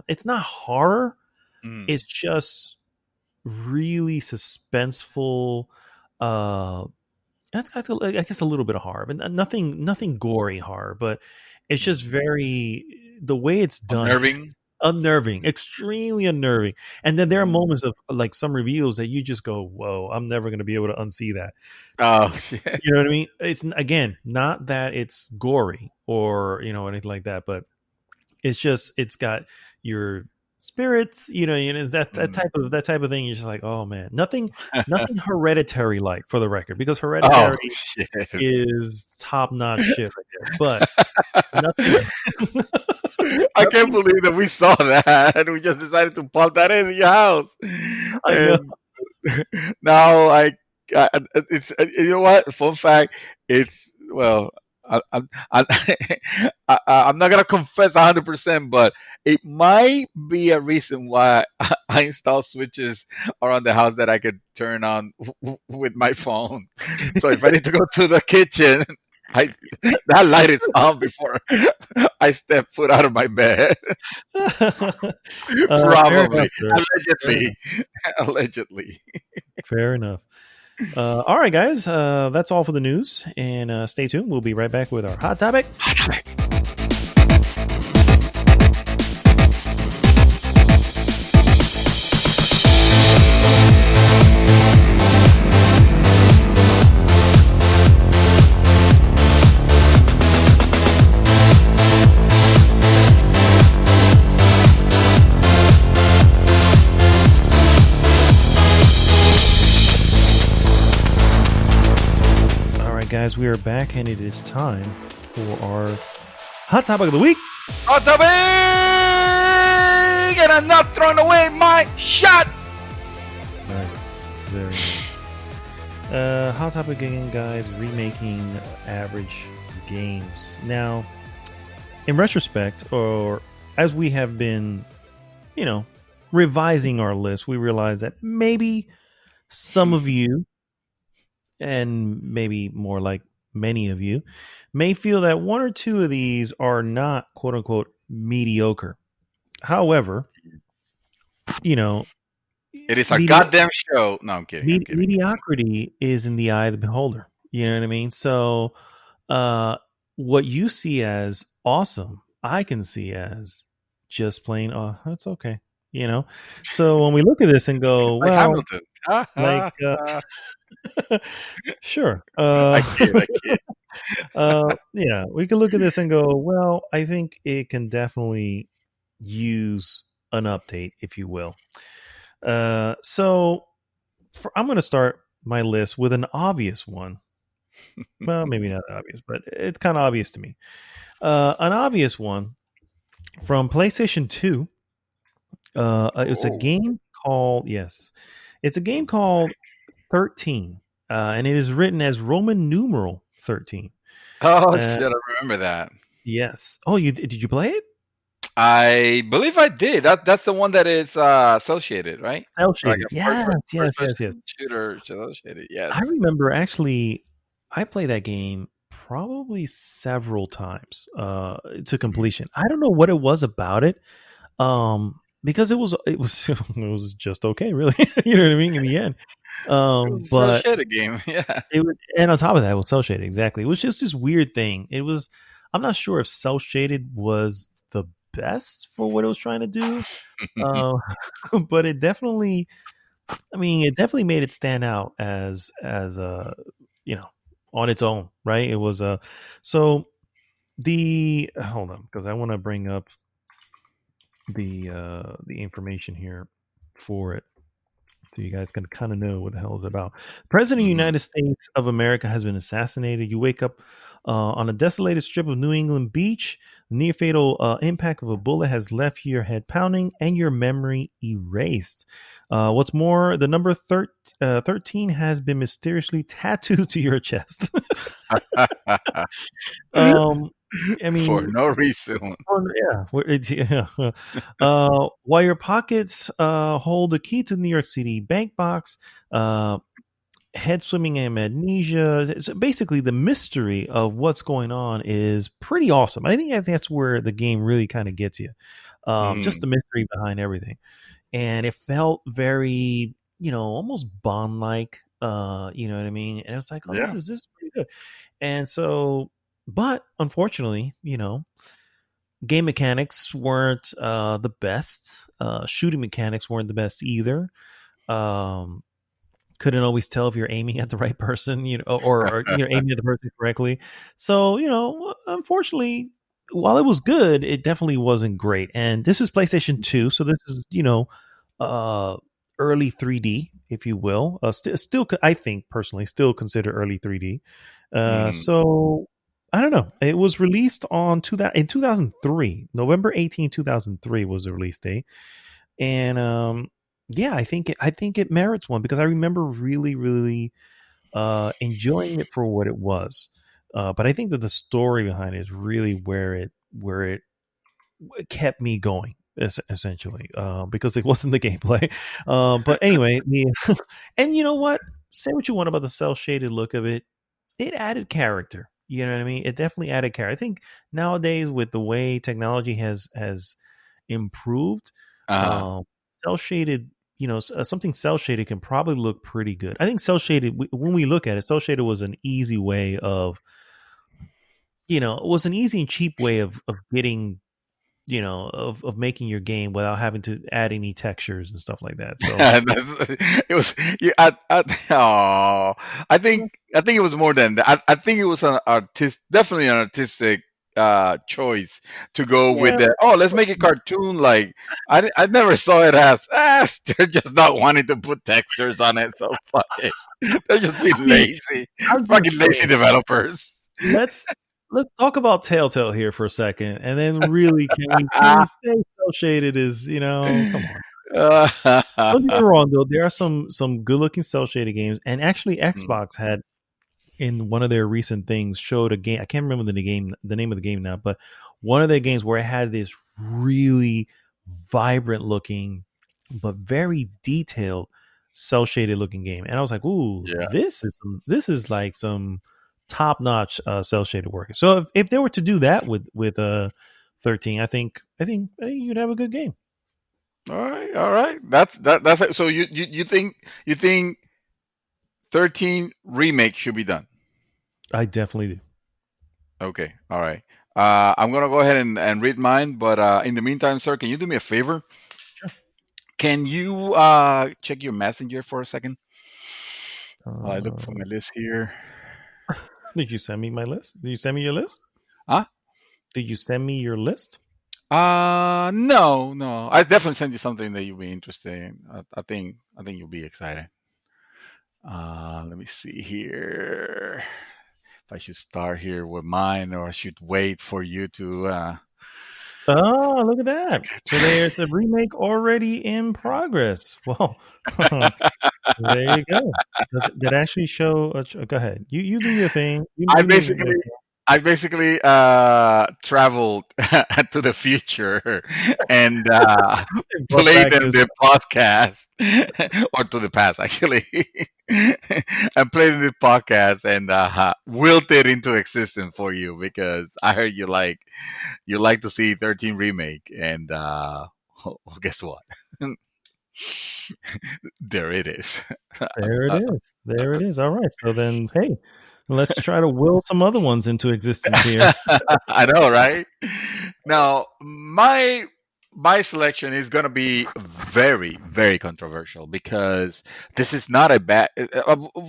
it's not horror. Mm. It's just really suspenseful. Uh, I guess a little bit of horror, but nothing gory horror. But it's just Mm. very the way it's done. Unnerving. Unnerving, extremely unnerving. And then there are Mm. moments of like some reveals that you just go, "Whoa, I'm never going to be able to unsee that." Oh shit. You know what I mean? It's again not that it's gory or anything like that, but it's just it's got your spirits. It's Mm. that type of thing. You're just like, oh man, nothing hereditary like for the record, because Oh hereditary shit. is top notch shit right there. But nothing, I can't nothing. believe that we saw that and we just decided to pop that in your house. I know. And now it's you know what? Fun fact. It's well. I'm not gonna confess 100%, but it might be a reason why I install switches around the house that I could turn on with my phone. So if I need to go to the kitchen I that light is on before I step foot out of my bed. Fair enough, Probably, sir. Fair allegedly, enough. allegedly. Fair enough. All right, guys. That's all for the news. And stay tuned. We'll be right back with our hot topic. Guys, we are back, and it is time for our hot topic of the week. Hot topic, and I'm not throwing away my shot. Nice, very nice. Hot topic again, guys. Remaking Average Games. Now, in retrospect, or as we have been, revising our list, we realized that maybe some of you, and maybe more like many of you, may feel that one or two of these are not quote unquote mediocre. However, it is a goddamn show. No, I'm kidding. Mediocrity is in the eye of the beholder. You know what I mean? So, what you see as awesome, I can see as just plain, oh, that's okay. So when we look at this and go, like well, Hamilton. Sure. I kid. Yeah, we could look at this and go, well, I think it can definitely use an update, if you will. So I'm going to start my list with an obvious one. Well, maybe not obvious, but it's kind of obvious to me. An obvious one from PlayStation 2. It's a game called, it's a game called 13, and it is written as Roman numeral 13. Oh shit! I remember that. Yes. Oh, did you play it? I believe I did. That's the one that is cell shaded, right? Cell shaded. Yes. Shooter cell shaded. Yes. I remember actually, I played that game probably several times to completion. I don't know what it was about it. Because it was just okay, really. You know what I mean? In the end, but cell shaded game, yeah. And on top of that, it was cell shaded. Exactly. It was just this weird thing. It was. I'm not sure if cell shaded was the best for what it was trying to do, but it definitely. I mean, it definitely made it stand out as on its own, right? It was so the hold on, because I want to bring up the information here for it, so you guys can kind of know what the hell it's about. President of the United States of America has been assassinated. You wake up on a desolated strip of New England beach. The near fatal impact of a bullet has left your head pounding and your memory erased. What's more, the number 13 has been mysteriously tattooed to your chest. I mean, for no reason. While your pockets hold the key to the New York City bank box, head swimming in amnesia. So basically, the mystery of what's going on is pretty awesome. I think that's where the game really kind of gets you. Just the mystery behind everything. And it felt very, almost Bond-like, you know what I mean? And it was like, oh, this is pretty good. And so, but unfortunately, game mechanics weren't the best. Shooting mechanics weren't the best either. Couldn't always tell if you're aiming at the right person, or aiming at the person correctly. So, unfortunately, while it was good, it definitely wasn't great. And this is PlayStation 2, so this is, early 3D, if you will. Still, I think personally, still consider early 3D. So I don't know. It was released in 2003, November 18, 2003 was the release date, and I think it merits one, because I remember really, really enjoying it for what it was. But I think that the story behind it is really where it kept me going, essentially, because it wasn't the gameplay. But anyway, and you know what? Say what you want about the cell shaded look of it. It added character. You know what I mean? It definitely added character. I think nowadays with the way technology has improved, Uh um, cell shaded, something cell shaded can probably look pretty good. I think cell shaded, when we look at it, cell shaded was an easy way of, it was an easy and cheap way of getting, of making your game without having to add any textures and stuff like that. So it was. Yeah, oh, I think it was more than that. I think it was definitely an artistic choice to go with yeah, that. Oh, let's make a cartoon. Like I never saw it as they're just not wanting to put textures on it. So fuck it. They're just I being mean, lazy, I was gonna fucking lazy say, developers. let's let's talk about Telltale here for a second, and then really, can we say cell shaded is, come on. Don't get me wrong though, there are some good looking cell shaded games, and actually Mm, Xbox had in one of their recent things showed a game. I can't remember the name of the game now, but one of their games where it had this really vibrant looking, but very detailed cell shaded looking game, and I was like, "Ooh, yeah. this is like some top notch cell shaded work." So if they were to do that with 13, I think you'd have a good game. All right, all right. That's it. So you think 13 remake should be done? I definitely do. Okay, all right. I'm gonna go ahead and read mine, but in the meantime, sir, can you do me a favor? Sure. Can you check your messenger for a second while I look for Uh, my list here? did you send me my list? Did you send me your list? Huh? Did you send me your list? No, no. I definitely send you something that you'll be interested in. I think you'll be excited. Let me see here. If I should start here with mine, or I should wait for you to. Oh, look at that. So there's a remake already in progress. Well, there you go. Does it actually show go ahead. You do your thing. You I you do your basically thing. I basically traveled to the future and Brought played back in this. the podcast, or to the past actually, and played in the podcast and willed it into existence for you because I heard you like to see 13 remake, and well, guess what? There it is. There it is. There it is. All right. So then, hey, let's try to will some other ones into existence here. I know, right? Now, my selection is gonna be very, very controversial because this is not a bad.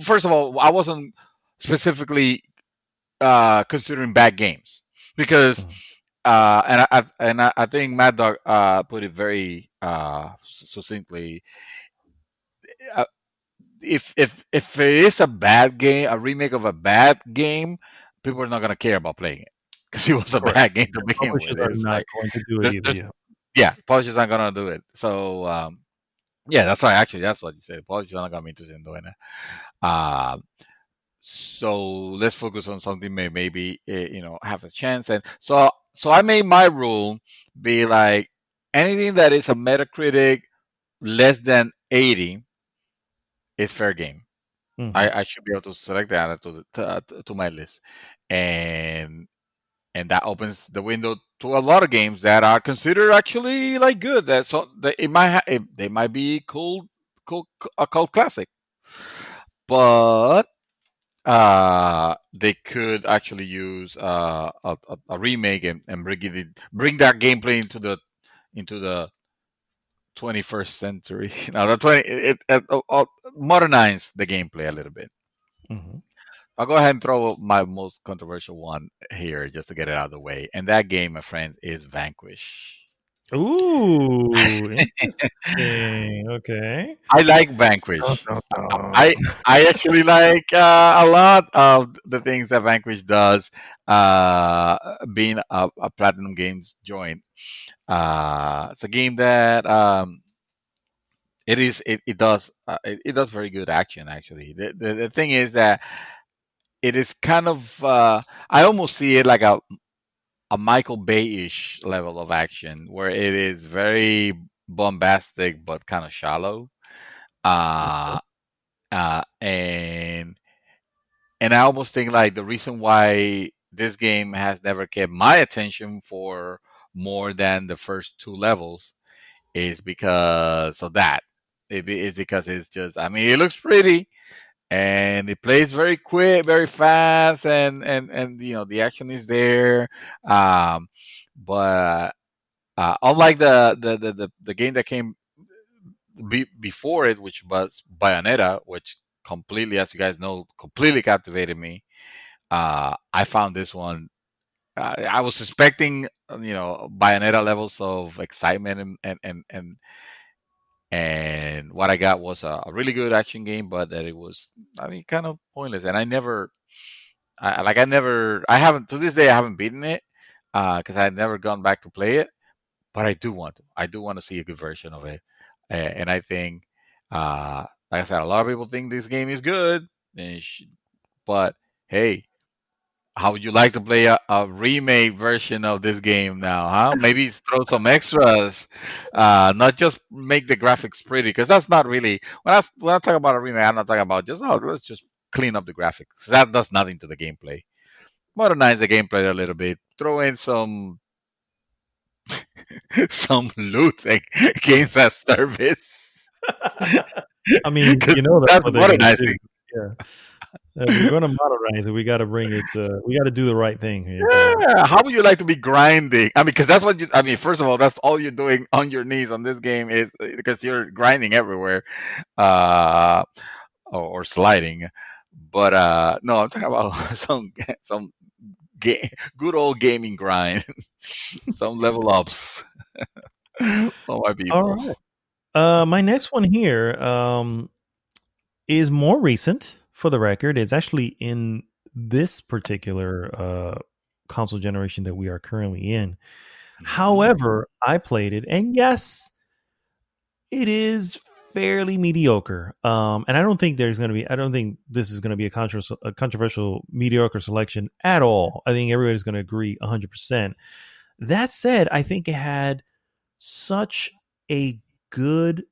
First of all, I wasn't specifically considering bad games because, Mhm. and I think Mad Dog put it very succinctly. Uh, if it is a bad game, a remake of a bad game, people are not gonna care about playing it because it was a Correct. bad game to Yeah, begin publishers with. are It's not like going to do it there, either. there's Yeah. yeah, publishers aren't gonna do it. So yeah, that's why actually that's what you said. Publishers are not gonna be interested in doing it. Uh, so let's focus on something maybe have a chance. And so I made my rule be like anything that is a Metacritic less than 80 is fair game. Hmm. I should be able to select that to my list, and that opens the window to a lot of games that are considered actually like good. That so that they might be cool a cult classic, but they could actually use a remake and bring that gameplay into the 21st century. Now the 20 modernize the gameplay a little bit. Hmm. I'll go ahead and throw my most controversial one here just to get it out of the way. And that game, my friends, is Vanquish. Ooh, interesting. Okay. I like Dun, Vanquish. dun, dun. I actually like a lot of the things that Vanquish does, being a Platinum Games joint. It's a game that it does very good action. Actually, the thing is that it is kind of I almost see it like a Michael Bay-ish level of action, where it is very bombastic but kind of shallow. Okay. And and I almost think like the reason why this game has never kept my attention for more than the first two levels is because of that. It's because it's just, I mean, it looks pretty and it plays very quick, very fast, and the action is there. Um, but unlike the game that came before it, which was Bayonetta, which completely, as you guys know, completely captivated me. I found this one. I was expecting, Bayonetta levels of excitement, and what I got was a really good action game, but that it was, I mean, kind of pointless. And I haven't to this day, I haven't beaten it because I had never gone back to play it. But I do want to. I do want to see a good version of it, and I think, like I said, a lot of people think this game is good, but hey, how would you like to play a remake version of this game now, huh? Maybe throw some extras, not just make the graphics pretty, because that's not really when I talk about a remake, I'm not talking about just, oh, let's just clean up the graphics. That does nothing to the gameplay. Modernize the gameplay a little bit, throw in some some loot and games as service. I mean, 'Cause that's that's what they're gonna do. modernizing. Yeah. If we're gonna modernize it, we got to bring it. We got to do the right thing here. So Yeah, how would you like to be grinding? I mean, because that's what I mean, first of all, that's all you're doing on your knees on this game is because you're grinding everywhere, uh, or sliding. But no, I'm talking about some good old gaming grind, some level ups for my all people. right. My next one here is more recent. For the record, it's actually in this particular console generation that we are currently in. Mm. However, I played it, and yes, it is fairly mediocre. And I don't think there's going to be. I don't think this is going to be a controversial mediocre selection at all. I think everybody's going to agree 100%. That said, I think it had such a good,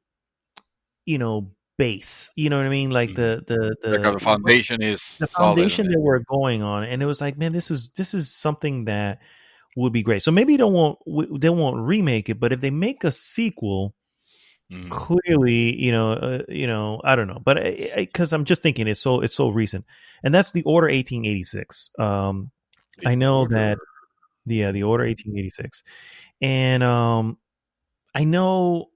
base. You know what I mean? Like Mm. the Like the our foundation is the solid on foundation it. that we're going on, and it was like, man, this is something that would be great. So maybe they won't remake it, but if they make a sequel, Mm. clearly, I don't know, but because I'm just thinking it's so recent, and that's the Order 1886. The I know order. that the Order 1886, and I know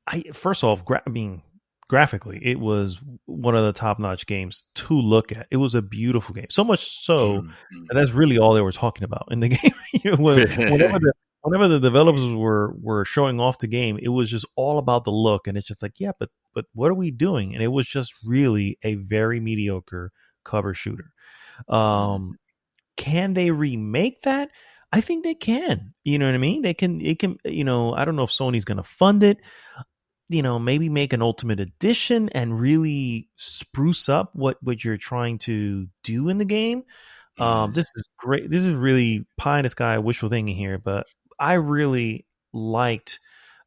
I first off, I mean, graphically, it was one of the top notch games to look at. It was a beautiful game, so much so Mm. that that's really all they were talking about in the game. Whenever Mm. the developers were showing off the game, it was just all about the look, and it's just like, yeah, but what are we doing? And it was just really a very mediocre cover shooter. Mm. Um, can they remake that? I think they can. You know what I mean? They can. It can. I don't know if Sony's going to fund it. Maybe make an ultimate edition and really spruce up what you're trying to do in the game. Mm. This is great. This is really pie in the sky wishful thinking here, but I really liked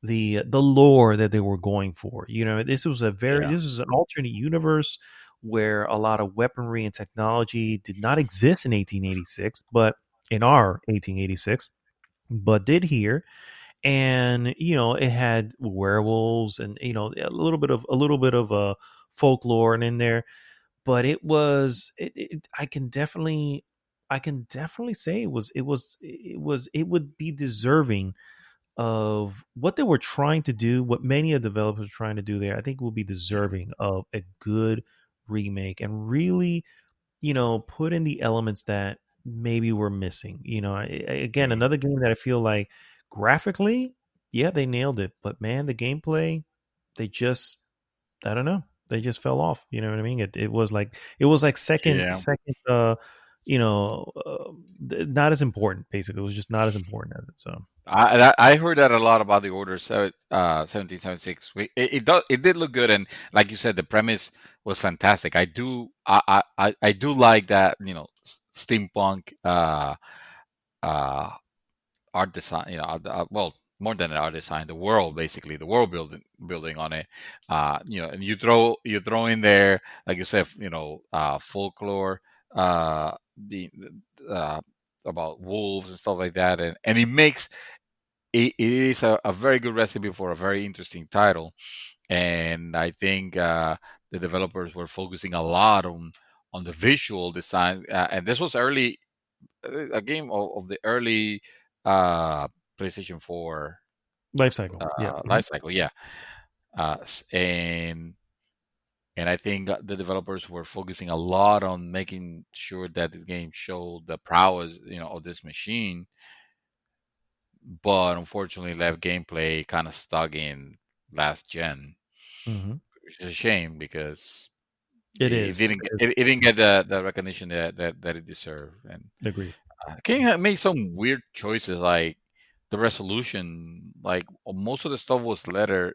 the lore that they were going for. Yeah. This was an alternate universe where a lot of weaponry and technology did not exist in 1886, but in our 1886, but did here. And it had werewolves and a little bit of folklore and in there, but I can definitely say it would be deserving of what they were trying to do, what many of the developers were trying to do there. I think it would be deserving of a good remake and really, put in the elements that maybe we're missing. Again, Mm. another game that I feel like graphically, yeah, they nailed it, but man, the gameplay, they just, I don't know, they just fell off. You know what I mean? It was like second, Yeah. second, not as important. Basically, it was just not as important as it. So I heard that a lot about the Order 1776. It did look good, and like you said, the premise was fantastic. I do like that, steampunk uh art design, well, more than an art design, the world, basically the world building on it. And you throw in there, like you said, folklore. the about wolves and stuff like that, and it makes it is a very good recipe for a very interesting title. And I think the developers were focusing a lot on the visual design, and this was early a game of the early uh, PlayStation 4 Life cycle. Yeah. life cycle, yeah. And I think the developers were focusing a lot on making sure that this game showed the prowess, of this machine, but unfortunately left gameplay kind of stuck in last gen, Mm-hmm. which is a shame because It it is. didn't get, it didn't get the recognition that it deserved. And Agreed. King had made some weird choices, like the resolution, like most of the stuff was letterboxed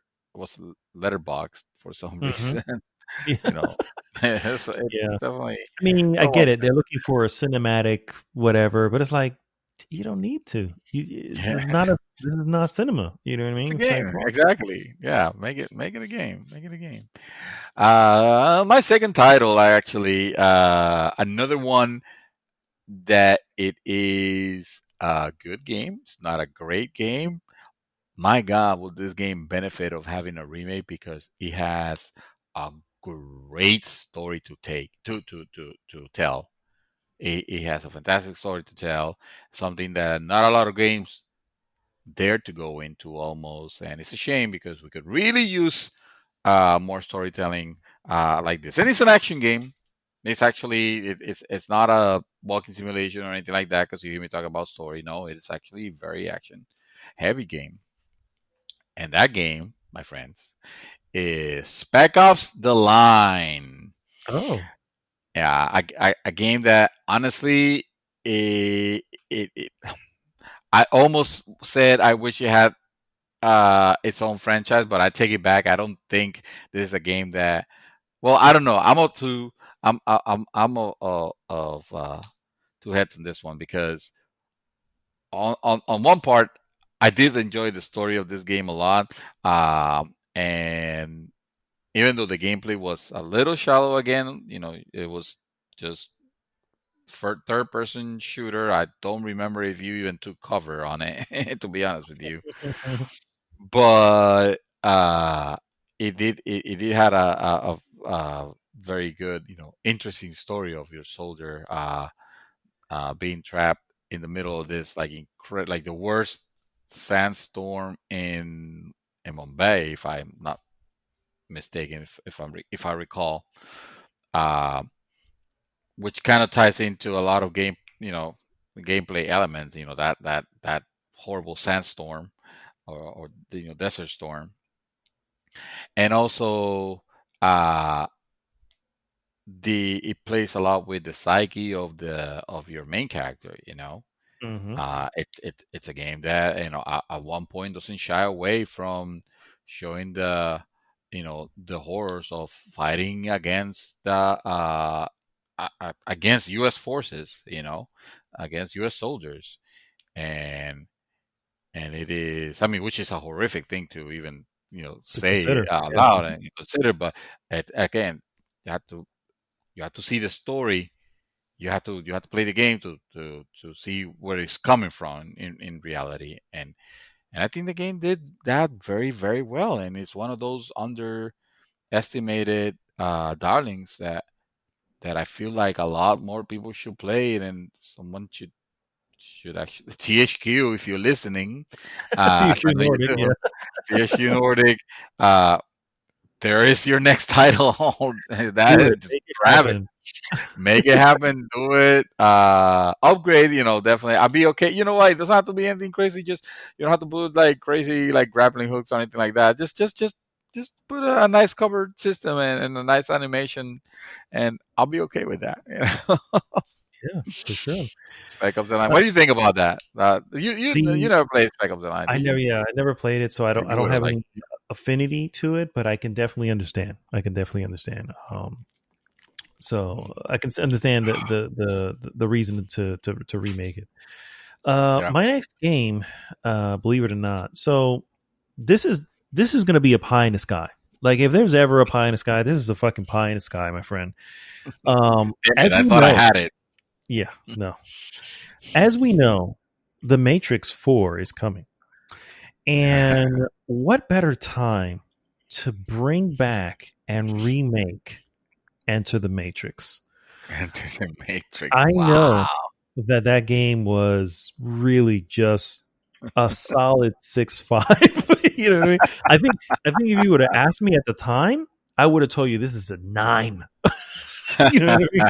for some Mm-hmm. reason. Yeah. you know, it Yeah. definitely I mean, I somewhat. get it. They're looking for a cinematic whatever, but it's like you don't need to. This is not a. This is not cinema. You know what I It's a mean? It's like, game, come on. exactly. Yeah, make it a game. Make it a game. My second title, actually, another one that it is a good game. It's not a great game. My God, will this game benefit of having a remake because it has a great story to take to tell. It has a fantastic story to tell, something that not a lot of games dare to go into almost, and it's a shame because we could really use more storytelling like this. And it's an action game. It's actually it's not a walking simulation or anything like that because you hear me talk about story. No, it's actually a very action heavy game. And that game, my friends, is Spec Ops: The Line. Oh. Yeah, a game that honestly, it I almost said I wish it had its own franchise, but I take it back. I don't think this is a game that. Well, I don't know. I'm of two heads in this one because on one part, I did enjoy the story of this game a lot, and even though the gameplay was a little shallow again, it was just for third person shooter. I don't remember if you even took cover on it, to be honest with you. But it did had a very good, interesting story of your soldier being trapped in the middle of this like the worst sandstorm in Mumbai, if I'm not mistaken, if I recall, uh, which kind of ties into a lot of gameplay elements. That horrible sandstorm or the desert storm, and also uh, the it plays a lot with the psyche of your main character. Mm-hmm. It's a game that at one point doesn't shy away from showing the horrors of fighting against against U.S. forces, against U.S. soldiers, and it is, I mean, which is a horrific thing to even To say consider. out Yeah. loud and consider, but again, you have to see the story. You have to play the game to see where it's coming from in reality. And I think the game did that very, very well. And it's one of those underestimated darlings that I feel like a lot more people should play it, and someone should actually THQ, if you're listening, as I THQ know you Nordic. Yeah. do. THQ Nordic, uh, there is your next title. Do That it. just Make it grab it. happen. Make it happen. Do it. Upgrade. Definitely. I'll be okay. You know what? It doesn't have to be anything crazy. Just you don't have to put like crazy like grappling hooks or anything like that. Just put a nice covered system and a nice animation, and I'll be okay with that. Yeah, for sure. Spec Ops the Line. Uh, What do you think about that? You the never played Spec Ops the Line, do you? I never played it, so Or I you don't would have have like? any affinity to it, but I can definitely understand. I can definitely understand. So I can understand the reason to remake it. Yeah. My next game, believe it or not, so this is this is going to be a pie in the sky. Like if there's ever a pie in the sky, this is a fucking pie in the sky, my friend. Damn it, As I we thought I know, had it. yeah, no. As we know, The Matrix 4 is coming. And what better time to bring back and remake Enter the Matrix? Enter the Matrix. I know Wow. that that game was really just a solid 6.5. You know what I mean? I think if you would have asked me at the time, I would have told you this is a 9. You know what I mean?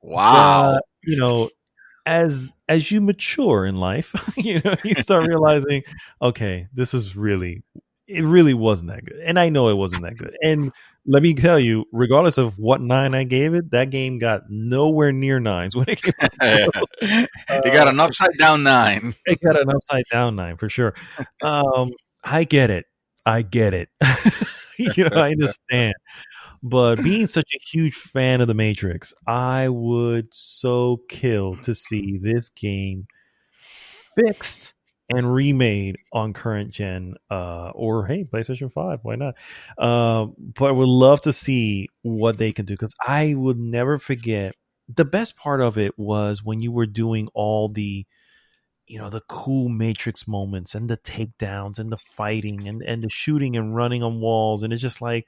Wow. But as you mature in life, you start realizing, okay, this is really, it really wasn't that good, and I know it wasn't that good. And let me tell you, regardless of what 9 I gave it, that game got nowhere near 9s when it came out. So, You got an upside down 9. it got an upside down 9 for sure. I get it. I get it. I understand. But being such a huge fan of the Matrix, I would so kill to see this game fixed and remade on current gen, or hey, PlayStation 5, why not? But I would love to see what they can do, because I would never forget, the best part of it was when you were doing all the cool Matrix moments and the takedowns and the fighting and the shooting and running on walls, and it's just like,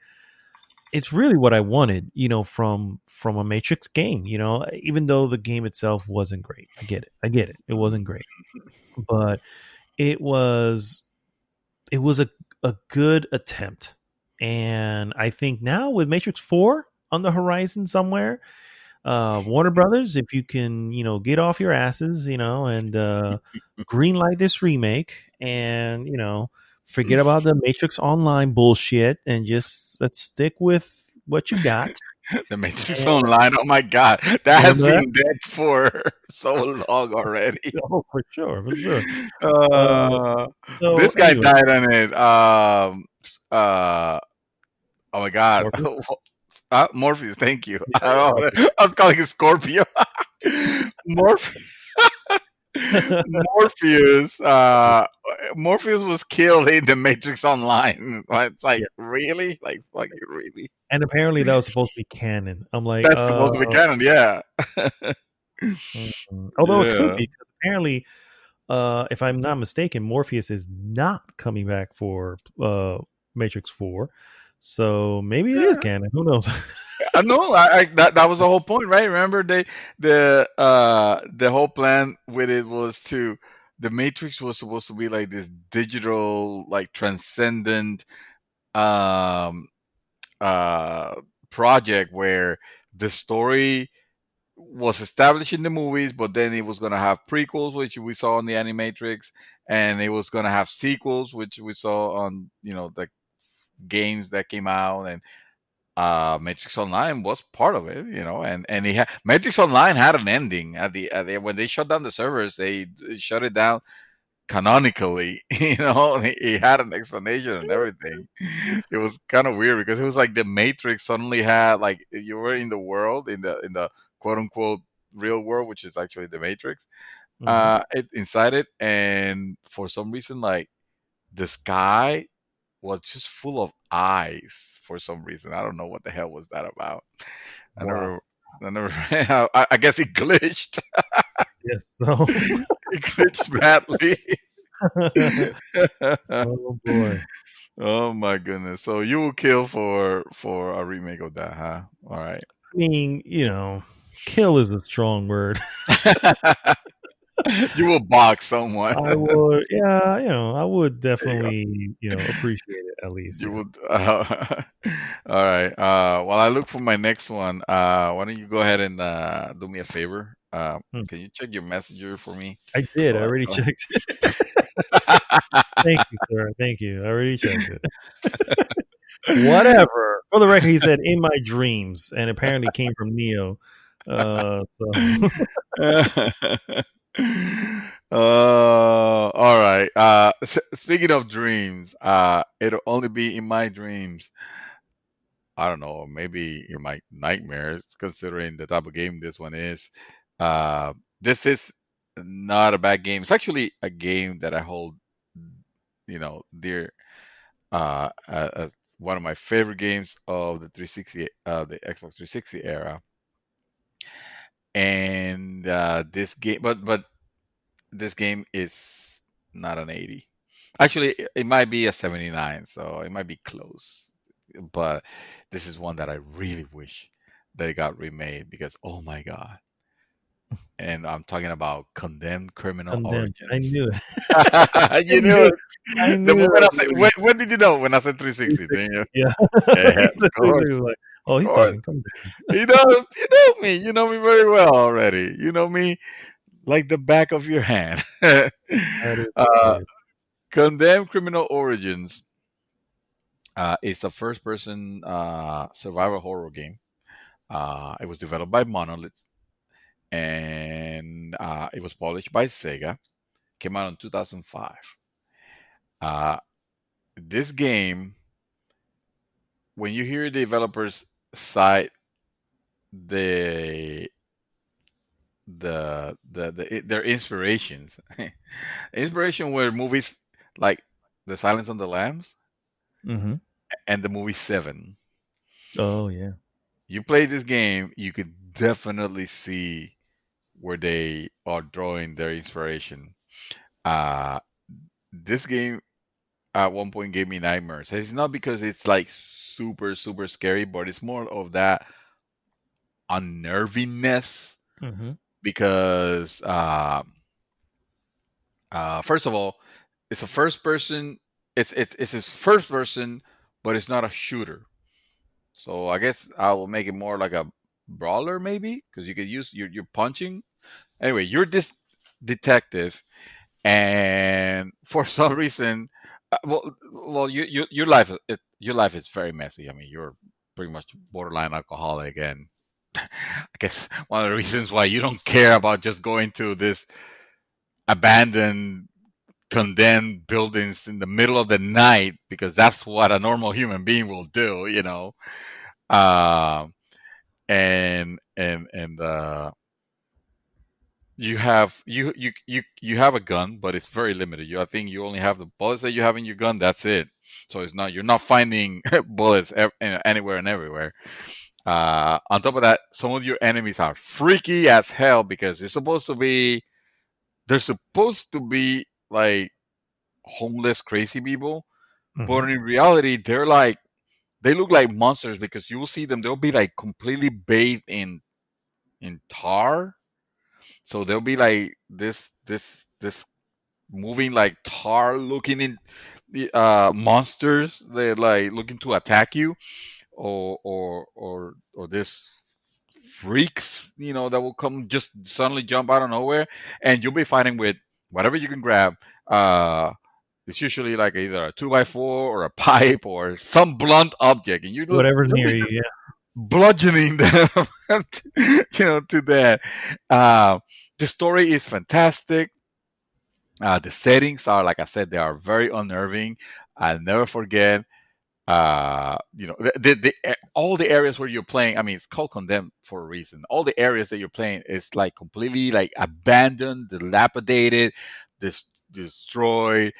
it's really what I wanted, from a Matrix game. Even though the game itself wasn't great, I get it, it wasn't great, but it was a good attempt. And I think now with Matrix 4 on the horizon somewhere, Warner Brothers, if you can, get off your asses, and greenlight this remake, and forget about the Matrix Online bullshit, and just let's stick with what you got. The Matrix And Online. Oh my God, that has remember that? been dead for so long already. Oh, for sure, for sure. Uh, Uh, so this guy anyway, died on it. Oh my God. Morpheus. Morpheus, thank you. Yeah, I Morpheus. was calling it Scorpio. Morpheus. Morpheus. Morpheus was killed in the Matrix Online. It's like, Yeah, really? Like, fucking really? and apparently that was supposed to be canon. I'm like, That's supposed to be canon, yeah. although it could Yeah. be, because apparently, if I'm not mistaken, Morpheus is not coming back for Matrix 4. So maybe it is Yeah. canon. Who knows? I know. That was the whole point, right? Remember, the whole plan with it was to, the Matrix was supposed to be like this digital, like transcendent um uh project where the story was established in the movies, but then it was gonna have prequels, which we saw on the Animatrix, and it was gonna have sequels, which we saw on the games that came out, and Matrix Online was part of it, and Matrix Online had an ending at the when they shut down the servers, they shut it down canonically. He had an explanation and everything. It was kind of weird because it was like the Matrix suddenly had, like, you were in the world, in the quote unquote real world, which is actually the Matrix, Hmm. inside it, and for some reason, like, the sky was just full of eyes for some reason. I don't know what the hell was that about. I Wow. never, I never. I guess it glitched. Yes. So, It glitched badly. oh boy. Oh my goodness! So you will kill for a remake of that, huh? All right. I mean, kill is a strong word. You will box someone. I would, yeah, I would definitely, appreciate it at least. You Yeah. would. All right. While I look for my next one, why don't you go ahead and do me a favor? Hmm. Can you check your messenger for me? I did. I Go already ahead. checked it. Thank you, sir. Thank you. I already checked it. Whatever. For the record, he said in my dreams, and apparently came from Neo. So All right. Speaking of dreams, it'll only be in my dreams. I don't know, maybe in my nightmares, considering the type of game this one is. Uh, this is not a bad game. It's actually a game that I hold, dear, one of my favorite games of the 360, the Xbox 360 era. And this game, but this game is not an 80. Actually, it might be a 79, so it might be close. But this is one that I really wish that it got remade because oh my god. And I'm talking about Condemned Criminal Condemned. I Origins. knew it. I You knew knew it. it. I The knew it moment I was said, gonna be when did you know? When I said 360, didn't you? 360. Yeah. Yeah, He of said course, 360, like, oh, of he's course. talking Condemned. You know me. You know me very well already. You know me like the back of your hand. That is uh, hilarious. Condemned Criminal Origins is a first-person survival horror game. It was developed by Monolith, and it was published by Sega. Came out in 2005. Uh, this game, when you hear the developers cite the their inspirations, inspiration were movies like The Silence of the Lambs Hmm. and the movie Seven. Oh, yeah. You play this game, you could definitely see where they are drawing their inspiration. Uh, this game at one point gave me nightmares. It's not because it's like super scary, but it's more of that unnervingness Hmm. because first of all, it's a first person. It's a first person, but it's not a shooter. So I guess I will make it more like a brawler maybe because you could use you're punching. Anyway, you're this detective, and for some reason, your life your life is very messy. I mean, you're pretty much borderline alcoholic, and I guess one of the reasons why you don't care about just going to this abandoned, condemned buildings in the middle of the night because that's what a normal human being will do, you know. Um, and you have you have a gun, but it's very limited. I think you only have the bullets that you have in your gun. That's it. So it's not you're not finding bullets anywhere and everywhere. On top of that, some of your enemies are freaky as hell because they're supposed to be like homeless crazy people, Hmm. but in reality they look like monsters because you will see them. They'll be like completely bathed in tar. So they'll be like this moving like tar looking in monsters. They're like looking to attack you, or this freaks, that will come just suddenly jump out of nowhere, and you'll be fighting with whatever you can grab. Uh, it's usually like either a 2x4 or a pipe or some blunt object, and you're Whatever's near literally you. just Yeah. bludgeoning them, to that. Uh, the story is fantastic. The settings are, like I said, they are very unnerving. I'll never forget. All the areas where you're playing. I mean, it's called Condemned for a reason. All the areas that you're playing is like completely like abandoned, dilapidated, destroyed.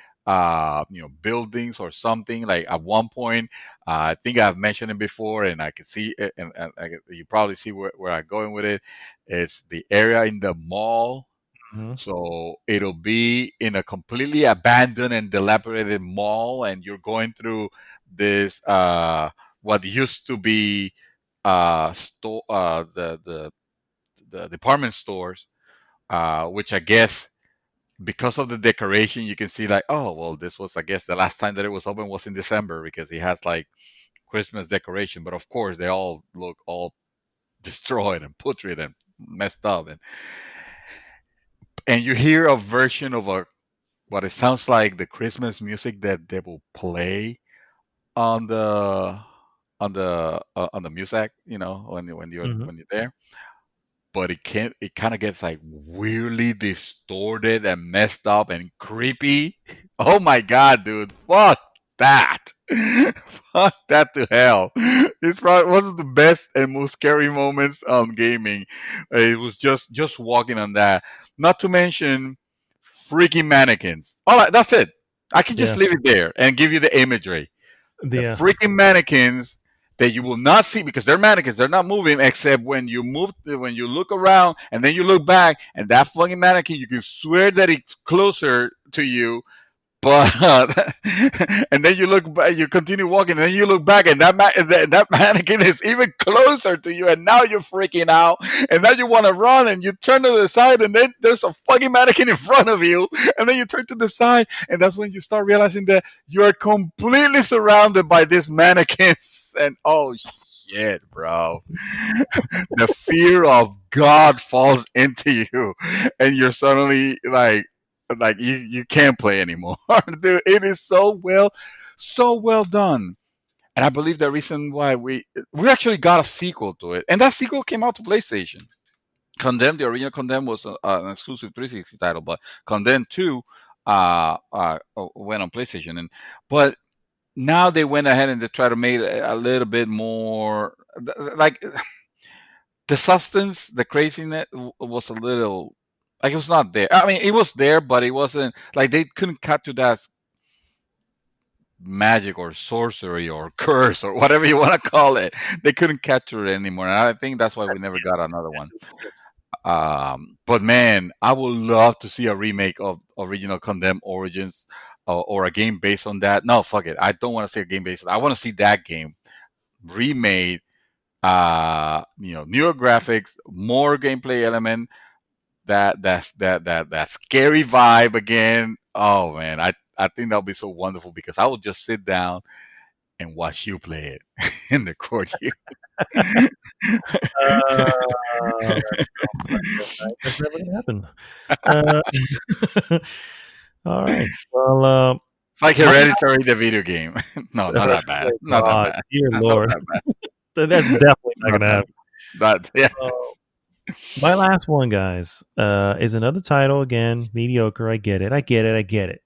Buildings or something. Like at one point, I think I've mentioned it before, and I can see it, and you probably see where I'm going with it. It's the area in the mall, Hmm. so it'll be in a completely abandoned and dilapidated mall, and you're going through this what used to be store the department stores, which I guess because of the decoration you can see like, oh well, this was, I guess, the last time that it was open was in December because it has like Christmas decoration, but of course they all look all destroyed and putrid and messed up, and you hear a version of a what it sounds like the Christmas music that they will play on the on the music, Hmm. when you're there. But it kind of gets like weirdly distorted and messed up and creepy. Oh my god, dude! Fuck that! Fuck that to hell! It's probably one of the best and most scary moments on gaming. It was just walking on that. Not to mention freaking mannequins. All right, that's it. I can just Yeah. leave it there and give you the imagery. The Yeah. freaking mannequins that you will not see because they're mannequins. They're not moving except when you move, when you look around and then you look back, and that fucking mannequin, you can swear that it's closer to you, but and then you look back, you continue walking, and then you look back, and that mannequin is even closer to you, and now you're freaking out, and now you want to run, and you turn to the side, and then there's a fucking mannequin in front of you, and then you turn to the side, and that's when you start realizing that you're completely surrounded by these mannequins, and oh shit, bro, the fear of God falls into you, and you're suddenly like you can't play anymore. Dude, it is so well done. And I believe the reason why we actually got a sequel to it, and that sequel came out to PlayStation. Condemned, the original Condemned was an exclusive 360 title, but Condemned 2 went on PlayStation, and but now they went ahead and they tried to make it a little bit more like the substance, the craziness was a little like it was not there. I mean, it was there, but it wasn't like they couldn't cut to that magic or sorcery or curse or whatever you want to call it. They couldn't capture it anymore, and I think that's why we never got another one. But man, I would love to see a remake of original Condemned Origins, or a game based on that. No, fuck it. I don't want to see a game based on. I want to see that game remade. Newer graphics, more gameplay element, that scary vibe again. Oh man, I think that'll be so wonderful because I will just sit down and watch you play it in the court here. That's never gonna happen. All right. Well, It's like Hereditary, the video game. No, not that bad. Not that bad. Dear Not Lord, that bad. that's definitely not Not gonna happen. That yeah. My last one, guys, is another title again. Mediocre. I get it.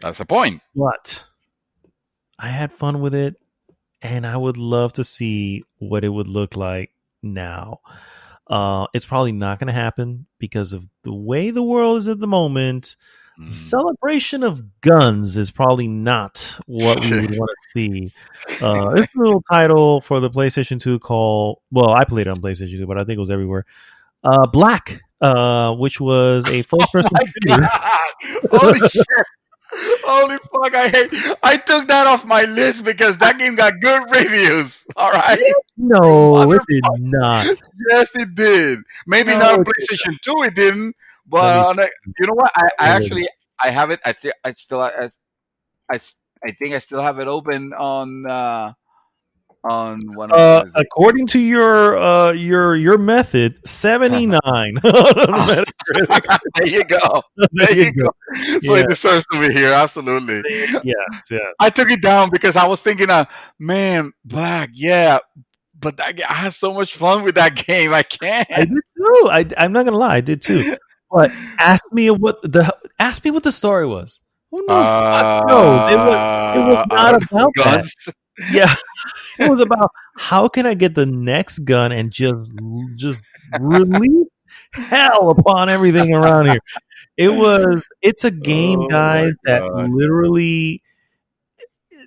That's the point. But I had fun with it, and I would love to see what it would look like now. It's probably not going to happen because of the way the world is at the moment. Celebration of guns is probably not what we would want to see. This little title for the PlayStation 2 called, well, I played it on PlayStation 2, but I think it was everywhere. Black, which was a first-person shooter. Holy shit! Holy fuck! I took that off my list because that game got good reviews. All right. No, it did not. Yes, it did. Maybe No, not on it PlayStation 2, it didn't. But you know what? I actually I have it. I still I think I still have it open on one of according to your method, 79 on Metacritic. There you go. There you go. So it deserves to be here. Absolutely. Yes. I took it down because I was thinking, man, Black, yeah, but I had so much fun with that game. I can't. I did too. I'm not gonna lie, I did too. But ask me what the story was. Who knows? No, it was not about guns. That. Yeah, it was about how can I get the next gun and just release hell upon everything around here. It's a game, guys, that literally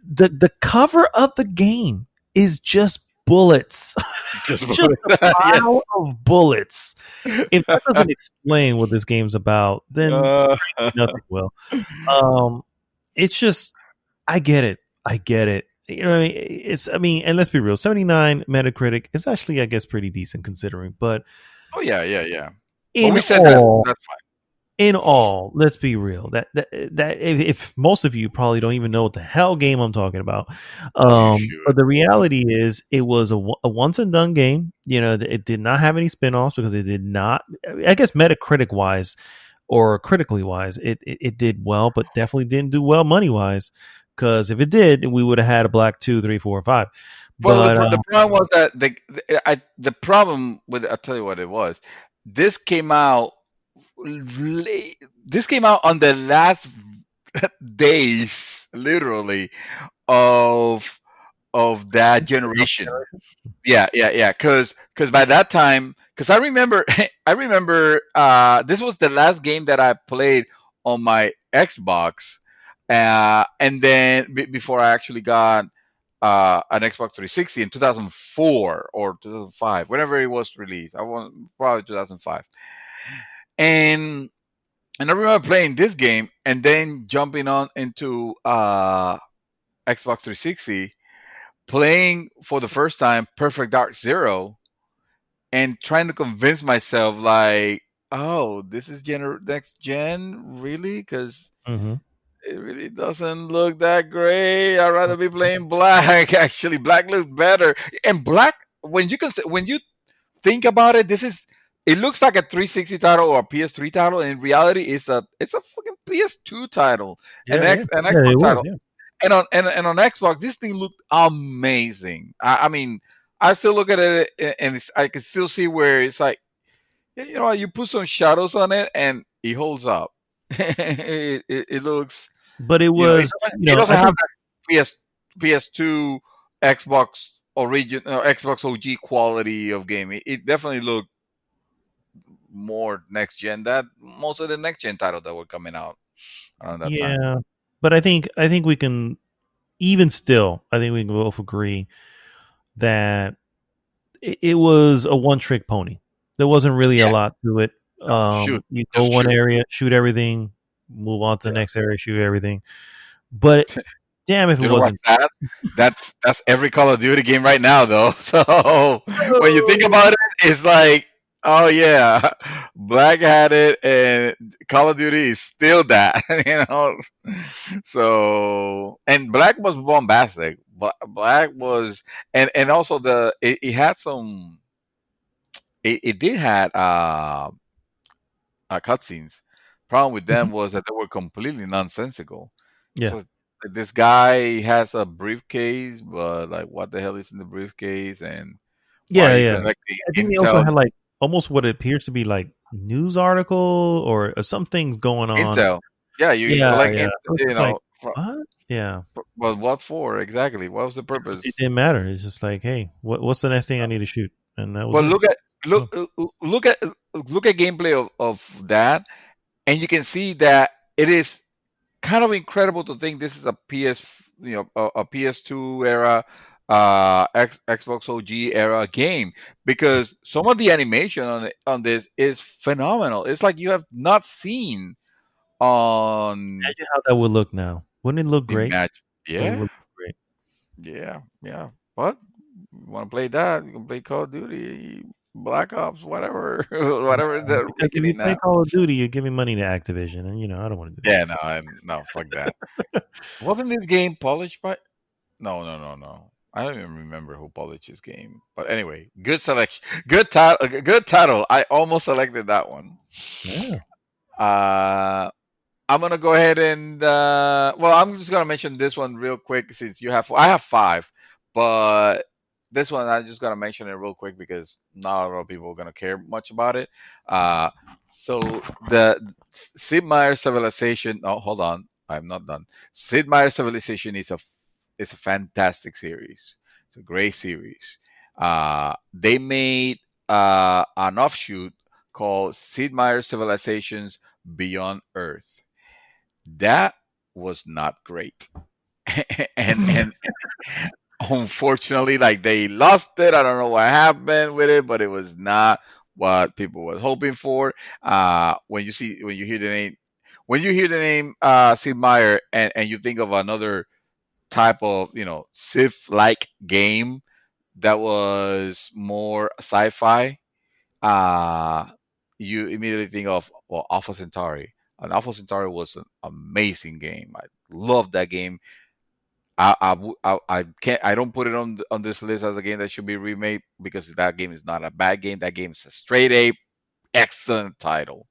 the cover of the game is just bullets. Just a pile of bullets. If that doesn't explain what this game's about, then nothing will. It's just I get it. You know what I mean? And let's be real, 79 Metacritic is actually, I guess, pretty decent considering. But yeah. In we said all, that's fine. In all, let's be real. That if most of you probably don't even know what the hell game I'm talking about, but the reality is it was a once and done game. You know, it did not have any spinoffs because it did not. I guess Metacritic wise or critically wise, it did well, but definitely didn't do well money wise. Because if it did, we would have had a Black 2, 3, 4, 5. But the problem was that the problem with, I'll tell you what it was. This came out late. This came out on the last days, literally, of that generation. Yeah. Because by that time, because I remember this was the last game that I played on my Xbox. And then before I actually got an Xbox 360 in 2004 or 2005, whenever it was released. I want probably 2005, and I remember playing this game and then jumping on into Xbox 360, playing for the first time Perfect Dark Zero, and trying to convince myself like, oh, this is next gen, really? Because Mm-hmm. it really doesn't look that great. I'd rather be playing black. Actually, black looks better. And black, when you think about it, this is it looks like a 360 title or a PS3 title. In reality, it's a fucking PS2 title, Yeah, yeah, an yeah. Xbox It was. title. Yeah. And on Xbox, this thing looked amazing. I mean, I still look at it and I can still see where it's like, yeah, you know, you put some shadows on it and it holds up. It looks, But it you know, was, it doesn't I have think, that PS2 Xbox origin Xbox OG quality of game. It definitely looked more next gen. That most of the next gen titles that were coming out around that time. yeah. But I think we can even still. I think we can both agree that it was a one trick pony. There wasn't really a Yeah, lot to it. no, shoot, You go just one shoot. area, shoot everything, move on to the Yeah. next area, shoot everything. But damn, if it You know what's wasn't. that? That's every Call of Duty game right now, though. So when you think Oh, about it, it's like, oh yeah, Black had it, and Call of Duty is still that, you know. So and Black was bombastic. Black was, and also it had some. It did had cutscenes. Problem with them mhm. was that they were completely nonsensical. Yeah, So this guy has a briefcase, but like, what the hell is in the briefcase, and why yeah, are you yeah. collecting I think they also intel? had like almost what appears to be like news article or something's going on. Intel, yeah, you Yeah, collect, yeah. So it's you just like, know, what? Yeah. but what for exactly? What was the It purpose? didn't matter. It's just like, hey, what's the next thing I need to shoot? And that was But it. look Oh, look at gameplay of that, and you can see that it is kind of incredible to think this is a a PS2 era, Xbox OG era game, because some of the animation on this is phenomenal. It's like you have not seen on imagine how that would look now. Wouldn't it look great? Imagine. It would Yeah, look great. yeah. But you want to play that? You can play Call of Duty, Black Ops, whatever, whatever they're Because if making you it play now. Call of Duty, you're giving money to Activision, and I don't want to do Yeah, that. no, fuck that. Wasn't this game polished by? No. I don't even remember who polished this game. But anyway, good selection. Good title. Good title. I almost selected that one. Yeah. Uh, I'm gonna go ahead and well, I'm just gonna mention this one real quick since you have. I have five, but this one I'm just gonna mention it real quick because not a lot of people are gonna care much about it. Uh, so the Sid Meier's Civilization. Oh, hold on, I'm not done. Sid Meier's Civilization is a fantastic series. It's a great series. They made an offshoot called Sid Meier's Civilizations Beyond Earth. That was not great. And unfortunately, like, they lost it. I don't know what happened with it, but it was not what people was hoping for. When you hear the name, Sid Meier, and you think of another type of, Civ like game that was more sci-fi, uh, you immediately think of, well, Alpha Centauri. And Alpha Centauri was an amazing game. I love that game. I can't. I don't put it on this list as a game that should be remade because that game is not a bad game. That game is a straight A excellent title.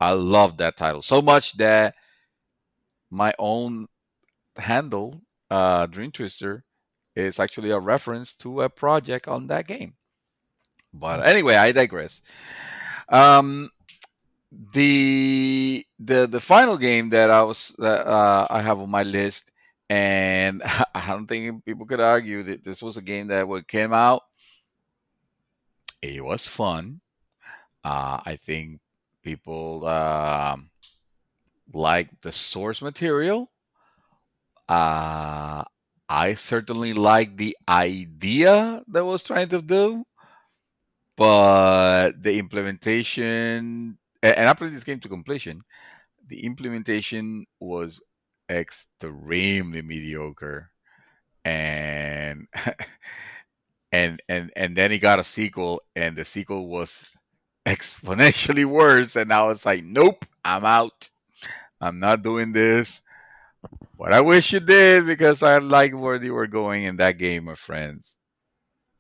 I love that title so much that my own handle, Dream Twister, is actually a reference to a project on that game. But anyway, I digress. Um, the final game that I have on my list, and I don't think people could argue that this was a game that when it came out, it was fun. I think people like the source material. Uh, I certainly like the idea that was trying to do, but the implementation, and I played this game to completion. The implementation was extremely mediocre, and and then he got a sequel, and the sequel was exponentially worse. And I was like, nope, I'm out. I'm not doing this. What I wish you did, because I like where you were going in that game, my friends.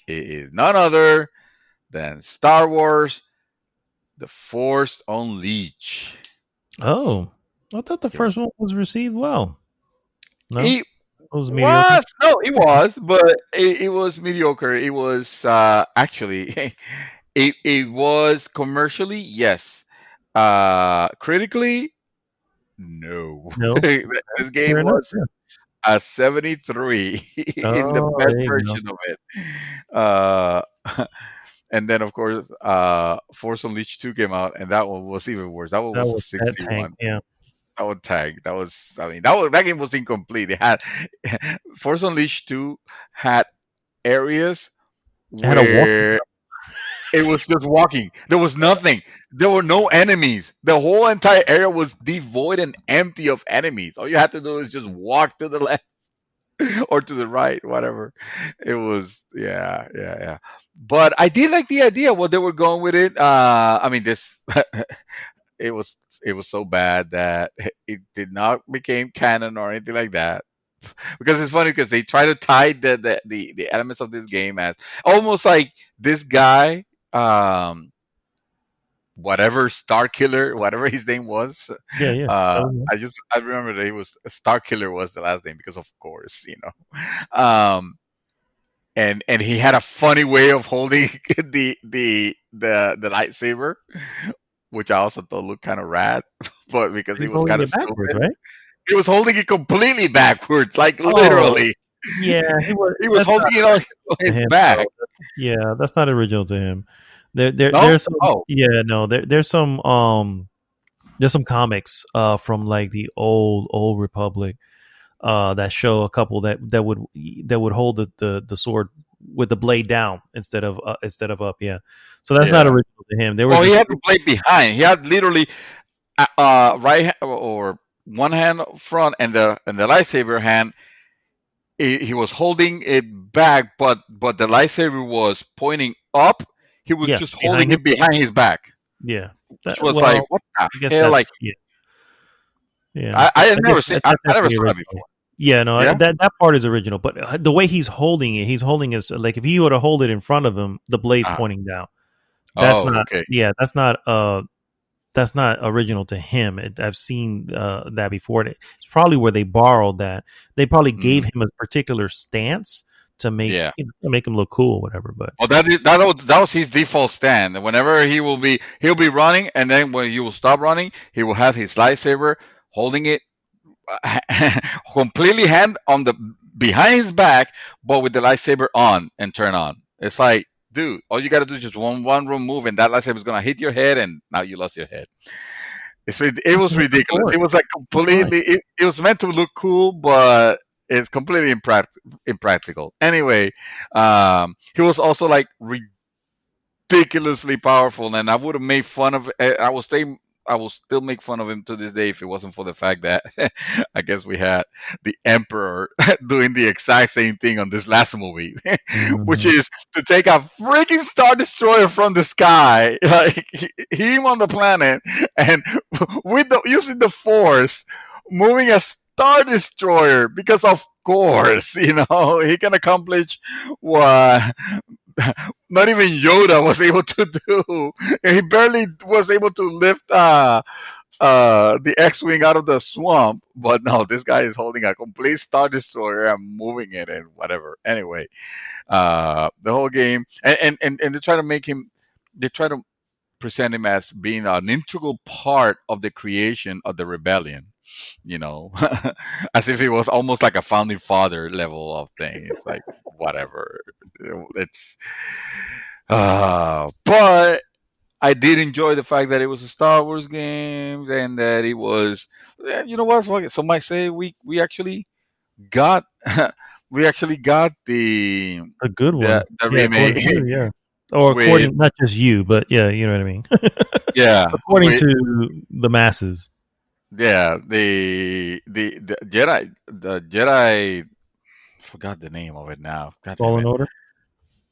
It is none other than Star Wars: The Force Unleashed. Oh, I thought the Yes. first one was received well. No, It it was mediocre. was no, it was, but it was mediocre. It was actually it was commercially, yes. Critically, no. No, This fair game enough. was Yeah. a 73 in the Oh, best there you go. version of it. Uh, and then, of course, Force Unleashed 2 came out, and that one was even worse. That one That was a was that tank. 61. Yeah, That one tagged. That was, I mean, that game was incomplete. It had Force Unleashed 2 had areas it had a walking. where it was just walking. There was nothing. There were no enemies. The whole entire area was devoid and empty of enemies. All you had to do is just walk to the left or to the right, whatever. It was, yeah, yeah, yeah. But I did like the idea what they were going with it. I mean, this it was it was so bad that it did not became canon or anything like that. Because it's funny because they try to tie the elements of this game as almost like this guy, whatever Star Killer, whatever his name was. Yeah, yeah. That was it. I remember that he was Star Killer was the last name because of course, um, and he had a funny way of holding the lightsaber, which I also thought looked kind of rad, but because he He's was holding kind of it backwards, stupid, right? he was holding it completely backwards, like Oh, literally. yeah. He was. He was That's holding not it on to his him, back. though. Yeah, that's not original to him. No? There's some. Oh, Yeah, no. There's some comics from like the old Republic that show a couple that would hold the sword with the blade down instead of up. Yeah, so that's not yeah. original to him. They were Well, he just had to play behind. He had literally right or one hand front and the lightsaber hand. He was holding it back, but the lightsaber was pointing up. He was yeah just holding behind him. it behind his back, Yeah, which was like, well, what the I guess hell? that's Like, yeah. Yeah, I had I guess never seen. that's I never definitely saw that original. before. Yeah, no, Yeah. that part is original, but the way he's holding is like if he were to hold it in front of him, the blade's Uh, pointing down. That's oh, not, okay. yeah, that's not original to him. I've seen that before. It's probably where they borrowed that. They probably gave Mm, him a particular stance to make yeah. to make him look cool, or whatever. But Well, that was his default stand. And whenever he'll be running, and then when you will stop running, he will have his lightsaber holding it completely hand on the behind his back, but with the lightsaber on and turn on. It's like, dude, all you got to do is just one room move, and that lightsaber is gonna hit your head, and now you lost your head. It was that's the ridiculous. word. It was like That's right. completely. It was meant to look cool, but it's completely impractical. Anyway, he was also like ridiculously powerful, and I would have made fun of. I will still make fun of him to this day if it wasn't for the fact that I guess we had the Emperor doing the exact same thing on this last movie, which Mhm. is to take a freaking Star Destroyer from the sky, like him on the planet, and with using the Force, moving a Star Destroyer because of course, he can accomplish what not even Yoda was able to do. He barely was able to lift the X-wing out of the swamp. But no, this guy is holding a complete Star Destroyer and moving it and whatever. Anyway, the whole game, and they try to make him, they try to present him as being an integral part of the creation of the rebellion. As if it was almost like a founding father level of thing. It's like whatever. It's but I did enjoy the fact that it was a Star Wars game and that it was, you know what? Fuck it. Some might say we actually got we actually got the A good the one. the Yeah, according remake to you, yeah. Or with according, not just you, but yeah, you know what I mean. yeah According with to the masses. yeah the Jedi forgot the name of it now. God damn Fallen it. Order.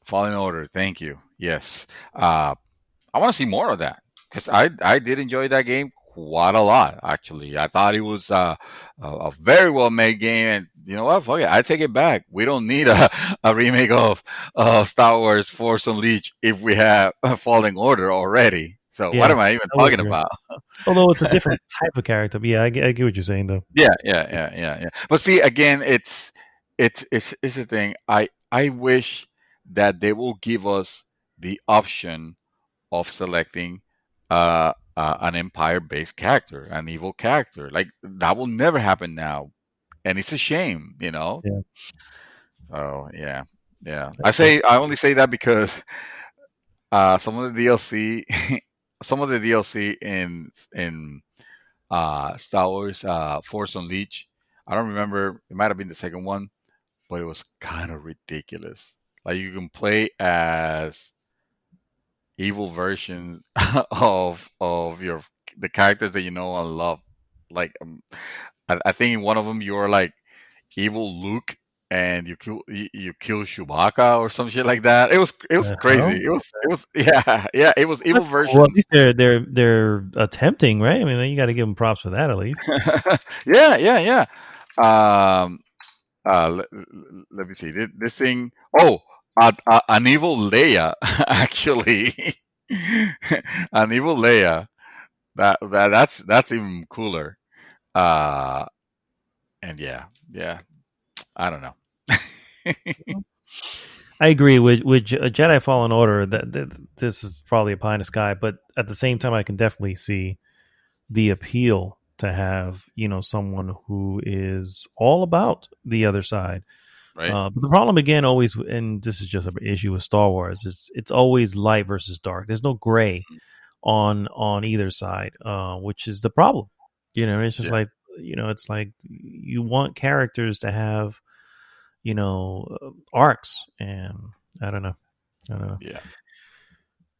Fallen Order. Thank you. Yes. I want to see more of that because I did enjoy that game quite a lot. Actually, I thought it was a very well made game, and you know what? Fuck it, I take it back. We don't need a remake of Star Wars Force Unleashed if we have Fallen Order already. So what Yeah, am I even I would talking agree. about? Although it's a different type of character. But yeah, I get what you're saying, though. Yeah. But see, again, it's the thing. I wish that they will give us the option of selecting an empire-based character, an evil character. Like that will never happen now, and it's a shame, you know. Yeah, Oh yeah. I agree. I only say that because some of the DLC, some of the DLC in Star Wars Force Unleashed. I don't remember. It might have been the second one, but it was kind of ridiculous. Like you can play as evil versions of your the characters that you know and love. Like I think in one of them you're like evil Luke and you kill Chewbacca or some shit like that. It was The crazy. hell? It was yeah. It was evil That's cool. At versions. least they're attempting, right? I mean, you got to give them props for that, at least. Yeah. Um, let me see. This thing. Oh, an evil Leia actually. An evil Leia. That's even cooler. Uh, and yeah. I don't know. I agree with Jedi Fallen Order that this is probably a pie in the sky, but at the same time, I can definitely see the appeal to have someone who is all about the other side. Right? But the problem again, always, and this is just an issue with Star Wars, is it's always light versus dark. There's no gray on either side, which is the problem. It's just Yeah. like it's like you want characters to have arcs, and I don't know. Yeah.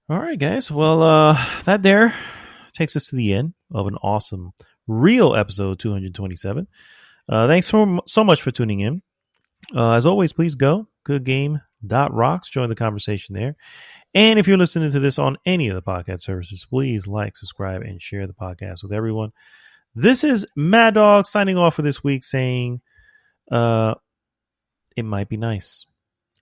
All right, guys. Well, that there takes us to the end of an awesome, real episode 227. Thanks so much for tuning in. As always, please go goodgame.rocks. Join the conversation there. And if you're listening to this on any of the podcast services, please like, subscribe, and share the podcast with everyone. This is Mad Dog signing off for this week, saying, it might be nice.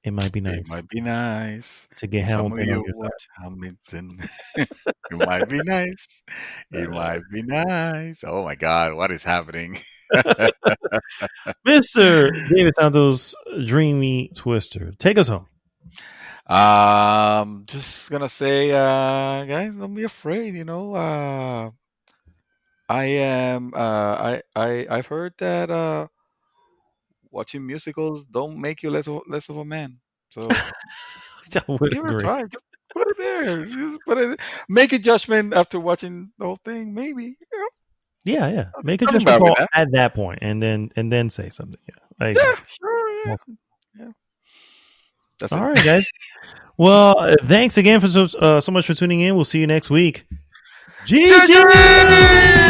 It might be It nice might be nice. to get Some of Hamilton on you your watch Hamilton. It might be nice. It side. might be nice. Oh my God, what is happening? Mr. David Santos, Dreamy Twister. Take us home. Just gonna say, guys, don't be afraid. I am. I've heard that watching musicals don't make you less of a man. So I would give it a agree. try. Just put it there. Just put it. Make a judgment after watching the whole thing. Maybe. Yeah. Make a Nothing judgment bad with call that. at that point, and then say something. Yeah, I agree. Yeah, sure. Awesome. Yeah. That's All it. right, guys. Well, thanks again for so much for tuning in. We'll see you next week. GG!